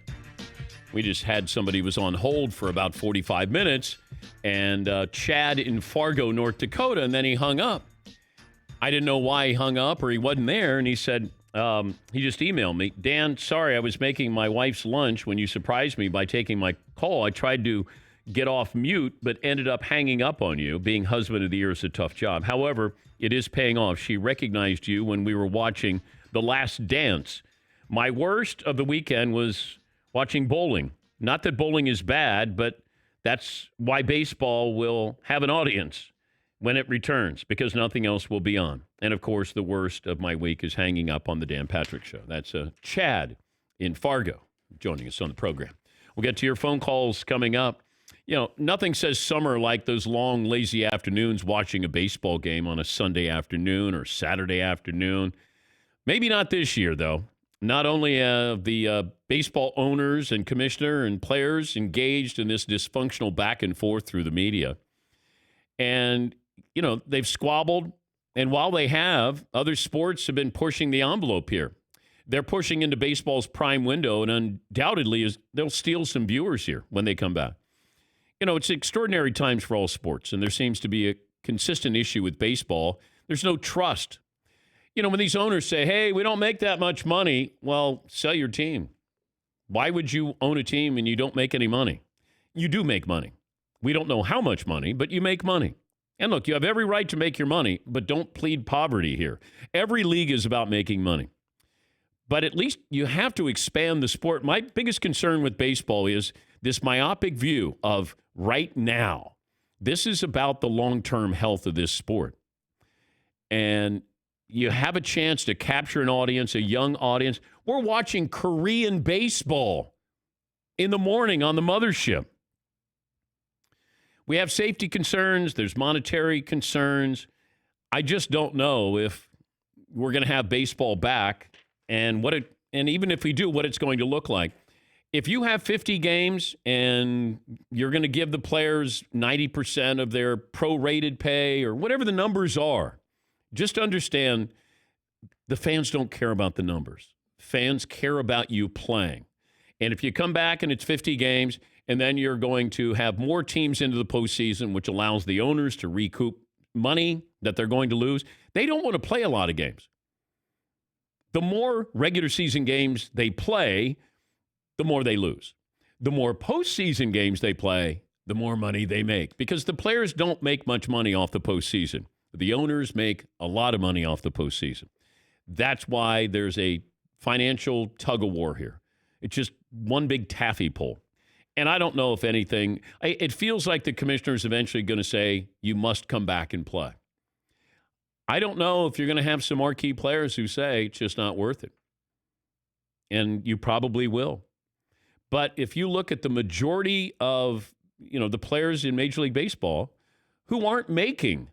S5: We just had somebody was on hold for about 45 minutes, and Chad in Fargo, North Dakota, and then he hung up. I didn't know why he hung up or he wasn't there, and he said, he just emailed me, Dan, sorry, I was making my wife's lunch when you surprised me by taking my call. I tried to get off mute, but ended up hanging up on you. Being husband of the year is a tough job. However, it is paying off. She recognized you when we were watching The Last Dance. My worst of the weekend was watching bowling. Not that bowling is bad, but that's why baseball will have an audience when it returns, because nothing else will be on. And, of course, the worst of my week is hanging up on the Dan Patrick Show. That's Chad in Fargo joining us on the program. We'll get to your phone calls coming up. You know, nothing says summer like those long, lazy afternoons watching a baseball game on a Sunday afternoon or Saturday afternoon. Maybe not this year, though. Not only have the baseball owners and commissioner and players engaged in this dysfunctional back and forth through the media. And, you know, they've squabbled. And while they have, other sports have been pushing the envelope here. They're pushing into baseball's prime window, and undoubtedly they'll steal some viewers here when they come back. You know, it's extraordinary times for all sports, and there seems to be a consistent issue with baseball. There's no trust. You know, when these owners say, hey, we don't make that much money, well, sell your team. Why would you own a team and you don't make any money? You do make money. We don't know how much money, but you make money. And look, you have every right to make your money, but don't plead poverty here. Every league is about making money. But at least you have to expand the sport. My biggest concern with baseball is this myopic view of right now. This is about the long-term health of this sport. And you have a chance to capture an audience, a young audience. We're watching Korean baseball in the morning on the mothership. We have safety concerns. There's monetary concerns. I just don't know if we're going to have baseball back and even if we do, what it's going to look like. If you have 50 games and you're going to give the players 90% of their prorated pay or whatever the numbers are, just understand the fans don't care about the numbers. Fans care about you playing. And if you come back and it's 50 games and then you're going to have more teams into the postseason, which allows the owners to recoup money that they're going to lose, they don't want to play a lot of games. The more regular season games they play, the more they lose. The more postseason games they play, the more money they make. Because the players don't make much money off the postseason. The owners make a lot of money off the postseason. That's why there's a financial tug-of-war here. It's just one big taffy pull. And I don't know if anything, it feels like the commissioner's eventually going to say, you must come back and play. I don't know if you're going to have some marquee players who say it's just not worth it. And you probably will. But if you look at the majority of, the players in Major League Baseball who aren't making,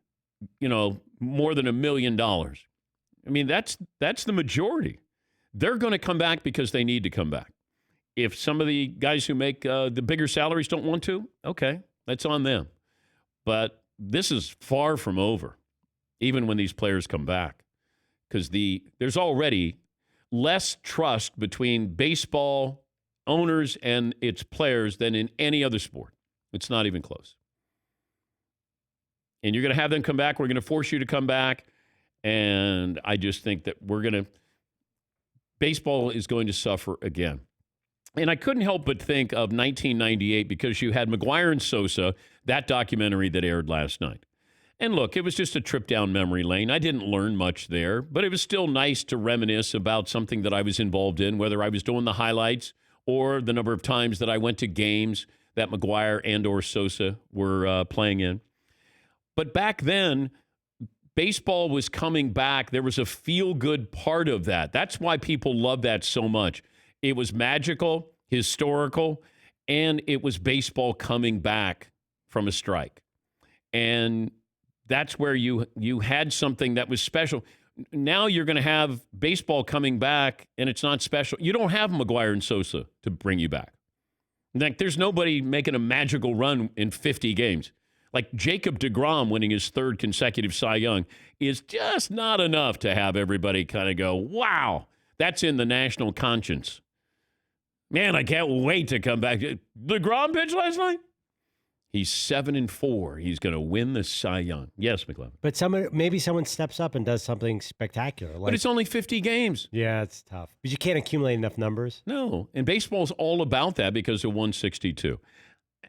S5: more than $1 million. I mean, that's the majority. They're going to come back because they need to come back. If some of the guys who make the bigger salaries don't want to, okay, that's on them. But this is far from over, even when these players come back, because there's already less trust between baseball owners and its players than in any other sport. It's not even close. And you're going to have them come back. We're going to force you to come back. And I just think that baseball is going to suffer again. And I couldn't help but think of 1998 because you had McGwire and Sosa, that documentary that aired last night. And look, it was just a trip down memory lane. I didn't learn much there, but it was still nice to reminisce about something that I was involved in, whether I was doing the highlights or the number of times that I went to games that McGwire and or Sosa were playing in. But back then, baseball was coming back. There was a feel-good part of that. That's why people love that so much. It was magical, historical, and it was baseball coming back from a strike. And that's where you had something that was special. Now you're going to have baseball coming back, and it's not special. You don't have McGwire and Sosa to bring you back. Like, there's nobody making a magical run in 50 games. Like Jacob deGrom winning his third consecutive Cy Young is just not enough to have everybody kind of go, wow, that's in the national conscience. Man, I can't wait to come back. deGrom pitched last night? He's 7-4. He's going to win the Cy Young. Yes, McLeod.
S4: But maybe someone steps up and does something spectacular.
S5: But it's only 50 games.
S4: Yeah, it's tough. But you can't accumulate enough numbers.
S5: No, and baseball's all about that because of 162.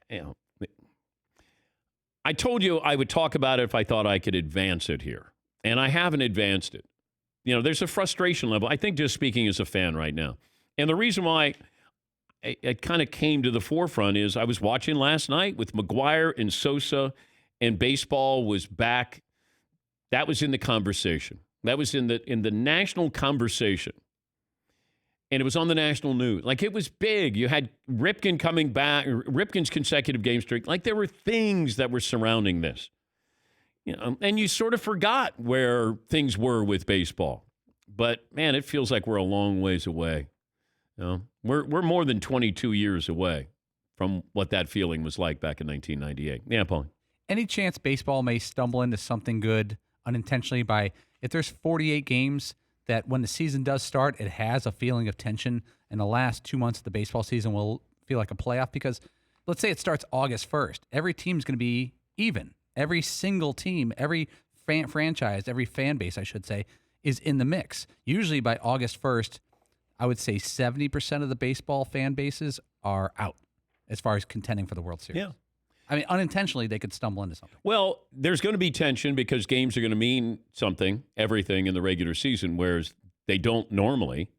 S5: You know, I told you I would talk about it if I thought I could advance it here, and I haven't advanced it. You know, there's a frustration level, I think, just speaking as a fan right now. And the reason why it kind of came to the forefront is I was watching last night with McGwire and Sosa, and baseball was back. That was in the conversation. That was in the national conversation. And it was on the national news. Like, it was big. You had Ripken coming back, Ripken's consecutive game streak. Like, there were things that were surrounding this. You know, and you sort of forgot where things were with baseball. But, man, it feels like we're a long ways away. You know, we're more than 22 years away from what that feeling was like back in 1998. Yeah, Paul.
S7: Any chance baseball may stumble into something good unintentionally by, if there's 48 games, that when the season does start, it has a feeling of tension, and the last 2 months of the baseball season will feel like a playoff? Because let's say it starts August 1st. Every team's going to be even. Every single team, every franchise, every fan base, I should say, is in the mix. Usually by August 1st, I would say 70% of the baseball fan bases are out as far as contending for the World Series.
S5: Yeah.
S7: I mean, unintentionally, they could stumble into something.
S5: Well, there's going to be tension because games are going to mean something, everything in the regular season, whereas they don't normally,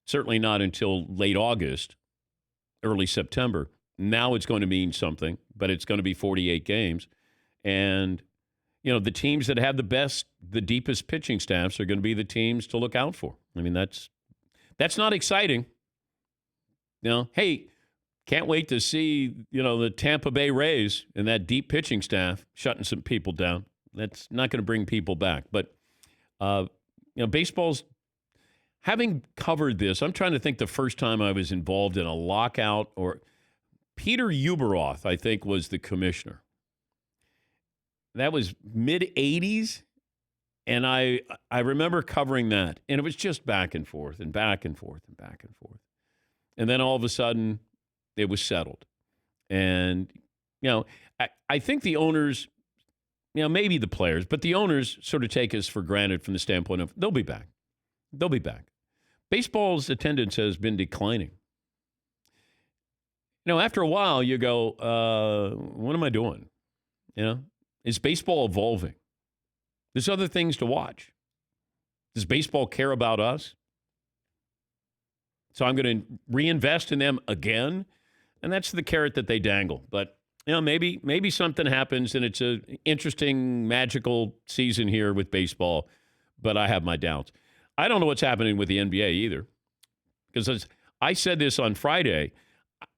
S5: certainly not until late August, early September. Now it's going to mean something, but it's going to be 48 games. And, you know, the teams that have the deepest pitching staffs are going to be the teams to look out for. I mean, that's not exciting. You know, hey, can't wait to see, you know, the Tampa Bay Rays and that deep pitching staff shutting some people down. That's not going to bring people back. But, you know, baseball's, having covered this, I'm trying to think the first time I was involved in a lockout, or Peter Uberoth, I think, was the commissioner. That was mid-'80s. And I remember covering that, and it was just back and forth and back and forth and back and forth. And then all of a sudden, it was settled. And, you know, I think the owners, you know, maybe the players, but the owners sort of take us for granted from the standpoint of they'll be back. They'll be back. Baseball's attendance has been declining. You know, after a while, you go, what am I doing? You know, is baseball evolving? There's other things to watch. Does baseball care about us? So I'm going to reinvest in them again, and that's the carrot that they dangle. But, you know, maybe something happens, and it's an interesting, magical season here with baseball, but I have my doubts. I don't know what's happening with the NBA either, because as I said this on Friday,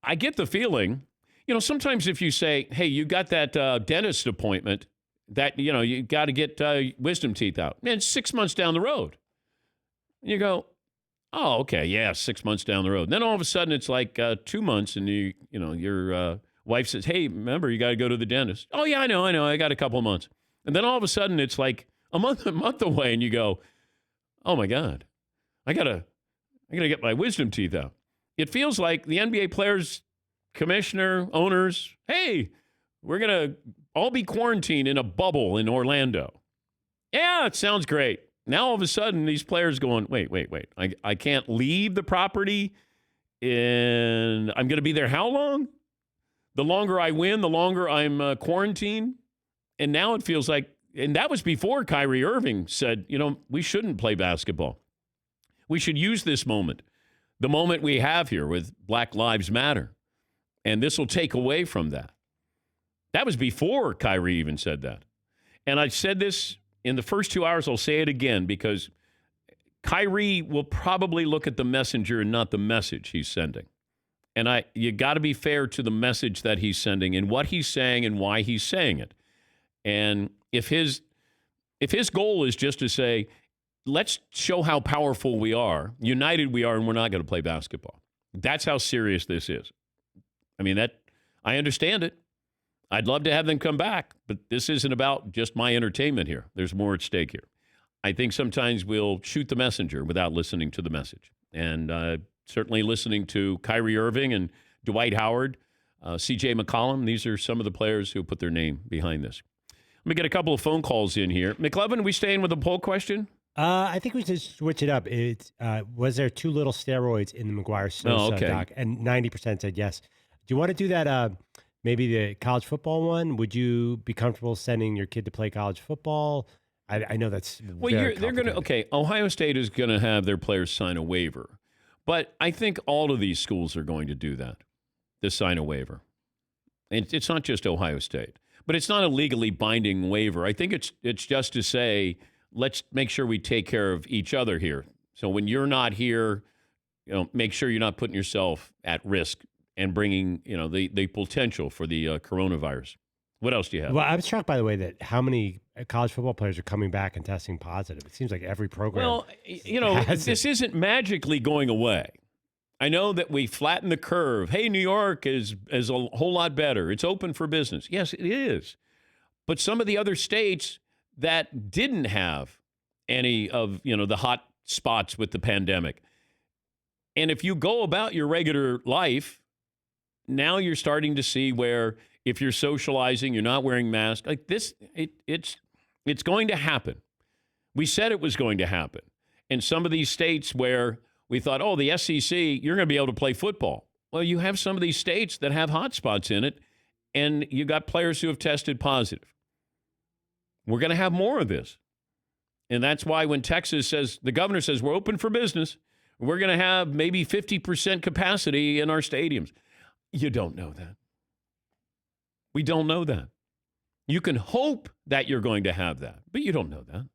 S5: I get the feeling, you know, sometimes if you say, hey, you got that dentist appointment, that, you know, you got to get wisdom teeth out. Man, it's 6 months down the road. You go, oh, okay, yeah, 6 months down the road. And then all of a sudden it's like 2 months, and you know, your wife says, hey, remember, you got to go to the dentist. Oh, yeah, I know, I got a couple of months. And then all of a sudden it's like a month away, and you go, oh my God, I gotta get my wisdom teeth out. It feels like the NBA players, commissioner, owners, hey, we're gonna all be quarantined in a bubble in Orlando. Yeah, it sounds great. Now all of a sudden these players going, wait. I can't leave the property And I'm going to be there how long? The longer I win, the longer I'm quarantined. And now it feels like, and that was before Kyrie Irving said, we shouldn't play basketball. We should use this moment, the moment we have here with Black Lives Matter. And this will take away from that. That was before Kyrie even said that. And I said this in the first 2 hours. I'll say it again because Kyrie will probably look at the messenger and not the message he's sending. And you got to be fair to the message that he's sending and what he's saying and why he's saying it. And if his goal is just to say, let's show how powerful we are, united we are, and we're not going to play basketball. That's how serious this is. I mean, I understand it. I'd love to have them come back, but this isn't about just my entertainment here. There's more at stake here. I think sometimes we'll shoot the messenger without listening to the message. And certainly listening to Kyrie Irving and Dwight Howard, C.J. McCollum, these are some of the players who put their name behind this. Let me get a couple of phone calls in here. McLevin, we staying with the poll question?
S4: I think we should switch it up. Was there too little steroids in the McGwire-Sosa doc? And 90% said yes. Do you want to do that, maybe the college football one? Would you be comfortable sending your kid to play college football? I know that's they're going
S5: to, Ohio State is going to have their players sign a waiver. But I think all of these schools are going to do that, to sign a waiver. And it's not just Ohio State. But it's not a legally binding waiver. I think it's just to say, let's make sure we take care of each other here. So when you're not here, make sure you're not putting yourself at risk and bringing, the potential for the coronavirus. What else do you have?
S4: Well, I was shocked, by the way, that how many college football players are coming back and testing positive. It seems like every program.
S5: Well, this isn't magically going away. I know that we flatten the curve. Hey, New York is a whole lot better. It's open for business. Yes, it is. But some of the other states that didn't have any of, the hot spots with the pandemic. And if you go about your regular life, now you're starting to see where if you're socializing, you're not wearing masks, like this, it's going to happen. We said it was going to happen. And some of these states where we thought, the SEC, you're going to be able to play football. Well, you have some of these states that have hot spots in it, and you got players who have tested positive. We're going to have more of this. And that's why when Texas says, the governor says, we're open for business, we're going to have maybe 50% capacity in our stadiums. You don't know that. We don't know that. You can hope that you're going to have that, but you don't know that.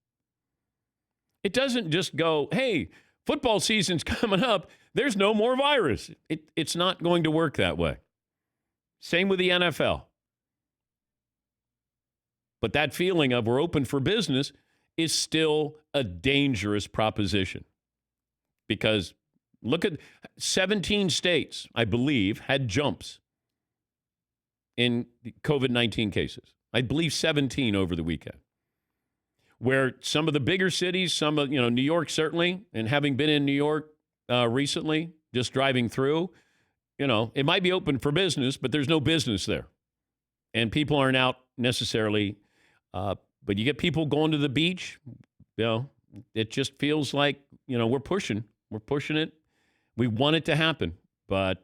S5: It doesn't just go, hey, football season's coming up, there's no more virus. It's not going to work that way. Same with the NFL. But that feeling of we're open for business is still a dangerous proposition. Because look at 17 states, I believe, had jumps in COVID-19 cases. I believe 17 over the weekend. Where some of the bigger cities, some of, New York certainly, and having been in New York recently, just driving through, it might be open for business, but there's no business there. And people aren't out necessarily. But you get people going to the beach, it just feels like, we're pushing it. We want it to happen, but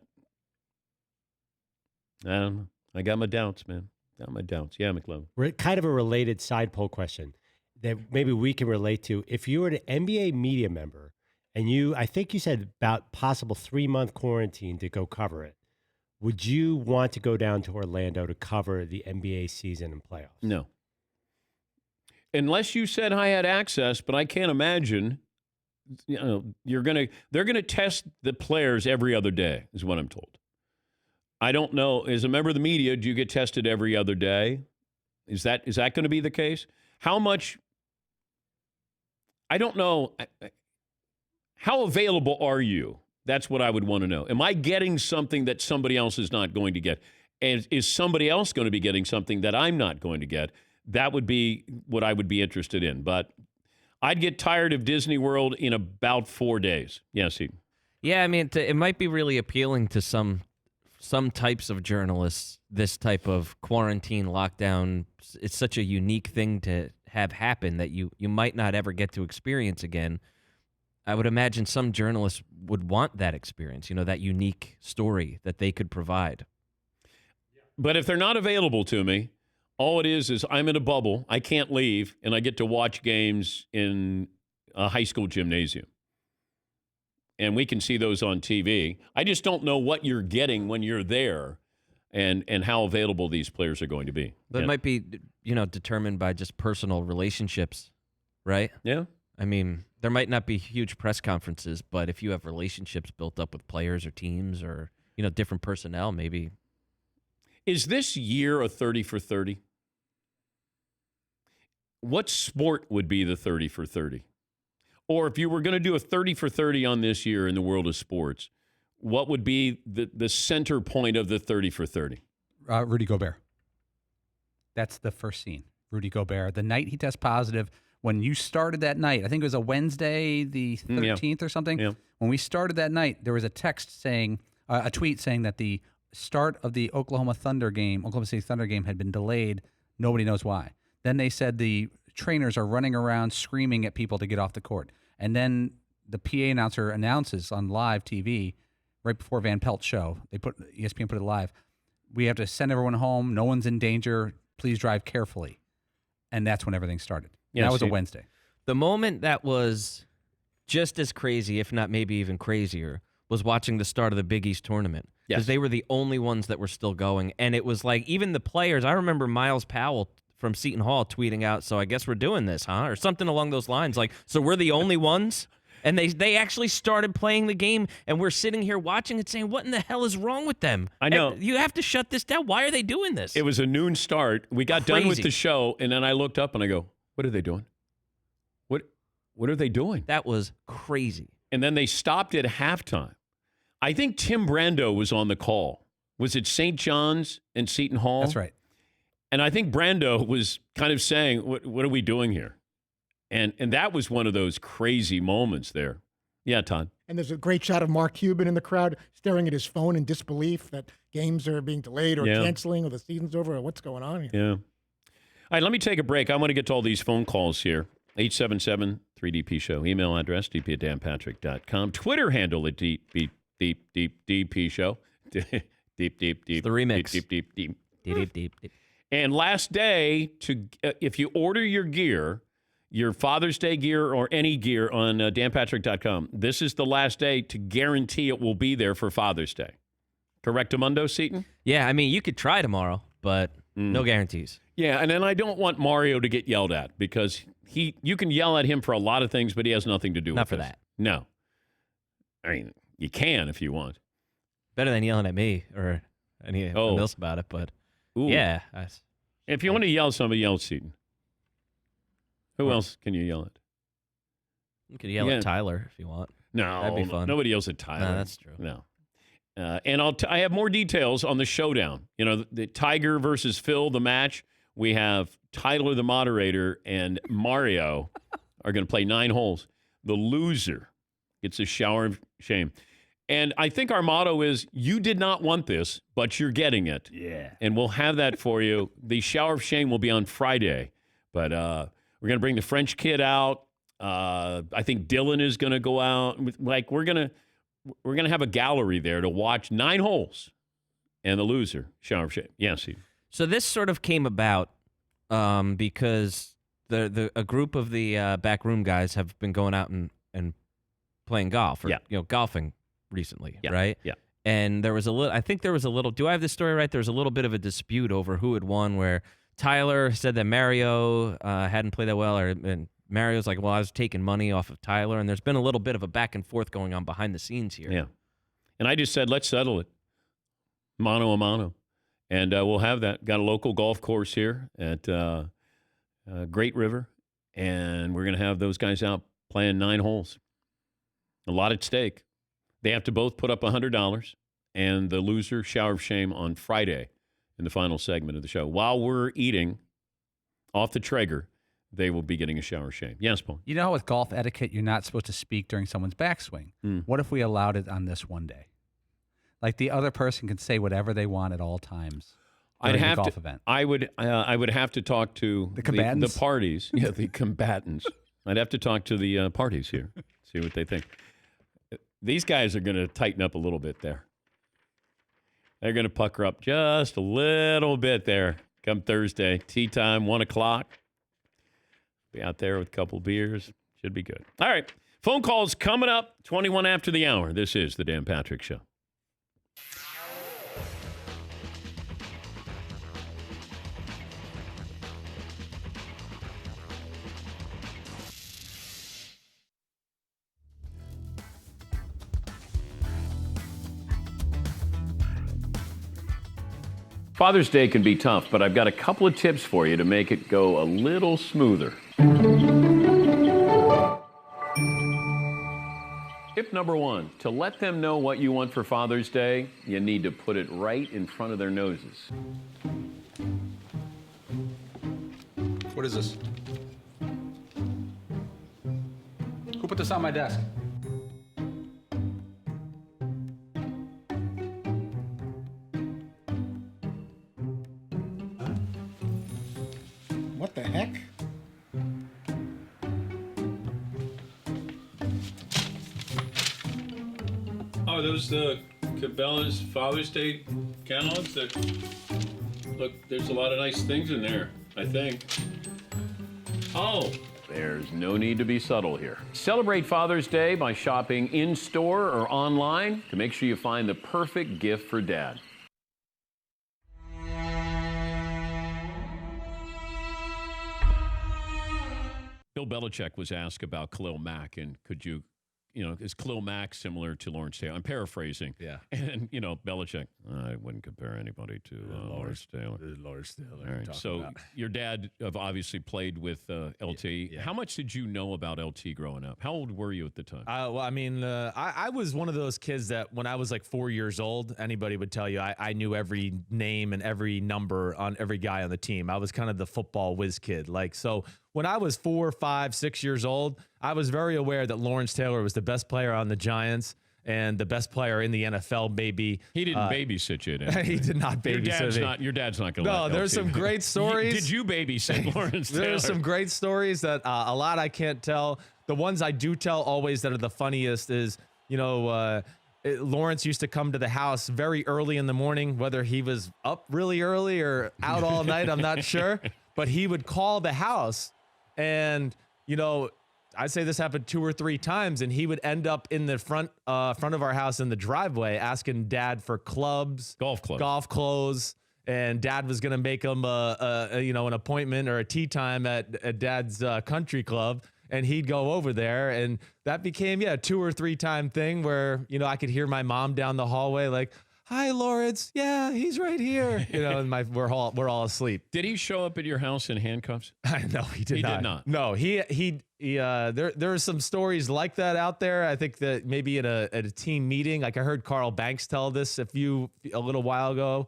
S5: I don't know. I got my doubts, man. Got my doubts. Yeah, McLovin.
S4: Kind of a related side poll question that maybe we can relate to. If you were an NBA media member and I think you said about possible 3-month quarantine to go cover it, would you want to go down to Orlando to cover the NBA season and playoffs?
S5: No. Unless you said I had access, but I can't imagine, they're going to test the players every other day is what I'm told. I don't know. As a member of the media, do you get tested every other day? Is that going to be the case? How much? I don't know. How available are you? That's what I would want to know. Am I getting something that somebody else is not going to get? And is somebody else going to be getting something that I'm not going to get? That would be what I would be interested in. But I'd get tired of Disney World in about 4 days. Yes, Eden.
S6: Yeah, I mean, it might be really appealing to some types of journalists, this type of quarantine lockdown. It's such a unique thing to have happen that you might not ever get to experience again. I would imagine some journalists would want that experience, that unique story that they could provide.
S5: But if they're not available to me, all it is I'm in a bubble. I can't leave, and I get to watch games in a high school gymnasium. And we can see those on TV. I just don't know what you're getting when you're there and how available these players are going to be.
S6: That might be, determined by just personal relationships, right?
S5: Yeah.
S6: I mean, there might not be huge press conferences, but if you have relationships built up with players or teams or, different personnel, maybe.
S5: Is this year a 30 for 30? What sport would be the 30 for 30? Or if you were going to do a 30 for 30 on this year in the world of sports, what would be the center point of the 30 for 30?
S7: Rudy Gobert. That's the first scene. Rudy Gobert. The night he tests positive, when you started that night, I think it was a Wednesday, the 13th or something.
S5: Yeah.
S7: When we started that night, there was a text saying, a tweet saying that the start of the Oklahoma City Thunder game had been delayed. Nobody knows why. Then they said the trainers are running around screaming at people to get off the court. And then the PA announcer announces on live TV right before Van Pelt's show. ESPN put it live. We have to send everyone home. No one's in danger. Please drive carefully. And that's when everything started.
S5: Yeah,
S7: that was a Wednesday.
S6: The moment that was just as crazy, if not maybe even crazier, was watching the start of the Big East tournament. Because they were the only ones that were still going. And it was like, even the players, I remember Miles Powell from Seton Hall tweeting out, so I guess we're doing this, huh? Or something along those lines. Like, so we're the only ones? And they actually started playing the game, and we're sitting here watching it saying, what in the hell is wrong with them?
S5: I know.
S6: And you have to shut this down. Why are they doing this?
S5: It was a noon start. We got done with the show, and then I looked up and I go, what are they doing? What are they doing?
S6: That was crazy.
S5: And then they stopped at halftime. I think Tim Brando was on the call. Was it St. John's and Seton Hall?
S7: That's right.
S5: And I think Brando was kind of saying, what are we doing here? And that was one of those crazy moments there. Yeah, Todd.
S14: And there's a great shot of Mark Cuban in the crowd staring at his phone in disbelief that games are being delayed or canceling or the season's over or what's going on here.
S5: Yeah. All right, let me take a break. I want to get to all these phone calls here. 877-3DP Show. Email address, dp@danpatrick.com. Twitter handle at DP Show. Deep.
S6: It's the remix.
S5: Deep. And last day, if you order your gear, your Father's Day gear or any gear on danpatrick.com, this is the last day to guarantee it will be there for Father's Day. Correctamundo, Seton?
S6: Yeah, I mean, you could try tomorrow, but no guarantees.
S5: Yeah, and then I don't want Mario to get yelled at because you can yell at him for a lot of things, but he has nothing to do with it.
S6: Not for that.
S5: No. I mean, you can if you want.
S6: Better than yelling at me or anyone else about it, but yeah.
S5: If you want to yell at somebody, yell at Seton. Who else can you yell at?
S6: You could yell at Tyler if you want.
S5: No,
S6: that'd be fun.
S5: Nobody yells at Tyler.
S6: No, that's true.
S5: No. And I have more details on the showdown. You know, the Tiger versus Phil, the match. We have Tyler, the moderator, and Mario are going to play 9 holes. The loser gets a shower of shame. And I think our motto is, you did not want this, but you're getting it.
S3: Yeah.
S5: And we'll have that for you. The shower of shame will be on Friday. But we're going to bring the French kid out. I think Dylan is going to go out. Like, we're going to have a gallery there to watch 9 holes. And the loser, shower of shame. Yes, Steve.
S6: So this sort of came about because a group of the backroom guys have been going out and playing golf or golfing recently, right?
S5: Yeah.
S6: And there was I think there was a little, do I have this story right? There was a little bit of a dispute over who had won where Tyler said that Mario hadn't played that well, and Mario's like, well, I was taking money off of Tyler, and there's been a little bit of a back and forth going on behind the scenes here.
S5: Yeah. And I just said, let's settle it. Mano a mano. And we'll have that. Got a local golf course here at Great River, and we're going to have those guys out playing 9 holes. A lot at stake. They have to both put up $100, and the loser, shower of shame, on Friday in the final segment of the show. While we're eating off the Traeger, they will be getting a shower of shame. Yes, Paul?
S7: You know, with golf etiquette, you're not supposed to speak during someone's backswing. What if we allowed it on this one day? Like, the other person can say whatever they want at all times during the golf event.
S5: I would have to talk to
S7: the combatants?
S5: The parties. Yeah, the combatants. I'd have to talk to the parties here. See what they think. These guys are going to tighten up a little bit there. They're going to pucker up just a little bit there come Thursday. Tea time, 1 o'clock. Be out there with a couple beers. Should be good. All right. Phone calls coming up 21 after the hour. This is the Dan Patrick Show. Father's Day can be tough, but I've got a couple of tips for you to make it go a little smoother. Tip number 1, to let them know what you want for Father's Day, you need to put it right in front of their noses.
S7: What is this? Who put this on my desk?
S14: What the heck?
S1: Oh, those the Cabela's Father's Day catalogs. That look, there's a lot of nice things in there, I think.
S5: Oh, there's no need to be subtle here. Celebrate Father's Day by shopping in-store or online to make sure you find the perfect gift for Dad. Bill Belichick was asked about Khalil Mack, and could you is Khalil Mack similar to Lawrence Taylor? I'm paraphrasing.
S8: Yeah.
S5: And, Belichick, I wouldn't compare anybody to Lawrence Taylor.
S8: Lawrence Taylor.
S5: All right. So your dad obviously played with LT.
S8: Yeah.
S5: How much did you know about LT growing up? How old were you at the time?
S8: Well, I mean, I was one of those kids that when I was like 4 years old, anybody would tell you I knew every name and every number on every guy on the team. I was kind of the football whiz kid. So when I was 4, 5, 6 years old, I was very aware that Lawrence Taylor was the best player on the Giants and the best player in the NFL, maybe.
S5: He didn't babysit you, did
S8: he? did not babysit me.
S5: Your dad's not going to
S8: No,
S5: let
S8: there's some great stories.
S5: Did you babysit Lawrence Taylor?
S8: There's some great stories that a lot I can't tell. The ones I do tell always that are the funniest is, Lawrence used to come to the house very early in the morning, whether he was up really early or out all night, I'm not sure. But he would call the house and, I'd say this happened 2 or 3 times, and he would end up in the front of our house in the driveway asking Dad for clubs, golf clothes, and Dad was going to make him an appointment or a tea time at Dad's country club, and he'd go over there, and that became a 2 or 3 time thing where I could hear my mom down the hallway like, "Hi, Lawrence. Yeah, he's right here." And we're all asleep.
S5: Did he show up at your house in handcuffs?
S8: No, he did not.
S5: He did not.
S8: No, there are some stories like that out there. I think that maybe at a team meeting, like I heard Carl Banks tell this a little while ago.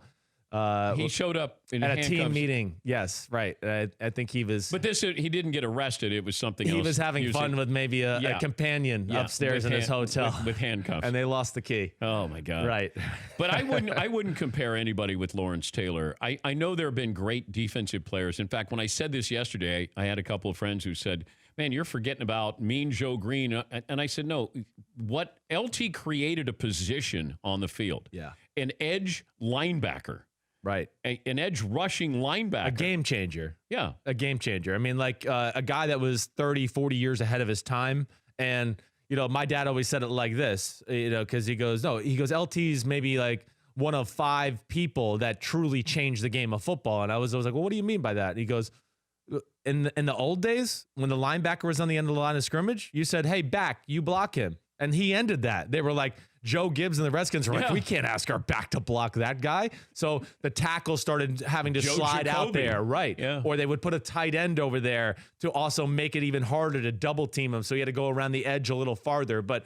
S5: He showed up
S8: at a team meeting. Yes, right. I think he was.
S5: But he didn't get arrested. It was something else.
S8: He was having fun with maybe a companion upstairs in his hotel
S5: with handcuffs,
S8: and they lost the key.
S5: Oh my God!
S8: Right.
S5: But I wouldn't compare anybody with Lawrence Taylor. I know there have been great defensive players. In fact, when I said this yesterday, I had a couple of friends who said, "Man, you're forgetting about Mean Joe Green." And I said, "No. What LT created a position on the field?
S8: Yeah,
S5: an edge linebacker."
S8: Right.
S5: An edge rushing linebacker.
S8: A game changer.
S5: Yeah.
S8: A game changer. I mean, like a guy that was 30, 40 years ahead of his time. And, my dad always said it like this, because he goes, LT's maybe like one of 5 people that truly changed the game of football. And I was like, well, what do you mean by that? And he goes, in the old days, when the linebacker was on the end of the line of scrimmage, you said, "Hey, back, you block him." And he ended that. They were like, Joe Gibbs and the Redskins were like, "We can't ask our back to block that guy." So the tackle started having to slide out there. Right.
S5: Yeah.
S8: Or they would put a tight end over there to also make it even harder to double team him. So he had to go around the edge a little farther. But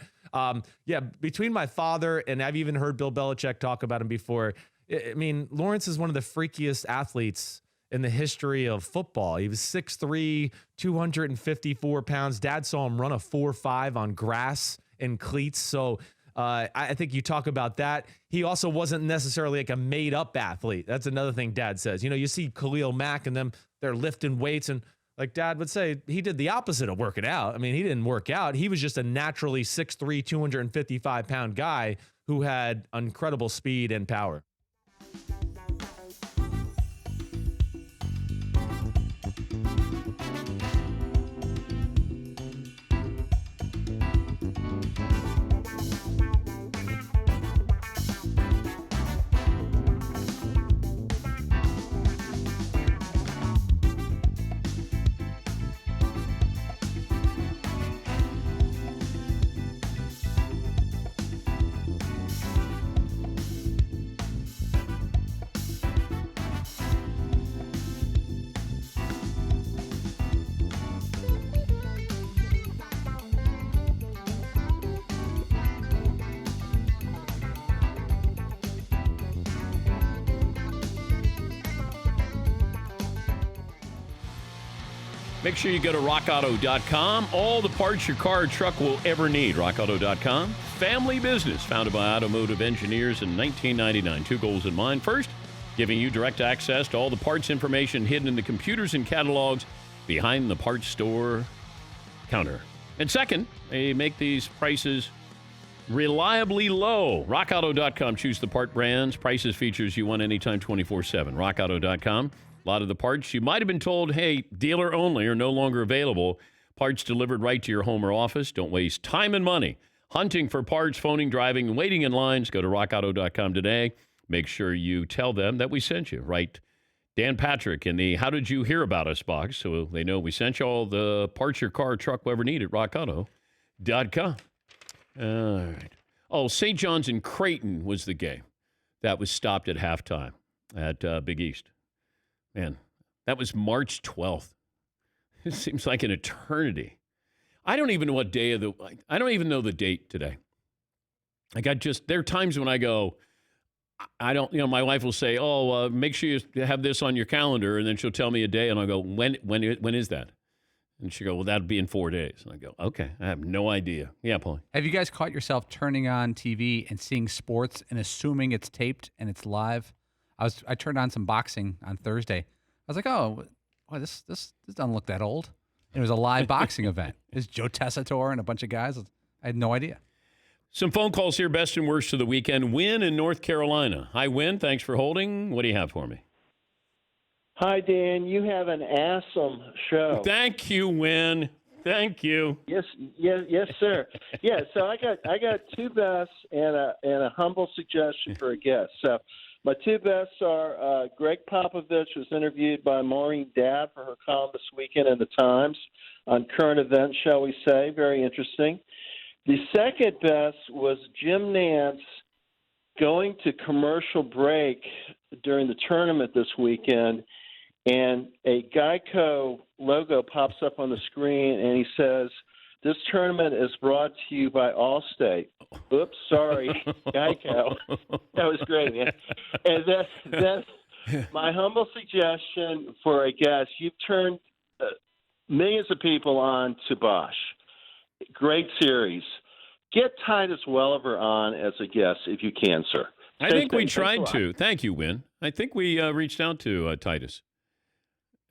S8: between my father and I've even heard Bill Belichick talk about him before. I mean, Lawrence is one of the freakiest athletes in the history of football. He was 6'3", 254 pounds. Dad saw him run a 4.5 on grass and cleats. So I think you talk about that. He also wasn't necessarily like a made-up athlete. That's another thing Dad says. You see Khalil Mack and them, they're lifting weights. And like Dad would say, he did the opposite of working out. I mean, he didn't work out. He was just a naturally 6'3", 255-pound guy who had incredible speed and power.
S5: Make sure you go to rockauto.com. All the parts your car or truck will ever need. Rockauto.com. Family business founded by automotive engineers in 1999. 2 goals in mind. First, giving you direct access to all the parts information hidden in the computers and catalogs behind the parts store counter. And second, they make these prices reliably low. RockAuto.com. Choose the part brands, prices, features you want anytime, 24/7. RockAuto.com. A lot of the parts you might have been told, hey, dealer only, are no longer available. Parts delivered right to your home or office. Don't waste time and money hunting for parts, phoning, driving, and waiting in lines. Go to rockauto.com today. Make sure you tell them that we sent you. Write Dan Patrick in the How Did You Hear About Us box so they know we sent you all the parts your car or truck will ever need at rockauto.com. All right. Oh, St. John's in Creighton was the game that was stopped at halftime at Big East. Man, that was March 12th. It seems like an eternity. I don't even know what day of I don't even know the date today. Like there are times when I go, I don't, my wife will say, make sure you have this on your calendar. And then she'll tell me a day and I'll go, when is that? And she'll go, well, that'll be in 4 days. And I go, okay, I have no idea. Yeah, Paul.
S7: Have you guys caught yourself turning on TV and seeing sports and assuming it's taped and it's live? I turned on some boxing on Thursday. I was like, oh, well, this doesn't look that old. And it was a live boxing event. It was Joe Tessitore and a bunch of guys. I had no idea.
S5: Some phone calls here, best and worst of the weekend. Win in North Carolina. Hi, Win. Thanks for holding. What do you have for me?
S9: Hi, Dan. You have an awesome show.
S5: Thank you, Win. Thank you.
S9: Yes, sir. Yeah, so I got 2 bests and a humble suggestion for a guest. So my 2 bests are Greg Popovich was interviewed by Maureen Dad for her column this weekend in the Times on current events, shall we say. Very interesting. The second best was Jim Nance going to commercial break during the tournament this weekend, and a Geico logo pops up on the screen, and he says, "This tournament is brought to you by Allstate." Oops, sorry, Geico. That was great, man. And then my humble suggestion for a guest: you've turned millions of people on to Bosch. Great series. Get Titus Welliver on as a guest if you can, sir.
S5: I think we tried to. Thank you, Win. I think we reached out to Titus.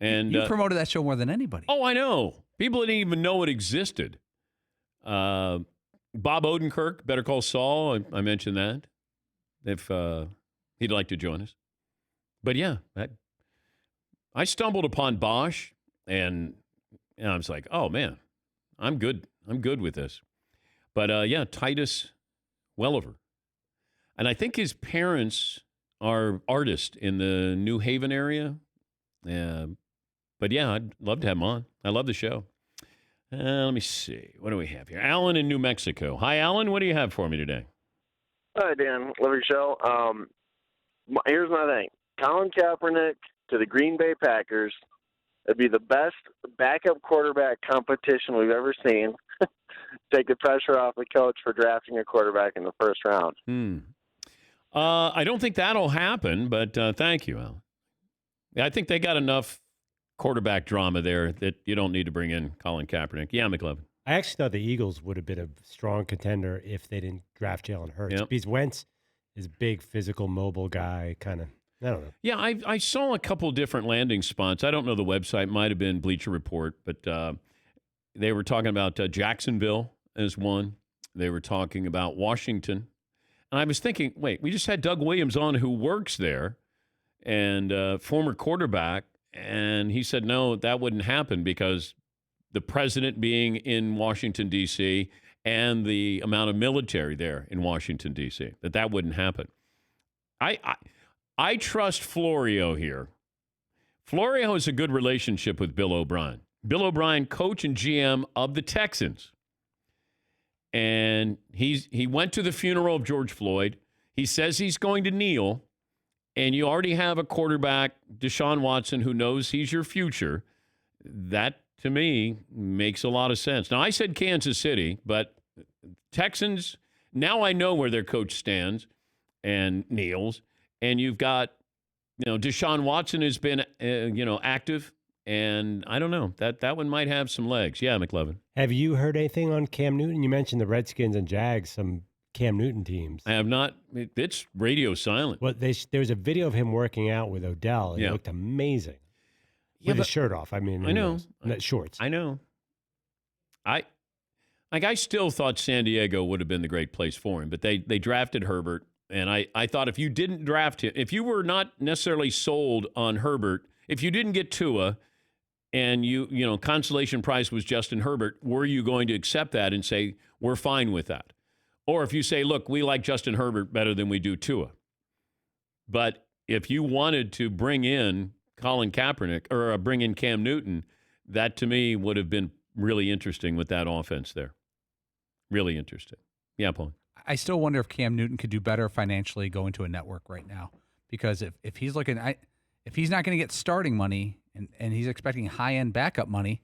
S5: And
S7: you promoted that show more than anybody.
S5: Oh, I know. People didn't even know it existed. Bob Odenkirk, Better Call Saul, I mentioned that. If he'd like to join us. But yeah, I stumbled upon Bosch, and I was like, oh, man, I'm good. I'm good with this. But yeah, Titus Welliver. And I think his parents are artists in the New Haven area. But yeah, I'd love to have him on. I love the show. Let me see. What do we have here? Alan in New Mexico. Hi, Alan. What do you have for me today?
S11: Hi, Dan. Love your show. Here's my thing. Colin Kaepernick to the Green Bay Packers. It'd be the best backup quarterback competition we've ever seen. Take the pressure off the coach for drafting a quarterback in the first round.
S5: I don't think that'll happen, but thank you, Alan. Yeah, I think they got enough quarterback drama there that you don't need to bring in Colin Kaepernick. Yeah, McLevin.
S4: I actually thought the Eagles would have been a strong contender if they didn't draft Jalen Hurts. Because Wentz is a big, physical, mobile guy, kind of. I don't know.
S5: Yeah, I saw a couple different landing spots. I don't know the website. Might have been Bleacher Report, but they were talking about Jacksonville as one. They were talking about Washington. And I was thinking, wait, we just had Doug Williams on who works there and former quarterback. And he said, no, that wouldn't happen because the president being in Washington, D.C., and the amount of military there in Washington, D.C., that wouldn't happen. I trust Florio here. Florio has a good relationship with Bill O'Brien. Bill O'Brien, coach and GM of the Texans. And he went to the funeral of George Floyd. He says he's going to kneel. And you already have a quarterback, Deshaun Watson, who knows he's your future. That, to me, makes a lot of sense. Now, I said Kansas City, but Texans, now I know where their coach stands and kneels. And you've got, Deshaun Watson has been, active. And I don't know, that one might have some legs. Yeah, McLevin.
S4: Have you heard anything on Cam Newton? You mentioned the Redskins and Jags, some Cam Newton teams.
S5: I have not. It's radio silent.
S4: Well, there's a video of him working out with Odell. And He looked amazing.
S5: Yeah,
S4: with his shirt off. I mean,
S5: I know.
S4: Not shorts.
S5: I know. I still thought San Diego would have been the great place for him, but they drafted Herbert. And I thought if you didn't draft him, if you were not necessarily sold on Herbert, if you didn't get Tua, and consolation prize was Justin Herbert, were you going to accept that and say, we're fine with that? Or if you say, look, we like Justin Herbert better than we do Tua. But if you wanted to bring in Colin Kaepernick or bring in Cam Newton, that to me would have been really interesting with that offense there. Really interesting. Yeah, Paul.
S7: I still wonder if Cam Newton could do better financially going to a network right now. Because if he's looking, if he's not going to get starting money and he's expecting high-end backup money,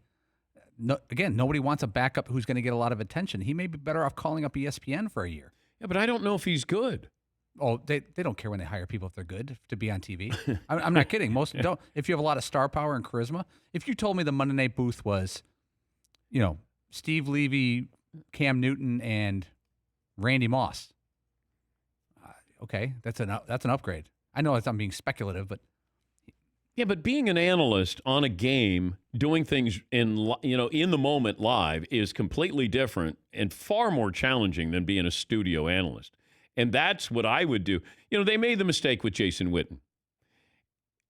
S7: nobody wants a backup who's going to get a lot of attention. He may be better off calling up ESPN for a year.
S5: Yeah, but I don't know if he's good.
S7: Oh, they don't care when they hire people if they're good to be on TV. I'm not kidding. Most don't. If you have a lot of star power and charisma, if you told me the Monday Night Booth was, Steve Levy, Cam Newton, and Randy Moss, okay, that's an upgrade. I know I'm being speculative, but.
S5: Yeah, but being an analyst on a game, doing things in the moment live is completely different and far more challenging than being a studio analyst. And that's what I would do. They made the mistake with Jason Witten.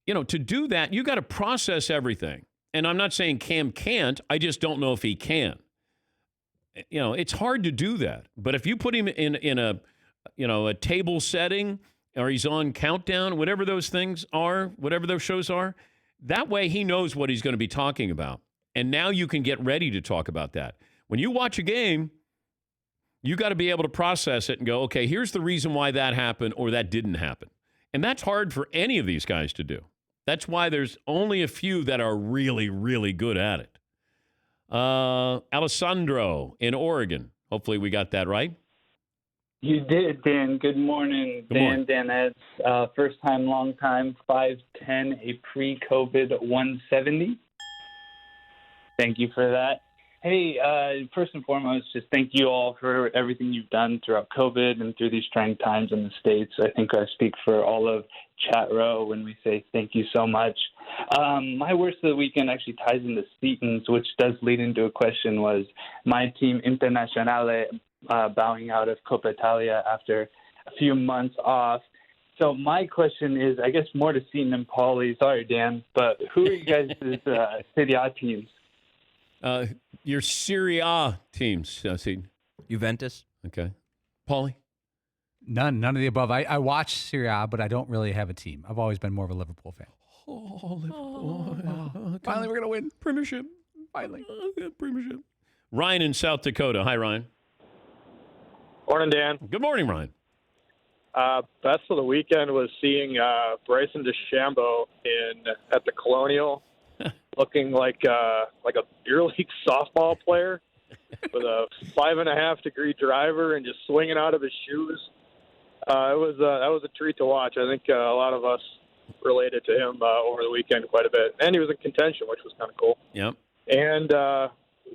S5: To do that, you got to process everything. And I'm not saying Cam can't. I just don't know if he can. It's hard to do that. But if you put him in a table setting, or he's on Countdown, whatever those things are, whatever those shows are, that way he knows what he's going to be talking about. And now you can get ready to talk about that. When you watch a game, you got to be able to process it and go, okay, here's the reason why that happened or that didn't happen. And that's hard for any of these guys to do. That's why there's only a few that are really, really good at it. Alessandro in Oregon. Hopefully we got that right.
S12: You did, Dan. Good morning,
S5: Good morning.
S12: Danettes. First time, long time, 5'10", a pre-COVID 170. Thank you for that. Hey, first and foremost, just thank you all for everything you've done throughout COVID and through these trying times in the States. I think I speak for all of Chat Row when we say thank you so much. My worst of the weekend actually ties into Seton's, which does lead into a question, was my team Internazionale bowing out of Coppa Italia after a few months off. So my question is, I guess, more to Seton and Paulie. Sorry, Dan, but who are you guys' Serie A teams?
S5: Your Serie A teams, Seton.
S6: Juventus.
S5: Okay. Paulie?
S7: None of the above. I watch Serie A, but I don't really have a team. I've always been more of a Liverpool fan.
S5: Oh, Liverpool.
S7: Finally, we're going to win.
S5: Premiership.
S7: Finally.
S5: Premiership. Ryan in South Dakota. Hi, Ryan.
S13: Morning, Dan.
S5: Good morning, Ryan.
S13: Best of the weekend was seeing Bryson DeChambeau at the Colonial, looking like a beer league softball player with a 5.5-degree driver and just swinging out of his shoes. That was a treat to watch. I think a lot of us related to him over the weekend quite a bit, and he was in contention, which was kind of cool.
S5: Yep.
S13: And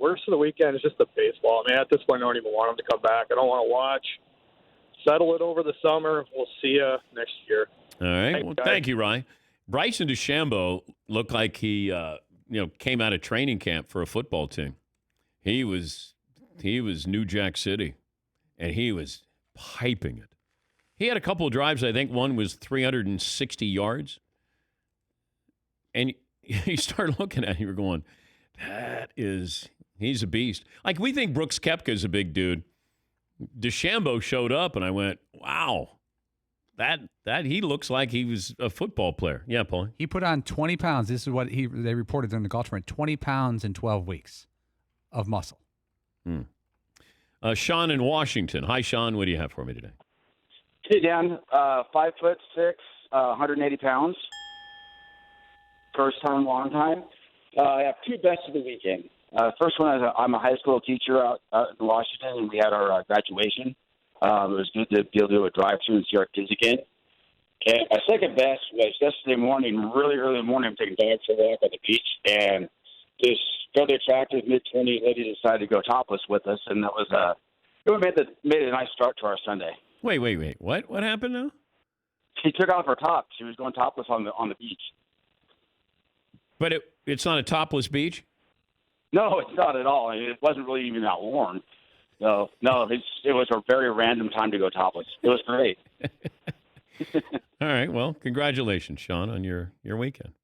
S13: worst of the weekend is just the baseball. Man, at this point, I don't even want him to come back. I don't want to watch. Settle it over the summer. We'll see you next year.
S5: All right. Well, thank you, Ryan. Bryson DeChambeau looked like he, came out of training camp for a football team. He was New Jack City, and he was piping it. He had a couple of drives. I think one was 360 yards. And you start looking at him, you're going, he's a beast. Like, we think Brooks Koepka's a big dude. DeChambeau showed up, and I went, wow. That he looks like he was a football player. Yeah, Paul.
S7: He put on 20 pounds. This is what they reported during the golf tournament. 20 pounds in 12 weeks of muscle.
S5: Sean in Washington. Hi, Sean. What do you have for me today?
S15: Hey, Dan. 5'6", 180 pounds. First time, long time. I have two best of the weekend. First one is I'm a high school teacher out in Washington, and we had our graduation. It was good to be able to do a drive-through and see our kids again. And my second best was yesterday morning, really early in the morning. I'm taking dogs for a walk on the beach, and this fairly attractive mid-20s lady decided to go topless with us, and that was it made a nice start to our Sunday.
S5: Wait. What happened now?
S15: She took off her top. She was going topless on the beach.
S5: But it's not a topless beach?
S15: No, it's not at all. It wasn't really even that warm. No, it was a very random time to go topless. It was great.
S5: All right. Well, congratulations, Sean, on your weekend.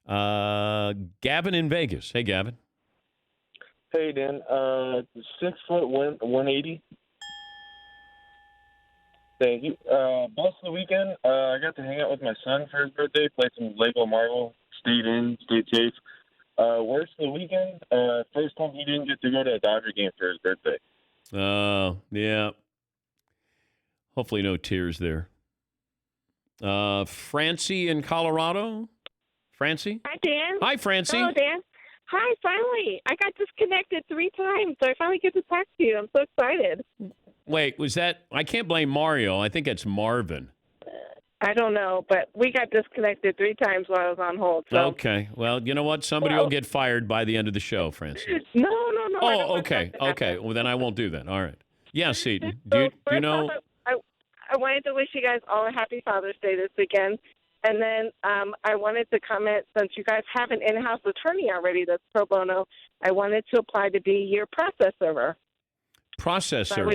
S5: Gavin in Vegas. Hey, Gavin.
S16: Hey, Dan. 6 foot 180. Thank you. Best of the weekend. I got to hang out with my son for his birthday, play some Lego Marvel, stayed in, stayed safe. Worst of the weekend, first time he didn't get to go to a Dodger game for his birthday.
S5: Oh, yeah. Hopefully no tears there. Francie in Colorado. Francie?
S23: Hi, Dan.
S5: Hi, Francie.
S23: Hello, Dan. Hi, finally. I got disconnected 3 times, so I finally get to talk to you. I'm so excited.
S5: Wait, was that? I can't blame Mario. I think it's Marvin.
S23: I don't know, but we got disconnected 3 times while I was on hold. So.
S5: Okay. Well, you know what? Somebody will get fired by the end of the show, Francie.
S23: No.
S5: Oh, okay. Okay. Well, then I won't do that. All right. Yeah, Seton. Do you know?
S23: I wanted to wish you guys all a happy Father's Day this weekend. And then I wanted to comment, since you guys have an in-house attorney already that's pro bono, I wanted to apply to be your process server.
S5: Process
S23: So
S5: server.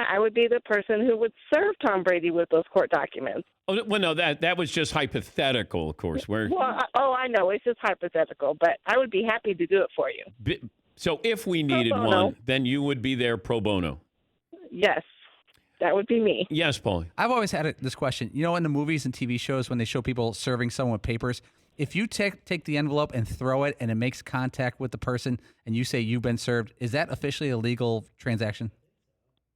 S23: I would be the person who would serve Tom Brady with those court documents.
S5: Oh, well, no, that was just hypothetical, of course.
S23: I know. It's just hypothetical, but I would be happy to do it for you.
S5: So if we needed one, then you would be there pro bono.
S23: Yes, that would be me.
S5: Yes, Paulie.
S7: I've always had this question. You know, in the movies and TV shows, when they show people serving someone with papers, if you take the envelope and throw it and it makes contact with the person and you say you've been served, is that officially a legal transaction?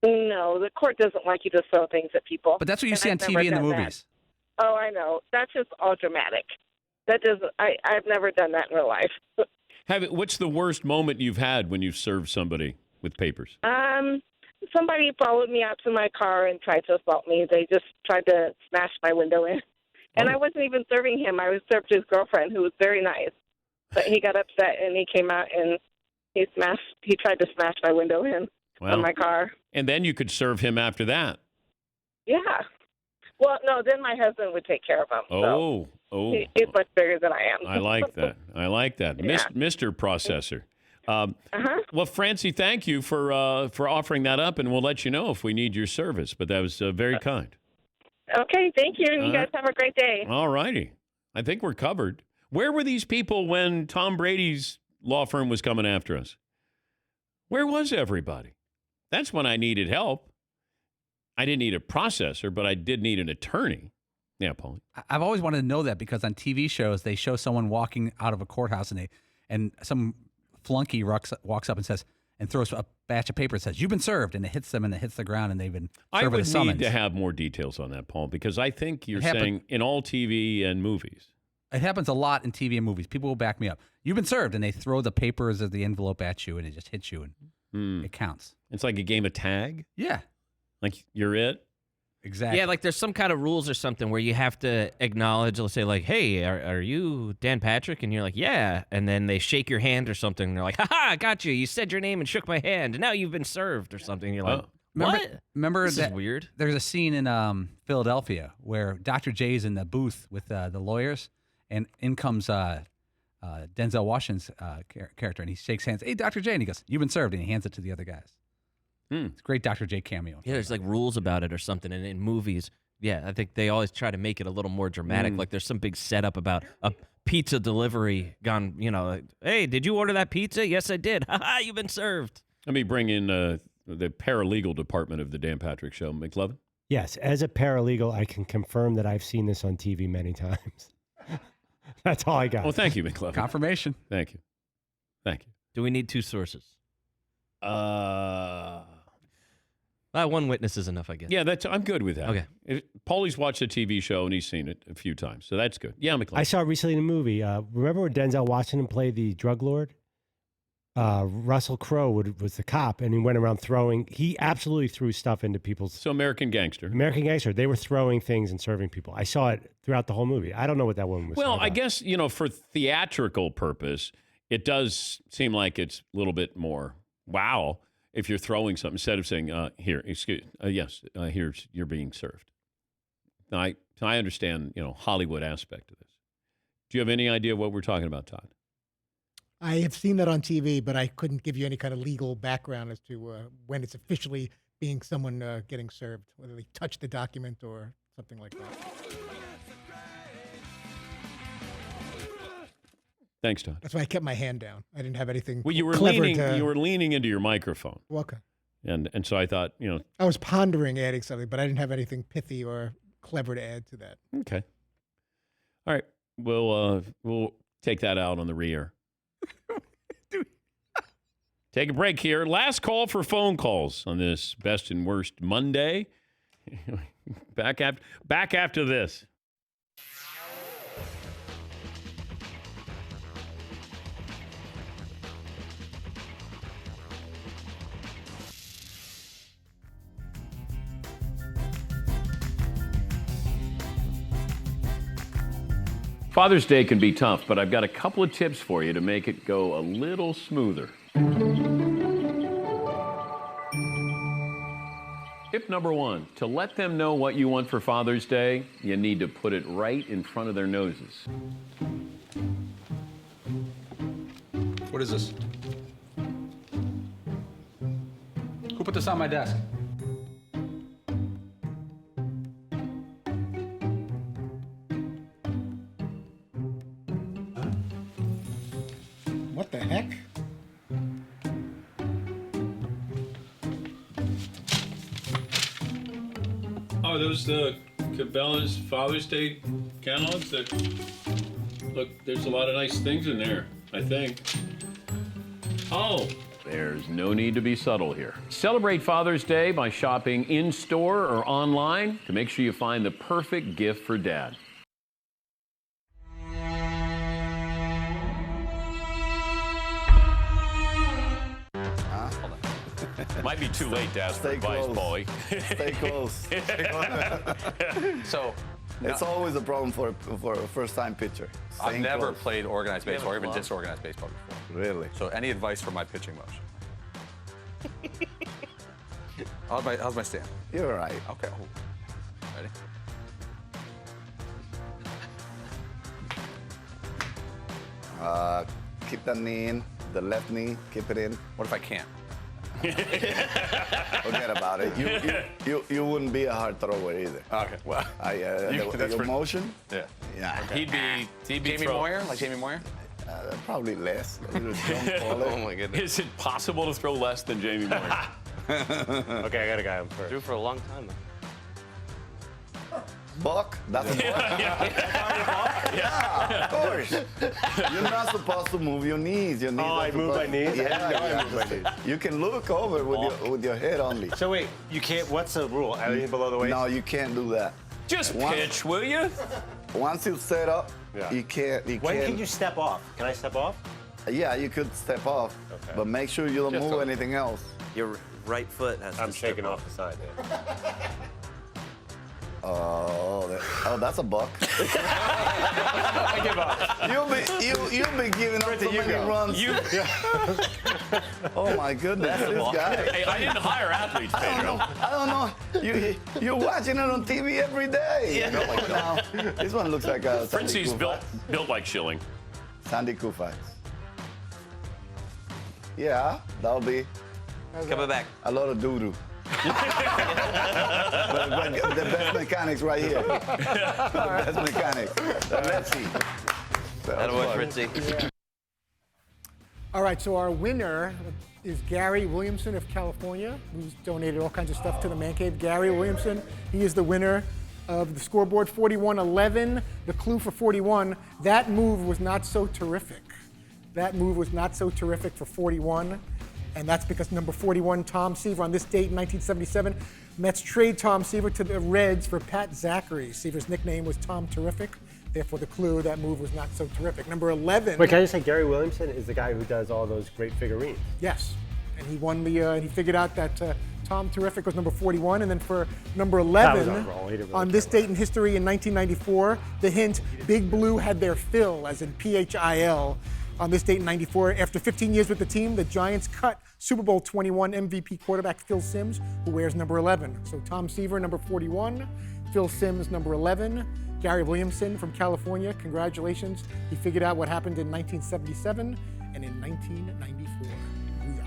S23: No, the court doesn't like you to throw things at people.
S7: But that's what you see on
S23: I've
S7: TV
S23: never
S7: and the
S23: done
S7: movies.
S23: That. Oh, I know. That's just all dramatic. That doesn't. I've never done that in real life.
S5: What's the worst moment you've had when you've served somebody with papers?
S23: Somebody followed me out to my car and tried to assault me. They just tried to smash my window in. And I wasn't even serving him. I was served his girlfriend, who was very nice. But he got upset and he came out and he tried to smash my window in on my car.
S5: And then you could serve him after that.
S23: Yeah. Well, no, then my husband would take care of him.
S5: Oh.
S23: He's much bigger than I am.
S5: I like that.
S23: Yeah.
S5: Mr. Processor. Well, Francie, thank you for offering that up, and we'll let you know if we need your service. But that was very kind.
S23: Okay, thank you. And you guys have a great day.
S5: All righty. I think we're covered. Where were these people when Tom Brady's law firm was coming after us? Where was everybody? That's when I needed help. I didn't need a processor, but I did need an attorney. Yeah, Paul.
S7: I've always wanted to know that because on TV shows, they show someone walking out of a courthouse and some flunky walks up and throws a batch of paper and says, "You've been served," and it hits them and it hits the ground and they've been served with a summons.
S5: I would need to have more details on that, Paul, because I think you're saying in all TV and movies.
S7: It happens a lot in TV and movies. People will back me up. You've been served, and they throw the papers of the envelope at you and it just hits you and it counts.
S5: It's like a game of tag?
S7: Yeah.
S5: Like you're it?
S7: Exactly.
S6: Yeah, like there's some kind of rules or something where you have to acknowledge, let's say like, hey, are you Dan Patrick? And you're like, yeah. And then they shake your hand or something. And they're like, haha, got you. You said your name and shook my hand. And now you've been served or something. And you're like,
S7: Remember
S6: This
S7: that
S6: is weird.
S7: There's a scene in Philadelphia where Dr. J's in the booth with the lawyers, and in comes Denzel Washington's character, and he shakes hands. Hey, Dr. J, and he goes, "You've been served," and he hands it to the other guys. It's a great Dr. J cameo.
S6: Yeah, there's like rules about it or something. And in movies, yeah, I think they always try to make it a little more dramatic. Like there's some big setup about a pizza delivery gone, like, hey, did you order that pizza? Yes, I did. Ha, you've been served.
S5: Let me bring in the paralegal department of the Dan Patrick Show. McLovin?
S4: Yes, as a paralegal, I can confirm that I've seen this on TV many times. That's all I got.
S5: Well, thank you, McLovin.
S7: Confirmation.
S5: Thank you.
S6: Do we need two sources? One witness is enough, I guess.
S5: Yeah, I'm good with that.
S6: Okay.
S5: Paulie's watched the TV show and he's seen it a few times, so that's good. Yeah, McLovin.
S4: I saw it recently in a movie. Remember when Denzel Washington played the drug lord? Russell Crowe was the cop, and he went around throwing. He absolutely threw stuff into people's.
S5: So American Gangster.
S4: American Gangster. They were throwing things and serving people. I saw it throughout the whole movie. I don't know what that one was.
S5: Well, I guess, for theatrical purpose, it does seem like it's a little bit more wow if you're throwing something instead of saying, here's you're being served. Now, I understand, Hollywood aspect of this. Do you have any idea what we're talking about, Todd?
S14: I have seen that on TV, but I couldn't give you any kind of legal background as to when it's officially being someone getting served, whether they touch the document or something like that.
S5: Thanks, Todd.
S14: That's why I kept my hand down. I didn't have anything.
S5: Well, you were
S14: clever
S5: you were leaning into your microphone.
S14: Okay.
S5: And so I thought,
S14: I was pondering adding something, but I didn't have anything pithy or clever to add to that.
S5: Okay. All right. We'll take that out on the rear. Take a break here. Last call for phone calls on this best and worst Monday. Back after this. Father's Day can be tough, but I've got a couple of tips for you to make it go a little smoother. Tip number 1, to let them know what you want for Father's Day, you need to put it right in front of their noses.
S7: What is this? Who put this on my desk?
S14: What the heck?
S1: Oh, those Cabela's Father's Day catalogs? Look, there's a lot of nice things in there, I think. Oh,
S5: there's no need to be subtle here. Celebrate Father's Day by shopping in-store or online to make sure you find the perfect gift for Dad. Might be too late to ask for advice, Paulie.
S17: Stay close.
S18: So
S17: it's always a problem for a first-time pitcher.
S18: I've never played organized baseball or even disorganized baseball before.
S17: Really?
S18: So any advice for my pitching motion? How's my stand?
S17: You're all right.
S18: Okay. Ready?
S17: Keep that knee in. The left knee, keep it in.
S18: What if I can't?
S17: Forget about it. You wouldn't be a hard thrower either.
S18: Okay. Well,
S17: the motion.
S18: Yeah.
S17: Yeah.
S18: Okay. He'd be Jamie Moyer, like Jamie Moyer.
S17: Probably less.
S18: Oh my goodness.
S5: Is it possible to throw less than Jamie Moyer?
S22: Okay, I got a guy on first.
S18: Drew for a long time though.
S17: Buck? That's a buck? Yeah, of course. You're not supposed to move your knees. Your knees
S22: I move my knees?
S17: Yeah,
S22: I move my knees.
S17: You can look over with your head only.
S22: So wait, you can't, what's the rule? Anything below the waist?
S17: No, you can't do that.
S5: Just pitch, will you?
S17: Once you set up, you can't.
S22: When can you step off? Can I step off?
S17: Yeah, you could step off, but make sure you don't move anything else.
S22: Your right foot has to step off the side there.
S17: That's a buck.
S18: I give up.
S17: You've been giving up so many runs. Oh my goodness, this guy.
S5: Hey, I didn't hire athletes, Pedro.
S17: I don't know. You're watching it on TV every day.
S5: Yeah.
S17: Now, this one looks like a
S5: Fritzy's built like Schilling.
S17: Sandy Koufax. Yeah, that'll be
S19: Coming back.
S17: a lot of doo-doo. but the best mechanics right here. The best mechanics. Let's see.
S19: That'll work, Fritzy.
S14: All right, so our winner is Gary Williamson of California, who's donated all kinds of stuff to the Man Cave. Gary Williamson, he is the winner of the scoreboard, 41-11. The clue for 41, that move was not so terrific. That move was not so terrific for 41, and that's because number 41, Tom Seaver, on this date in 1977, Mets trade Tom Seaver to the Reds for Pat Zachary. Seaver's nickname was Tom Terrific. Therefore, the clue, that move was not so terrific. Number 11.
S4: Wait, can I just say Gary Williamson is the guy who does all those great figurines?
S14: Yes, and he won the. He figured out that Tom Terrific was number 41, and then for number 11,
S4: on a roll. He didn't really
S14: on this date in history in 1994, the hint: Big Blue had their fill, as in PHIL. On this date in '94, after 15 years with the team, the Giants cut Super Bowl 21 MVP quarterback Phil Simms, who wears number 11. So Tom Seaver, number 41, Phil Simms, number 11. Gary Williamson from California, congratulations. He figured out what happened in 1977 and in 1994. Booyah.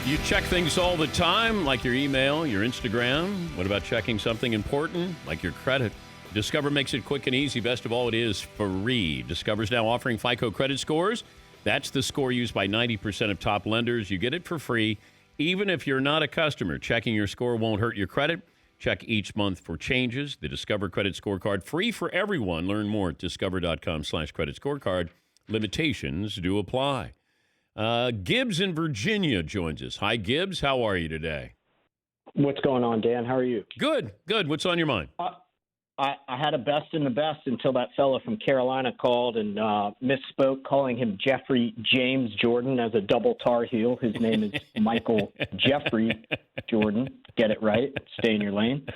S5: You check things all the time, like your email, your Instagram. What about checking something important, like your credit? Discover makes it quick and easy. Best of all, it is free. Discover's now offering FICO credit scores. That's the score used by 90% of top lenders. You get it for free, even if you're not a customer. Checking your score won't hurt your credit. Check each month for changes. The Discover Credit Scorecard, free for everyone. Learn more at discover.com/credit scorecard. Limitations do apply. Gibbs in Virginia joins us. Hi, Gibbs. How are you today?
S20: What's going on, Dan? How are you?
S5: Good, good. What's on your mind?
S20: I had a best in the best until that fella from Carolina called and misspoke, calling him Jeffrey James Jordan as a double Tar Heel. His name is Michael Jeffrey Jordan. Get it right. Stay in your lane.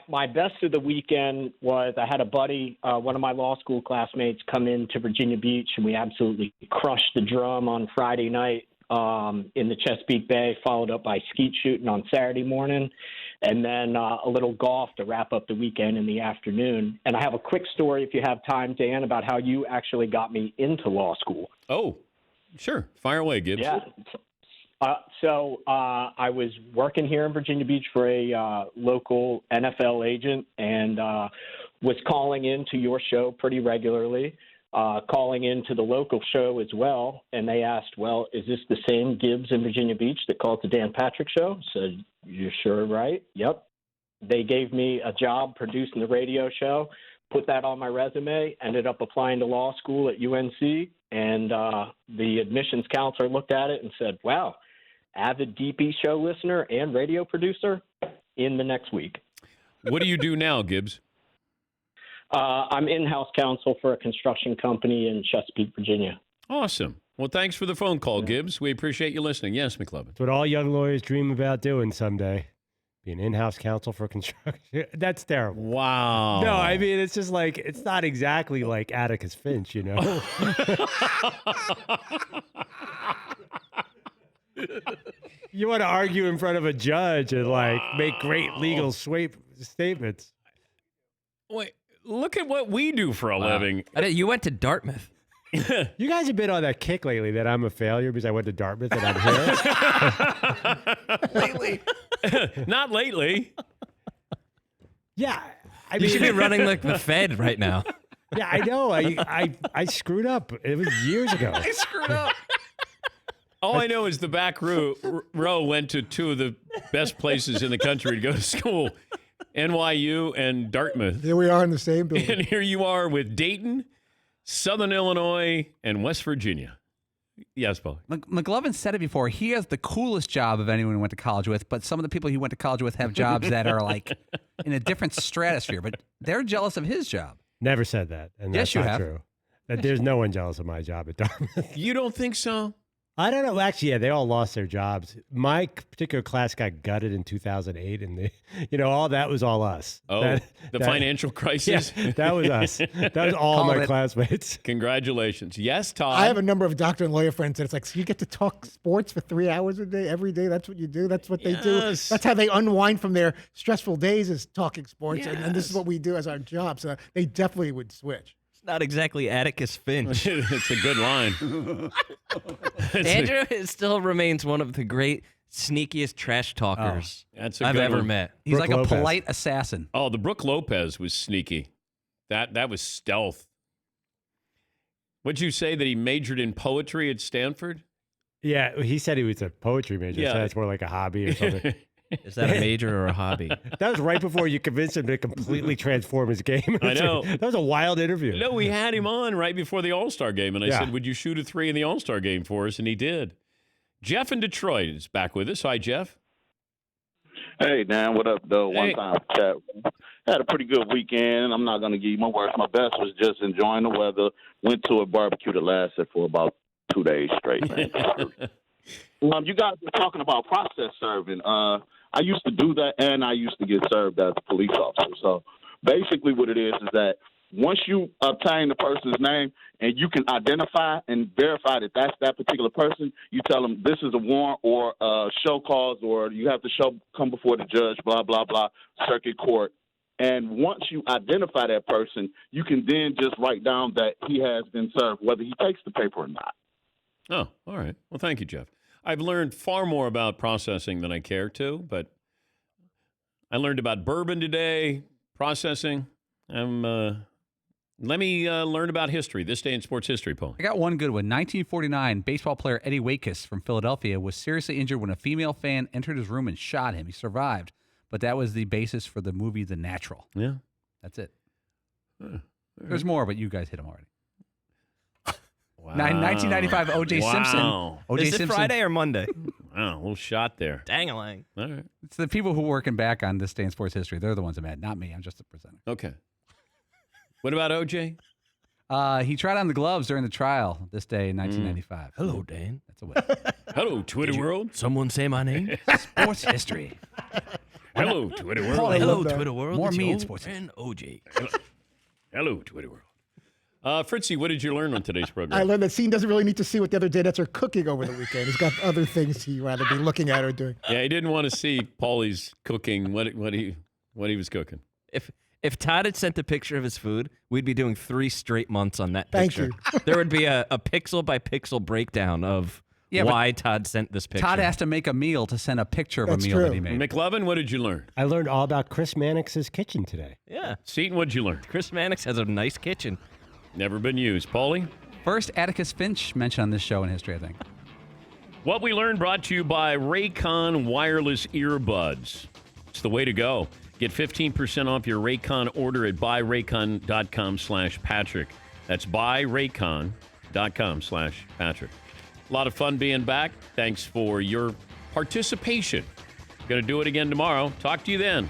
S20: My best of the weekend was I had a buddy, one of my law school classmates, come into Virginia Beach, and we absolutely crushed the drum on Friday night in the Chesapeake Bay, followed up by skeet shooting on Saturday morning, and then a little golf to wrap up the weekend in the afternoon. And I have a quick story, if you have time, Dan, about how you actually got me into law school.
S5: Oh, sure. Fire away, Gibbs.
S20: Yeah. So I was working here in Virginia Beach for a local NFL agent and was calling into your show pretty regularly, calling into the local show as well. And they asked, well, is this the same Gibbs in Virginia Beach that called the Dan Patrick Show? I said, you're sure right? Yep. They gave me a job producing the radio show, put that on my resume, ended up applying to law school at UNC. And the admissions counselor looked at it and said, wow, avid DP show listener and radio producer in the next week.
S5: What do you do now, Gibbs?
S20: I'm in-house counsel for a construction company in Chesapeake, Virginia.
S5: Awesome. Well, thanks for the phone call, Gibbs. We appreciate you listening. Yes, McLovin.
S4: It's what all young lawyers dream about doing someday. Be an in-house counsel for construction. That's terrible.
S5: Wow.
S4: No, I mean, it's just like, it's not exactly like Atticus Finch, you know? You want to argue in front of a judge and like make great legal statements.
S5: Wait, look at what we do for a living.
S6: You went to Dartmouth.
S4: You guys have been on that kick lately that I'm a failure because I went to Dartmouth and I'm here.
S5: Lately. Not lately.
S4: Yeah.
S6: You should be running like the Fed right now.
S4: Yeah, I know. I screwed up. It was years ago.
S5: I screwed up. All I know is the back row went to two of the best places in the country to go to school, NYU and Dartmouth.
S14: Here we are in the same building.
S5: And here you are with Dayton, Southern Illinois, and West Virginia. Yes, Paul.
S7: McLovin said it before. He has the coolest job of anyone he went to college with, but some of the people he went to college with have jobs that are like in a different stratosphere, but they're jealous of his job.
S4: Never said that. And
S7: Yes,
S4: that's
S7: you
S4: not
S7: have.
S4: true. There's no one jealous of my job at Dartmouth.
S5: You don't think so?
S4: I don't know. Actually, yeah, they all lost their jobs. My particular class got gutted in 2008, and all that was all us.
S5: Oh, the financial crisis?
S4: Yeah, that was us. That was all my classmates.
S5: Congratulations. Yes, Todd.
S14: I have a number of doctor and lawyer friends that it's like, so you get to talk sports for 3 hours a day, every day. That's what you do. That's what they do. That's how they unwind from their stressful days, is talking sports. And this is what we do as our job. So they definitely would switch.
S6: Not exactly Atticus Finch.
S5: It's a good line.
S6: Andrew still remains one of the great, sneakiest trash talkers
S5: That's a
S6: I've
S5: good
S6: ever
S5: one.
S6: met.
S7: He's like a polite assassin.
S5: Oh, the Brooke Lopez was sneaky. That was stealth. Would you say that he majored in poetry at Stanford?
S4: Yeah, he said he was a poetry major, so that's more like a hobby or something.
S6: Is that a major or a hobby?
S4: That was right before you convinced him to completely transform his game.
S5: I know.
S4: That was a wild interview.
S5: No, we had him on right before the All-Star game, and I said, would you shoot a 3 in the All-Star game for us? And he did. Jeff in Detroit is back with us. Hi, Jeff.
S2: Hey, Dan, what up, though?
S5: Hey.
S2: One time chat. Had a pretty good weekend. I'm not going to give you my worst. My best was just enjoying the weather. Went to a barbecue that lasted for about 2 days straight, man. You guys were talking about process serving. I used to do that, and I used to get served as a police officer. So basically what it is that once you obtain the person's name and you can identify and verify that that's that particular person, you tell them this is a warrant or a show cause, or you have to come before the judge, blah, blah, blah, circuit court. And once you identify that person, you can then just write down that he has been served, whether he takes the paper or not.
S5: Oh, all right. Well, thank you, Jeff. I've learned far more about processing than I care to, but I learned about bourbon today, processing. Let me learn about history, this day in sports history, Paul.
S7: I got one good one. 1949, baseball player Eddie Waitkus from Philadelphia was seriously injured when a female fan entered his room and shot him. He survived, but that was the basis for the movie The Natural.
S5: Yeah.
S7: That's it. There's more, but you guys hit them already.
S5: Wow.
S7: 1995, O.J. Simpson. O.J.
S6: Is it
S7: Simpson.
S6: Friday or Monday?
S5: Wow, a little shot there.
S6: Dang-a-lang.
S5: All right.
S7: It's the people who are working back on this day in sports history. They're the ones that mad, not me. I'm just a presenter.
S5: Okay. What about O.J.?
S7: He tried on the gloves during the trial this day in 1995.
S6: Hello, Dan.
S7: That's a win.
S5: Hello, Twitter world.
S6: Someone say my name?
S7: Sports history.
S5: Hello, Twitter world.
S7: Paul, I
S6: Hello,
S7: love that.
S6: Twitter world.
S7: More
S6: It's
S7: me in
S6: O
S7: sports history.
S6: and OJ.
S5: Hello, Twitter world. Fritzy, what did you learn on today's program?
S14: I learned that Scene doesn't really need to see what the other Danettes are cooking over the weekend. He's got other things he'd rather be looking at or doing.
S5: Yeah, he didn't want to see Paulie's cooking, what he was cooking.
S6: If Todd had sent a picture of his food, we'd be doing 3 straight months on that
S14: Thank
S6: picture. There would be a pixel by pixel breakdown of why Todd sent this picture.
S7: Todd has to make a meal to send a picture of
S14: That's
S7: a meal
S14: true.
S7: that he made.
S5: McLovin, what did you learn?
S4: I learned all about Chris Mannix's kitchen today.
S6: Yeah.
S5: Seton, what did you learn?
S6: Chris Mannix has a nice kitchen.
S5: Never been used. Paulie?
S7: First Atticus Finch mentioned on this show in history, I think.
S5: What we learned brought to you by Raycon wireless earbuds. It's the way to go. Get 15% off your Raycon order at buyraycon.com/Patrick. That's buyraycon.com/Patrick. A lot of fun being back. Thanks for your participation. Going to do it again tomorrow. Talk to you then.